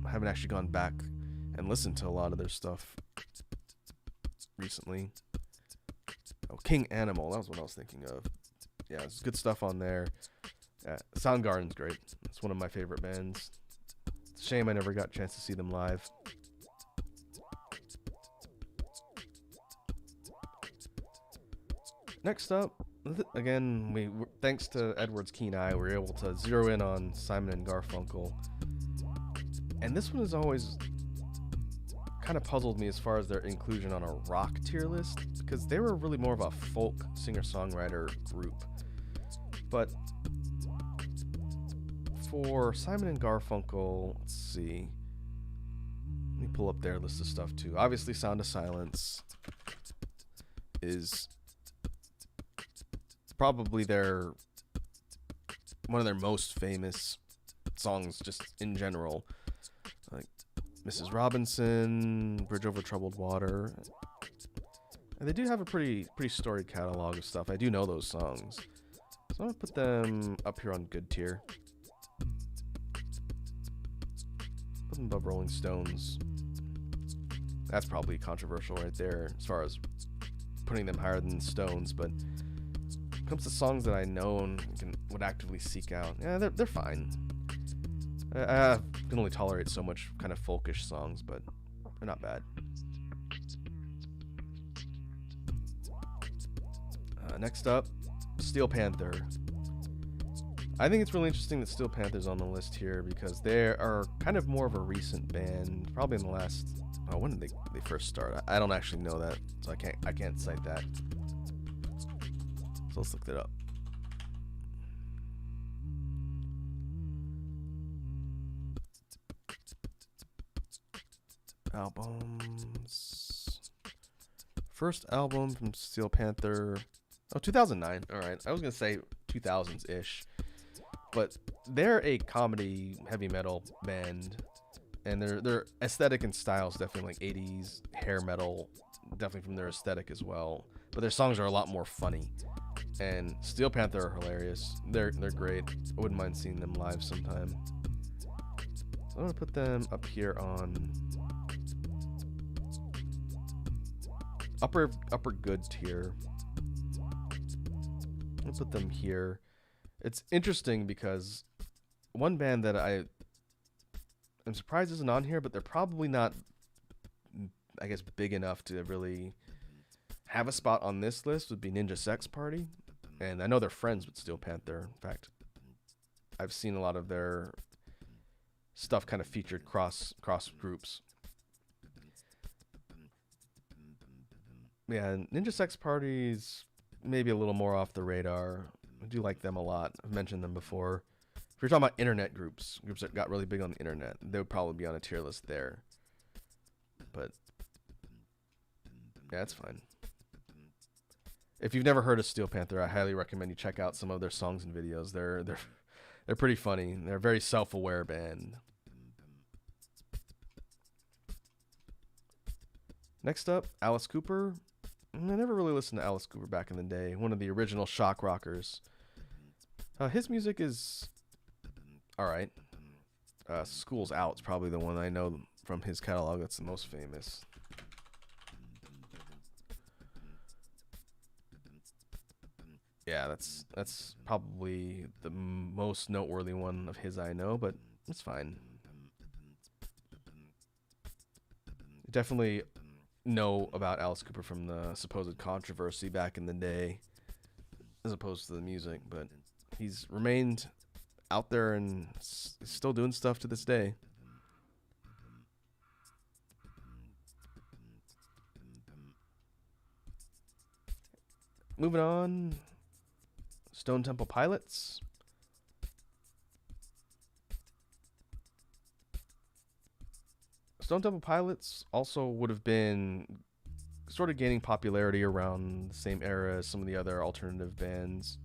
I haven't actually gone back and listened to a lot of their stuff recently. Oh, King Animal, that was what I was thinking of. Yeah, there's good stuff on there. Soundgarden's great. It's one of my favorite bands. It's a shame I never got a chance to see them live. Next up, again, thanks to Edward's keen eye, we were able to zero in on Simon and Garfunkel. And this one has always kind of puzzled me as far as their inclusion on a rock tier list, because they were really more of a folk singer-songwriter group. But for Simon and Garfunkel, let's see. Let me pull up their list of stuff too. Obviously, Sound of Silence is probably one of their most famous songs just in general. Like Mrs. Robinson, Bridge Over Troubled Water. And they do have a pretty storied catalog of stuff. I do know those songs. So I'm going to put them up here on good tier. Put them above Rolling Stones. That's probably controversial right there as far as putting them higher than Stones, but when it comes to songs that I know and would actively seek out, yeah, they're fine. I can only tolerate so much kind of folkish songs, but they're not bad. Next up, Steel Panther. I think it's really interesting that Steel Panther's on the list here because they are kind of more of a recent band, probably in the last. Oh, when did they first start? I don't actually know that, so I can't cite that. So let's look that up. Albums. First album from Steel Panther. Oh, 2009. All right. I was going to say 2000s-ish. But they're a comedy heavy metal band. And their aesthetic and style is definitely like 80s hair metal. Definitely from their aesthetic as well. But their songs are a lot more funny. And Steel Panther are hilarious. They're great. I wouldn't mind seeing them live sometime. So I'm gonna put them up here on upper good tier. I'll put them here. It's interesting because one band that I'm surprised isn't on here, but they're probably not, I guess, big enough to really have a spot on this list would be Ninja Sex Party. And I know they're friends with Steel Panther. In fact, I've seen a lot of their stuff kind of featured cross groups. Yeah, Ninja Sex Party's maybe a little more off the radar. I do like them a lot. I've mentioned them before. If you're talking about internet groups that got really big on the internet, they would probably be on a tier list there. But yeah, that's fine. If you've never heard of Steel Panther, I highly recommend you check out some of their songs and videos. They're pretty funny. They're a very self-aware band. Next up, Alice Cooper. I never really listened to Alice Cooper back in the day. One of the original shock rockers. His music is alright. School's Out is probably the one I know from his catalog that's the most famous. Yeah, that's probably the most noteworthy one of his I know, but it's fine. Definitely know about Alice Cooper from the supposed controversy back in the day, as opposed to the music, but he's remained out there and still doing stuff to this day. Moving on, Stone Temple Pilots. Stone Temple Pilots also would have been sort of gaining popularity around the same era as some of the other alternative bands.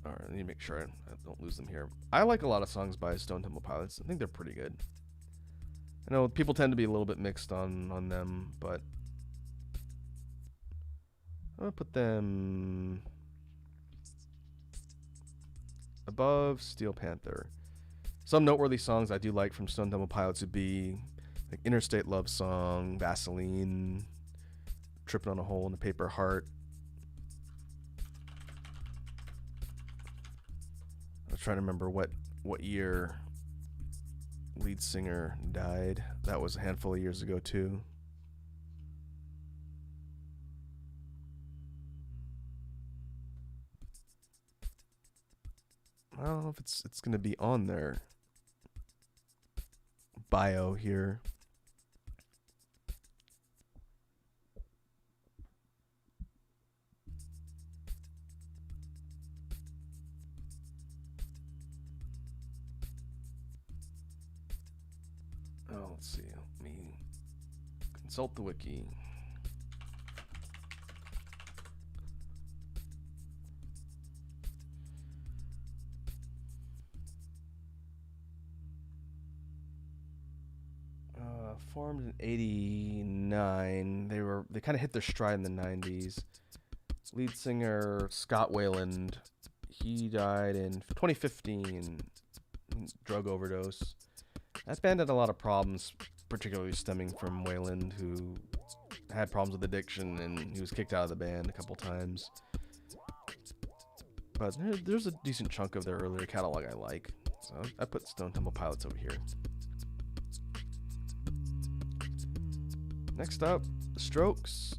Alright, I need to make sure I don't lose them here. I like a lot of songs by Stone Temple Pilots. I think they're pretty good. I know people tend to be a little bit mixed on them, but I'm going to put them above Steel Panther. Some noteworthy songs I do like from Stone Temple Pilots would be like Interstate Love Song, Vaseline, Tripping on a Hole in a Paper Heart. I was trying to remember what year lead singer died. That was a handful of years ago too. I don't know if it's going to be on their bio here. Oh, let's see. Let me consult the wiki. Formed in '89. They kind of hit their stride in the '90s. Lead singer Scott Weiland, he died in 2015, drug overdose. That band had a lot of problems, particularly stemming from Weiland, who had problems with addiction, and he was kicked out of the band a couple times. But there's a decent chunk of their earlier catalog I like, so I put Stone Temple Pilots over here. Next up, The Strokes.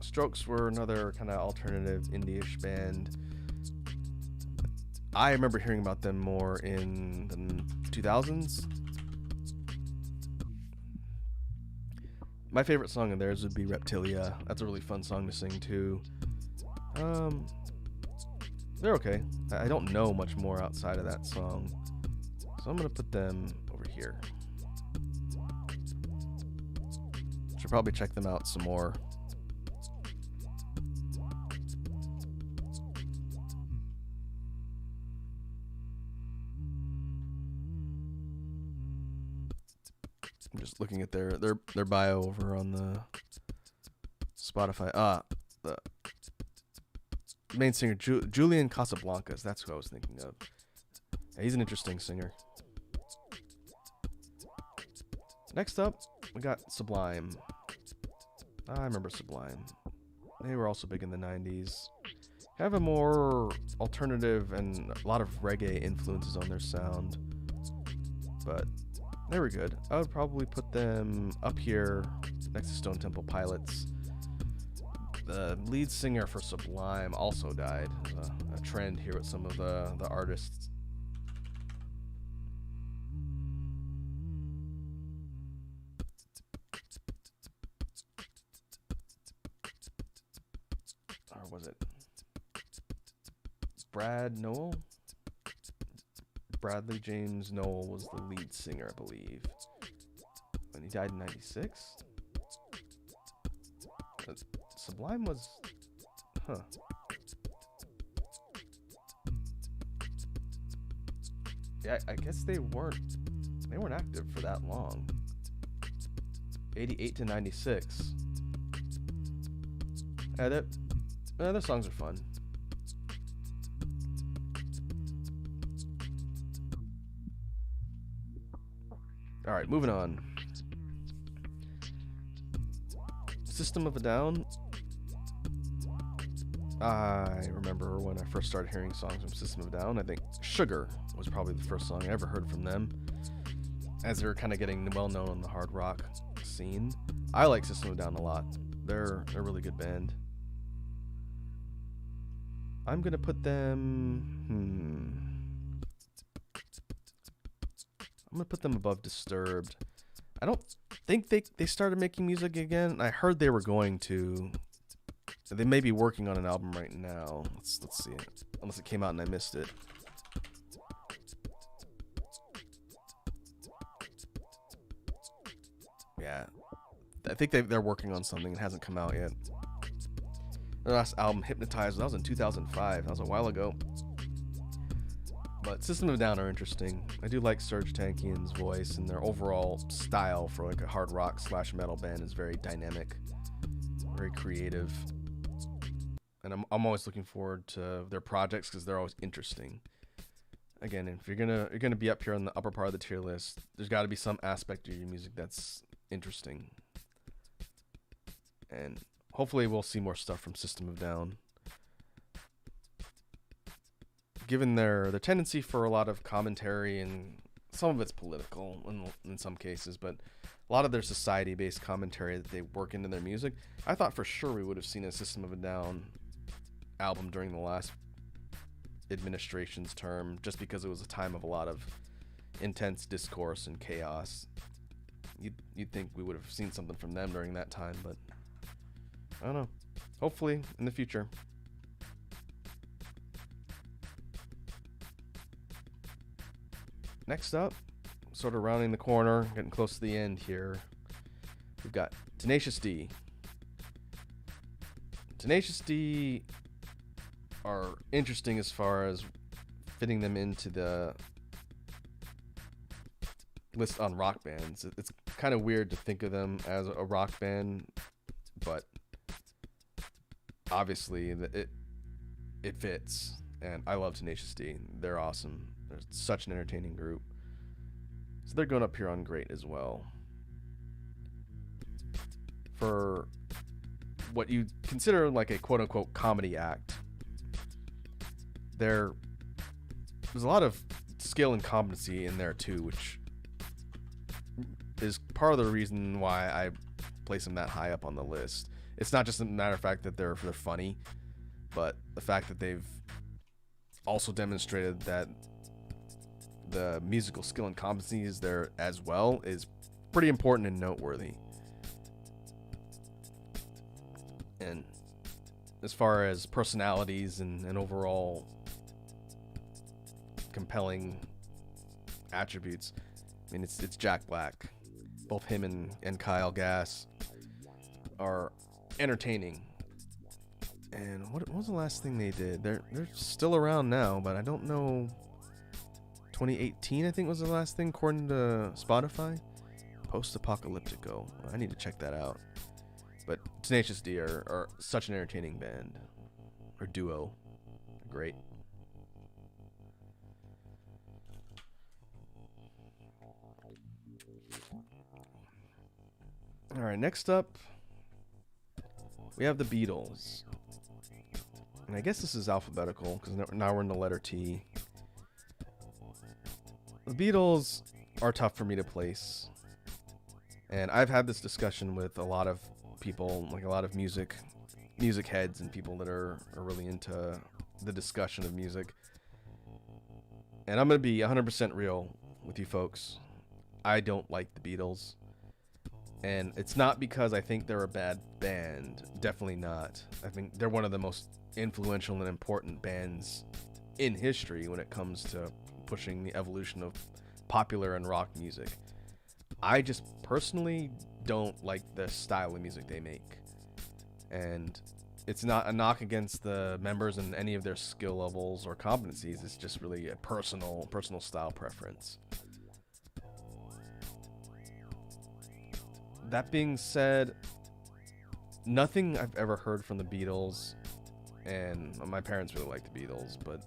Strokes were another kind of alternative indie-ish band. I remember hearing about them more in the 2000s. My favorite song of theirs would be Reptilia. That's a really fun song to sing too. They're okay. I don't know much more outside of that song, so I'm gonna put them over here. Should probably check them out some more. I'm just looking at their bio over on the Spotify. The main singer Julian Casablancas. That's who I was thinking of. Yeah, he's an interesting singer. Next up, we got Sublime. I remember Sublime. They were also big in the 90s. Have a more alternative and a lot of reggae influences on their sound. But they were good. I would probably put them up here next to Stone Temple Pilots. The lead singer for Sublime also died. A trend here with some of the artists. Or was it Brad Noel? Bradley James Noel was the lead singer, I believe. And he died in 96? Sublime was... Huh. Yeah, I guess they weren't active for that long. 88 to 96. Yeah, their songs are fun. All right, moving on. System of a Down. I remember when I first started hearing songs from System of a Down, I think Sugar was probably the first song I ever heard from them, as they were kind of getting well known on the hard rock scene. I like System of a Down a lot. They're a really good band. I'm gonna put them... I'm gonna put them above Disturbed. I don't think they started making music again. I heard they were going to. They may be working on an album right now. Let's see it. Unless it came out and I missed it. Yeah, I think they're working on something. It hasn't come out yet. Their last album, Hypnotized, that was in 2005. That was a while ago. But System of a Down are interesting. I do like Serj Tankian's voice, and their overall style for like a hard rock / metal band is very dynamic, very creative. And I'm always looking forward to their projects because they're always interesting. Again, if you're gonna be up here on the upper part of the tier list, there's got to be some aspect of your music that's interesting. And hopefully we'll see more stuff from System of a Down. Given their tendency for a lot of commentary, and some of it's political in some cases, but a lot of their society-based commentary that they work into their music, I thought for sure we would have seen a System of a Down album during the last administration's term, just because it was a time of a lot of intense discourse and chaos. You'd think we would have seen something from them during that time, but I don't know. Hopefully in the future. Next up, sort of rounding the corner, getting close to the end here, we've got Tenacious D. Tenacious D are interesting as far as fitting them into the list on rock bands. It's kind of weird to think of them as a rock band, but obviously it fits, and I love Tenacious D. They're awesome. They're such an entertaining group. So they're going up here on great as well. For what you consider like a quote-unquote comedy act, there's a lot of skill and competency in there too, which is part of the reason why I place them that high up on the list. It's not just a matter of fact that they're funny, but the fact that they've also demonstrated that the musical skill and competency is there as well is pretty important and noteworthy. And as far as personalities and overall compelling attributes, I mean, it's Jack Black. Both him and Kyle Gass are entertaining. And what was the last thing they did? They're still around now, but I don't know. 2018, I think, was the last thing according to Spotify. Post-apocalyptico. I need to check that out. But Tenacious D are such an entertaining band, or duo. Great. All right, next up, we have the Beatles. And I guess this is alphabetical because now we're in the letter T. The Beatles are tough for me to place. And I've had this discussion with a lot of people, like a lot of music heads and people that are really into the discussion of music. And I'm going to be 100% real with you folks. I don't like the Beatles. And it's not because I think they're a bad band. Definitely not. I think they're one of the most influential and important bands in history when it comes to pushing the evolution of popular and rock music. I just personally don't like the style of music they make. And it's not a knock against the members and any of their skill levels or competencies. It's just really a personal style preference. That being said, nothing I've ever heard from the Beatles, and my parents really like the Beatles, but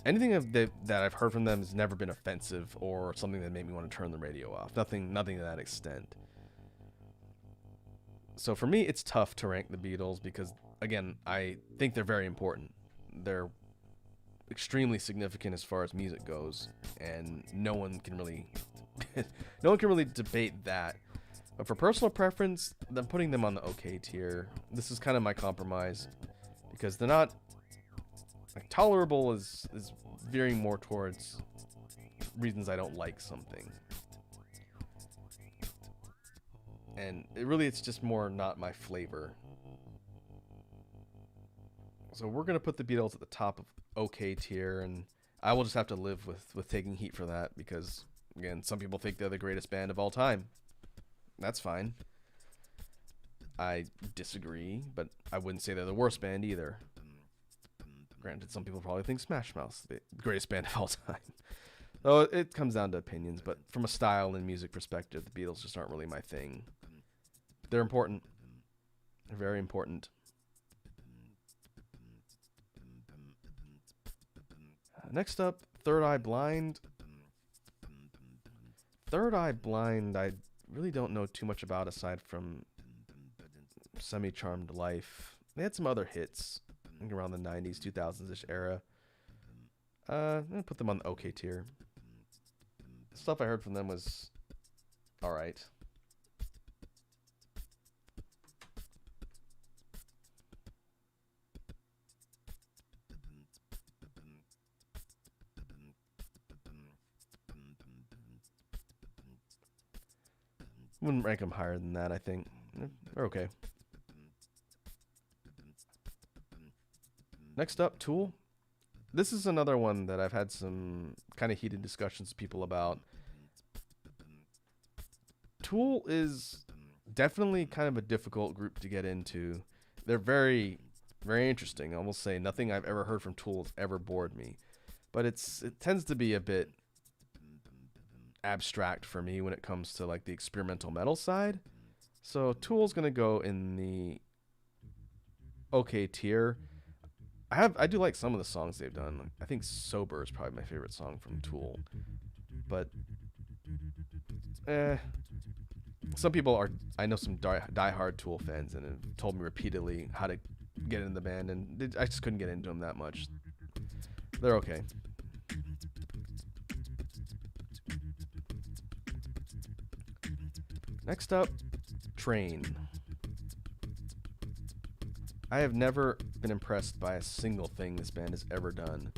anything that I've heard from them has never been offensive or something that made me want to turn the radio off. Nothing to that extent. So for me, it's tough to rank the Beatles because, again, I think they're very important. They're extremely significant as far as music goes, and no one can really debate that. But for personal preference, I'm putting them on the okay tier. This is kind of my compromise because they're not like tolerable is veering more towards reasons I don't like something. And it's just more not my flavor. So we're going to put the Beatles at the top of okay tier, and I will just have to live with taking heat for that because, again, some people think they're the greatest band of all time. That's fine. I disagree, but I wouldn't say they're the worst band either. Granted, some people probably think Smash Mouth's the greatest band of all time. So it comes down to opinions, but from a style and music perspective, the Beatles just aren't really my thing. They're important. They're very important. Next up, Third Eye Blind. Third Eye Blind, I really don't know too much about aside from Semi-Charmed Life. They had some other hits around the 90s, 2000s-ish era. I'm going to put them on the okay tier. The stuff I heard from them was alright. Wouldn't rank them higher than that, I think. They're okay. Next up, Tool. This is another one that I've had some kind of heated discussions with people about. Tool is definitely kind of a difficult group to get into. They're very, very interesting. I almost say nothing I've ever heard from Tool has ever bored me. But it tends to be a bit abstract for me when it comes to like the experimental metal side. So Tool's gonna go in the okay tier. I do like some of the songs they've done. I think Sober is probably my favorite song from Tool. But some people are, I know some diehard Tool fans and have told me repeatedly how to get into the band, and I just couldn't get into them that much. They're okay. Next up, Train. I have never been impressed by a single thing this band has ever done.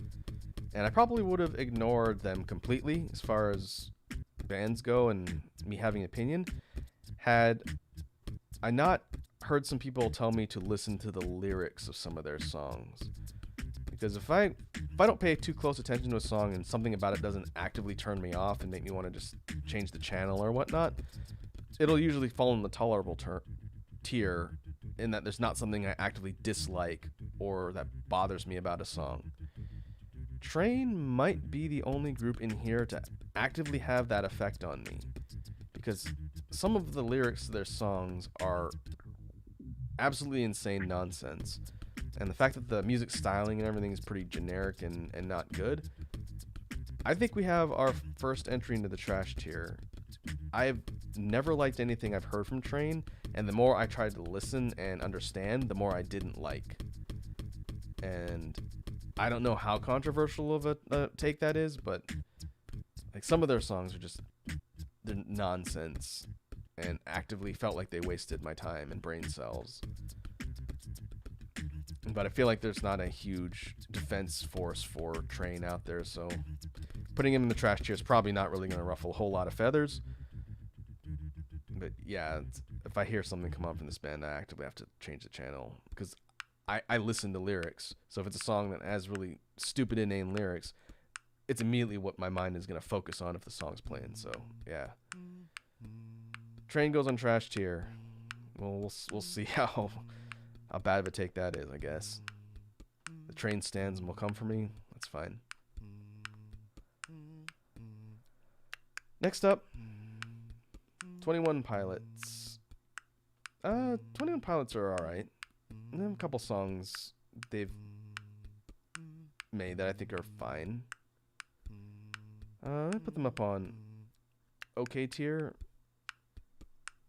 And I probably would have ignored them completely as far as bands go and me having an opinion had I not heard some people tell me to listen to the lyrics of some of their songs. Because if I don't pay too close attention to a song and something about it doesn't actively turn me off and make me want to just change the channel or whatnot, it'll usually fall in the tolerable tier in that there's not something I actively dislike or that bothers me about a song. Train might be the only group in here to actively have that effect on me, because some of the lyrics to their songs are absolutely insane nonsense, and the fact that the music styling and everything is pretty generic and not good, I think we have our first entry into the trash tier. I've never liked anything I've heard from Train, and the more I tried to listen and understand, the more I didn't like. And I don't know how controversial of a take that is, but like some of their songs are just they're nonsense and actively felt like they wasted my time and brain cells. But I feel like there's not a huge defense force for Train out there, so putting him in the trash tier is probably not really going to ruffle a whole lot of feathers. But yeah, if I hear something come up from this band, I actively have to change the channel because I listen to lyrics. So if it's a song that has really stupid inane lyrics, it's immediately what my mind is going to focus on if the song's playing. So yeah, Train goes on trash tier. Well, we'll see how bad of a take that is, I guess. The Train stands and will come for me. That's fine. Next up, 21 Pilots. 21 Pilots are alright. They have a couple songs they've made that I think are fine. I put them up on okay tier.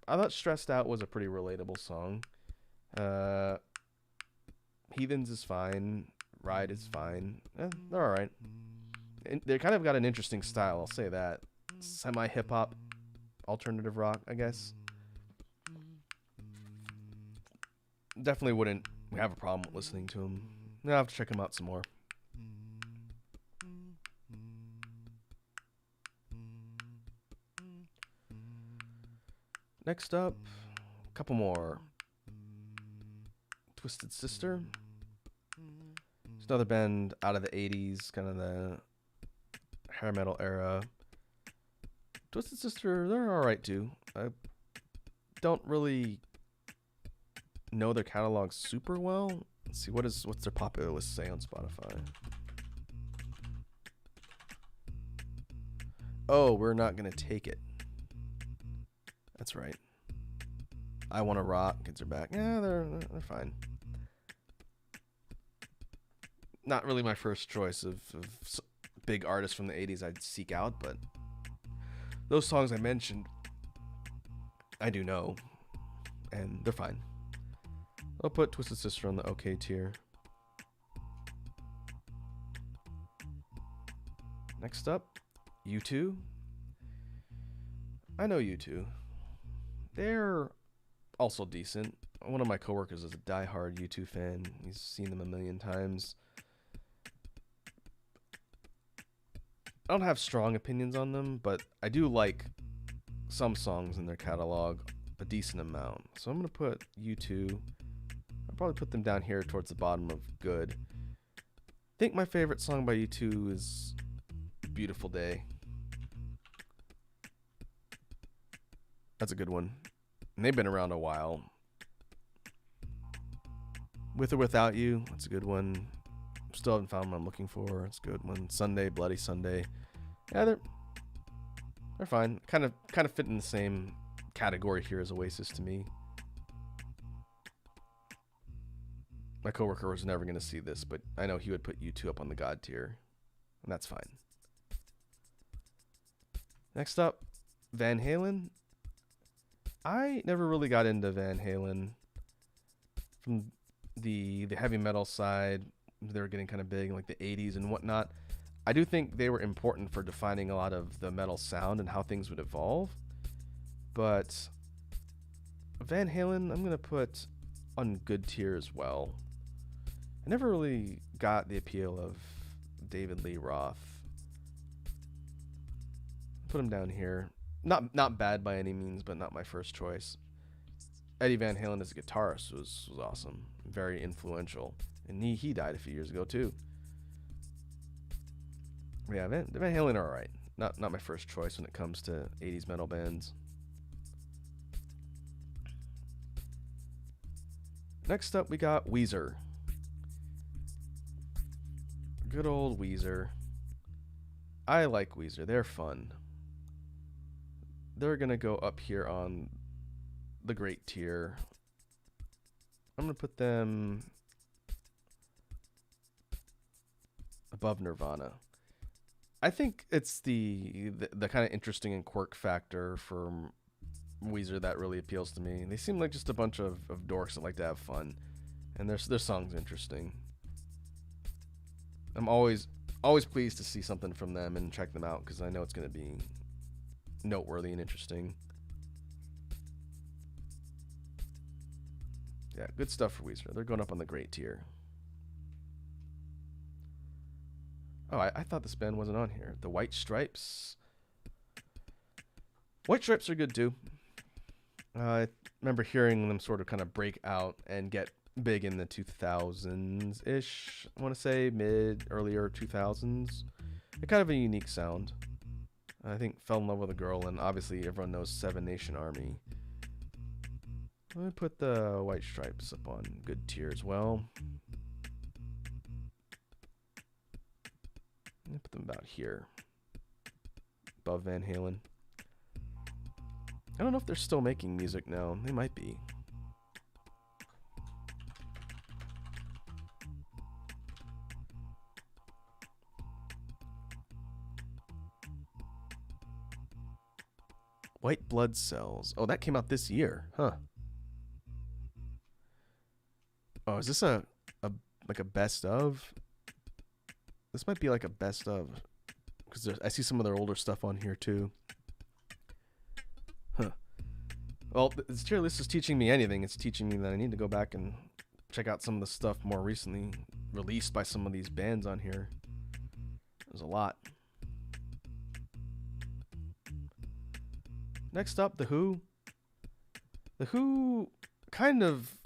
I thought Stressed Out was a pretty relatable song. Heathens is fine. Ride is fine. They're alright. They kind of got an interesting style, I'll say that. Semi-hip-hop, alternative rock, I guess. Definitely wouldn't have a problem with listening to them. I'll have to check them out some more. Next up, a couple more. Twisted Sister. It's another band out of the 80s, kind of the hair metal era. Twisted Sister, they're alright too. I don't really know their catalog super well. Let's see, what's their popular list say on Spotify? Oh, We're Not Gonna Take It. That's right. I Wanna Rock, Kids Are Back. Yeah, they're fine. Not really my first choice of big artists from the 80s I'd seek out, but those songs I mentioned, I do know, and they're fine. I'll put Twisted Sister on the okay tier. Next up, U2. I know U2. They're also decent. One of my coworkers is a diehard U2 fan. He's seen them a million times. I don't have strong opinions on them, but I do like some songs in their catalog a decent amount. So I'm going to put U2. I'll probably put them down here towards the bottom of good. I think my favorite song by U2 is Beautiful Day. That's a good one. And they've been around a while. With or Without You, that's a good one. Still haven't found what I'm looking for. It's a good one. Sunday, Bloody Sunday. Yeah, they're fine. Kind of fit in the same category here as Oasis to me. My coworker was never going to see this, but I know he would put U2 up on the God tier, and that's fine. Next up, Van Halen. I never really got into Van Halen. From the heavy metal side, they were getting kind of big in like the 80s and whatnot. I do think they were important for defining a lot of the metal sound and how things would evolve. But Van Halen, I'm going to put on good tier as well. I never really got the appeal of David Lee Roth. Put him down here. Not bad by any means, but not my first choice. Eddie Van Halen as a guitarist was awesome. Very influential. And he died a few years ago too. Yeah, Van Halen are alright. Not my first choice when it comes to 80s metal bands. Next up we got Weezer. Good old Weezer. I like Weezer. They're fun. They're gonna go up here on the great tier. I'm gonna put them above Nirvana. I think it's the kind of interesting and quirk factor for Weezer that really appeals to me. They seem like just a bunch of dorks that like to have fun, and their songs interesting. I'm always pleased to see something from them and check them out because I know it's going to be noteworthy and interesting. Yeah, good stuff for Weezer. They're going up on the great tier. Oh, I thought this band wasn't on here. The White Stripes. White Stripes are good too. I remember hearing them sort of kind of break out and get big in the 2000s-ish. I want to say earlier 2000s. They're kind of a unique sound. I think Fell in Love with a Girl, and obviously everyone knows Seven Nation Army. Let me put the White Stripes up on good tier as well. Let me put them about here. Above Van Halen. I don't know if they're still making music now. They might be. White Blood Cells. Oh, that came out this year, huh? Oh, is this a like a best of? This might be like a best of, because I see some of their older stuff on here too. Huh. Well, this tier list is teaching me anything. It's teaching me that I need to go back and check out some of the stuff more recently released by some of these bands on here. There's a lot. Next up, The Who. The Who kind of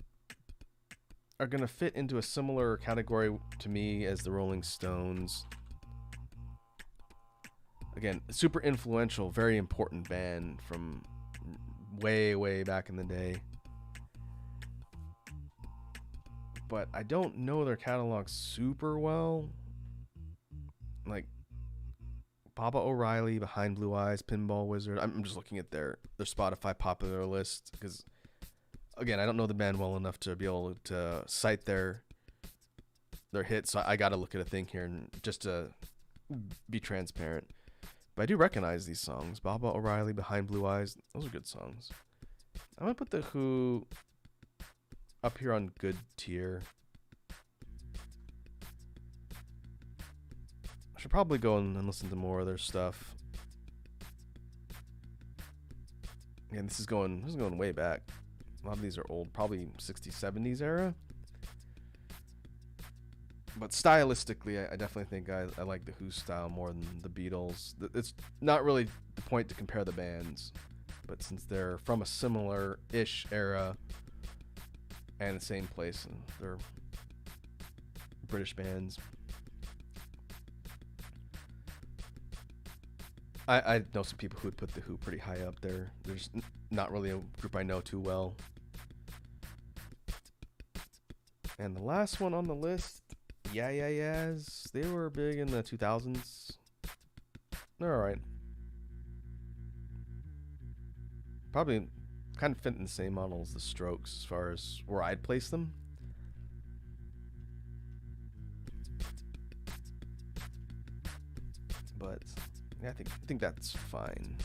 are going to fit into a similar category to me as the Rolling Stones. Again, super influential, very important band from way back in the day. But I don't know their catalog super well. Like Baba O'Reilly, Behind Blue Eyes, Pinball Wizard. I'm just looking at their Spotify popular list because, again, I don't know the band well enough to be able to cite their hits. So I got to look at a thing here and just to be transparent. But I do recognize these songs. Baba O'Reilly, Behind Blue Eyes. Those are good songs. I'm going to put The Who up here on good tier. I should probably go and listen to more of their stuff. And this is going way back. A lot of these are old, probably 60s, 70s era. But stylistically, I definitely think I like the Who style more than the Beatles. It's not really the point to compare the bands, but since they're from a similar-ish era and the same place, and they're British bands. I know some people who would put the Who pretty high up there. There's not really a group I know too well. And the last one on the list, Yeah Yeahs. They were big in the 2000s. They're alright. Probably kind of fit in the same model as the Strokes as far as where I'd place them. But yeah, I think that's fine.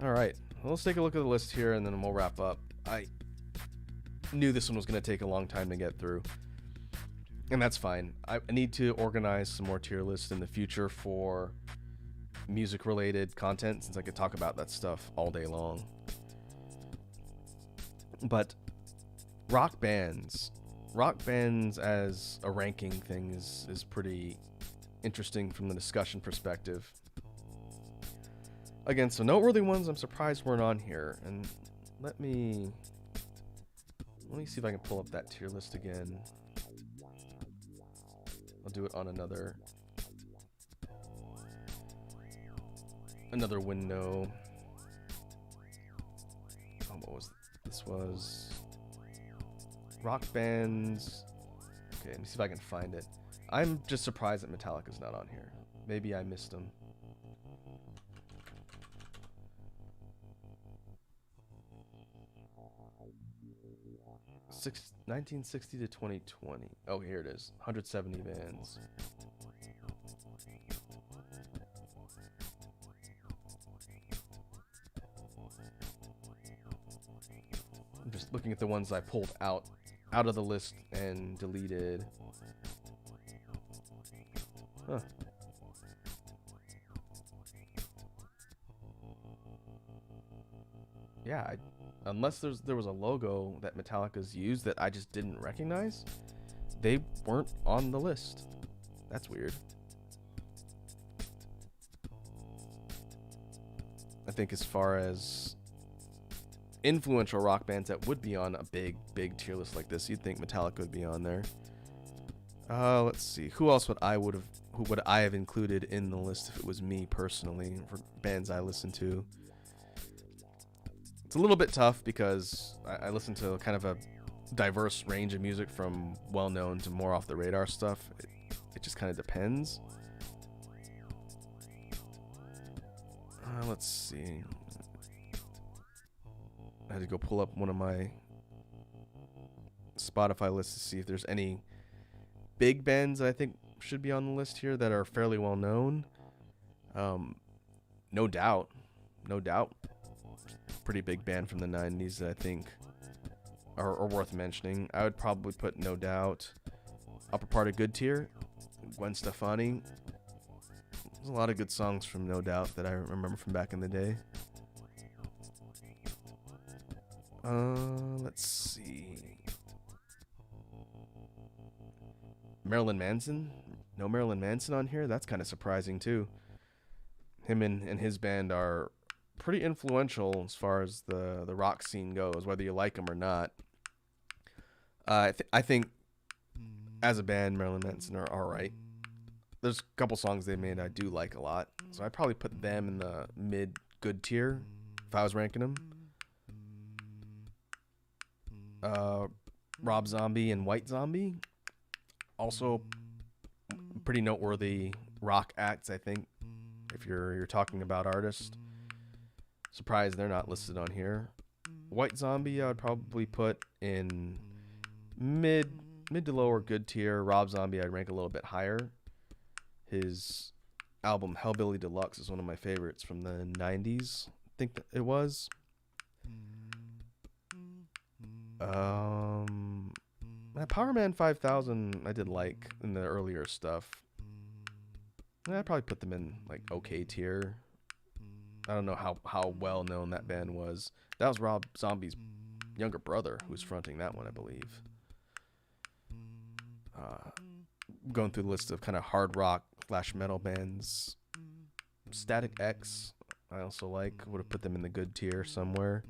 Alright, well, let's take a look at the list here and then we'll wrap up. I knew this one was going to take a long time to get through, and that's fine. I need to organize some more tier lists in the future for music related content, since I could talk about that stuff all day long. But rock bands as a ranking thing is pretty interesting from the discussion perspective. Again, some noteworthy ones I'm surprised weren't on here, and let me see if I can pull up that tier list again. I'll do it on another window. Oh, what was this? Was rock bands. Okay, let me see if I can find it. I'm just surprised that Metallica's not on here. Maybe I missed them. Six, 1960 to 2020. Oh, here it is. 170 bands. looking at the ones I pulled out of the list and deleted. Huh. Yeah, unless there was a logo that Metallica's used that I just didn't recognize, they weren't on the list. That's weird. I think as far as influential rock bands that would be on a big tier list like this, you'd think Metallica would be on there. Let's see. Who else would I have included in the list if it was me personally for bands I listen to? It's a little bit tough because I listen to kind of a diverse range of music, from well-known to more off-the-radar stuff. It just kind of depends. Let's see. I had to go pull up one of my Spotify lists to see if there's any big bands that I think should be on the list here that are fairly well-known. No Doubt. Pretty big band from the 90s that I think are worth mentioning. I would probably put No Doubt upper part of good tier. Gwen Stefani. There's a lot of good songs from No Doubt that I remember from back in the day. Let's see. Marilyn Manson. No Marilyn Manson on here? That's kind of surprising too. Him and his band are pretty influential as far as the rock scene goes, whether you like them or not. I think as a band, Marilyn Manson are alright. There's a couple songs they made I do like a lot, so I'd probably put them in the mid-good tier if I was ranking them. Rob Zombie and White Zombie, also pretty noteworthy rock acts, I think, if you're talking about artists. Surprised they're not listed on here. White Zombie I would probably put in mid to lower good tier. Rob Zombie I'd rank a little bit higher. His album Hellbilly Deluxe is one of my favorites from the 90s, I think that it was. Power Man 5000 I did like in the earlier stuff. I'd probably put them in like okay tier. I don't know how well known that band was. That was Rob Zombie's younger brother who was fronting that one, I believe. Going through the list of kind of hard rock / metal bands. Static X I also like. Would have put them in the good tier somewhere.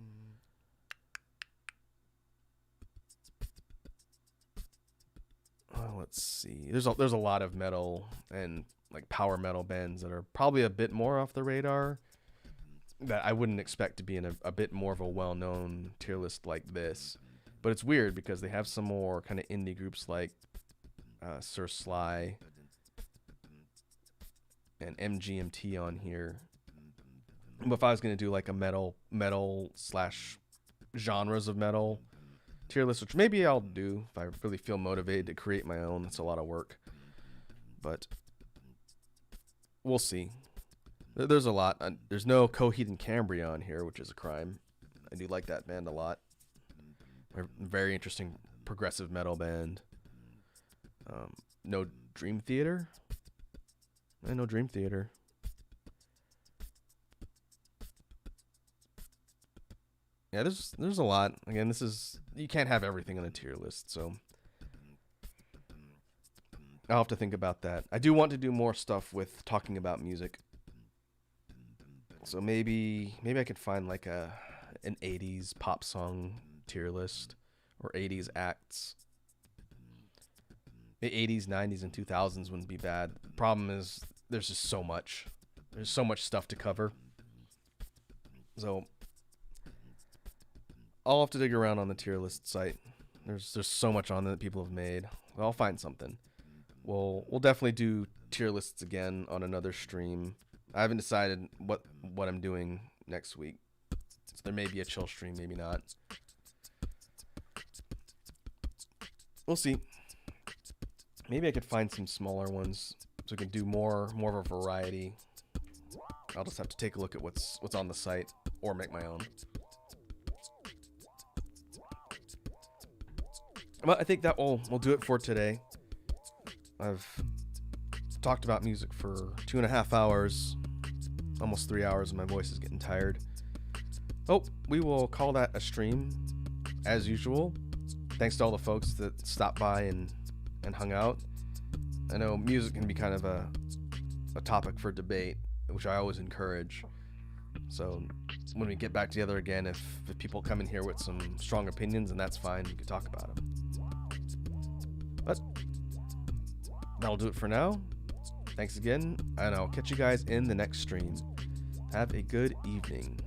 Let's see. There's a lot of metal and like power metal bands that are probably a bit more off the radar that I wouldn't expect to be in a bit more of a well-known tier list like this. But it's weird because they have some more kind of indie groups like Sir Sly and MGMT on here. But if I was going to do like a metal / genres of metal tier list, which maybe I'll do if I really feel motivated to create my own. It's a lot of work, but we'll see. There's a lot. There's no Coheed and Cambria on here, which is a crime. I do like that band a lot. They're a very interesting progressive metal band. No Dream Theater. No Dream Theater. Yeah, there's a lot. Again, you can't have everything on a tier list, so I'll have to think about that. I do want to do more stuff with talking about music. So maybe I could find like an 80s pop song tier list or 80s acts. The 80s, 90s, and 2000s wouldn't be bad. The problem is there's just so much. There's so much stuff to cover. So I'll have to dig around on the tier list site. There's so much on there that people have made. I'll find something. We'll definitely do tier lists again on another stream. I haven't decided what I'm doing next week. So there may be a chill stream, maybe not. We'll see. Maybe I could find some smaller ones so we can do more of a variety. I'll just have to take a look at what's on the site or make my own. Well, I think that will do it for today. I've talked about music for 2.5 hours, almost 3 hours, and my voice is getting tired. Oh, we will call that a stream, as usual. Thanks to all the folks that stopped by and hung out. I know music can be kind of a topic for debate, which I always encourage. So when we get back together again, if people come in here with some strong opinions, and that's fine, we can talk about them. But that'll do it for now. Thanks again, and I'll catch you guys in the next stream. Have a good evening.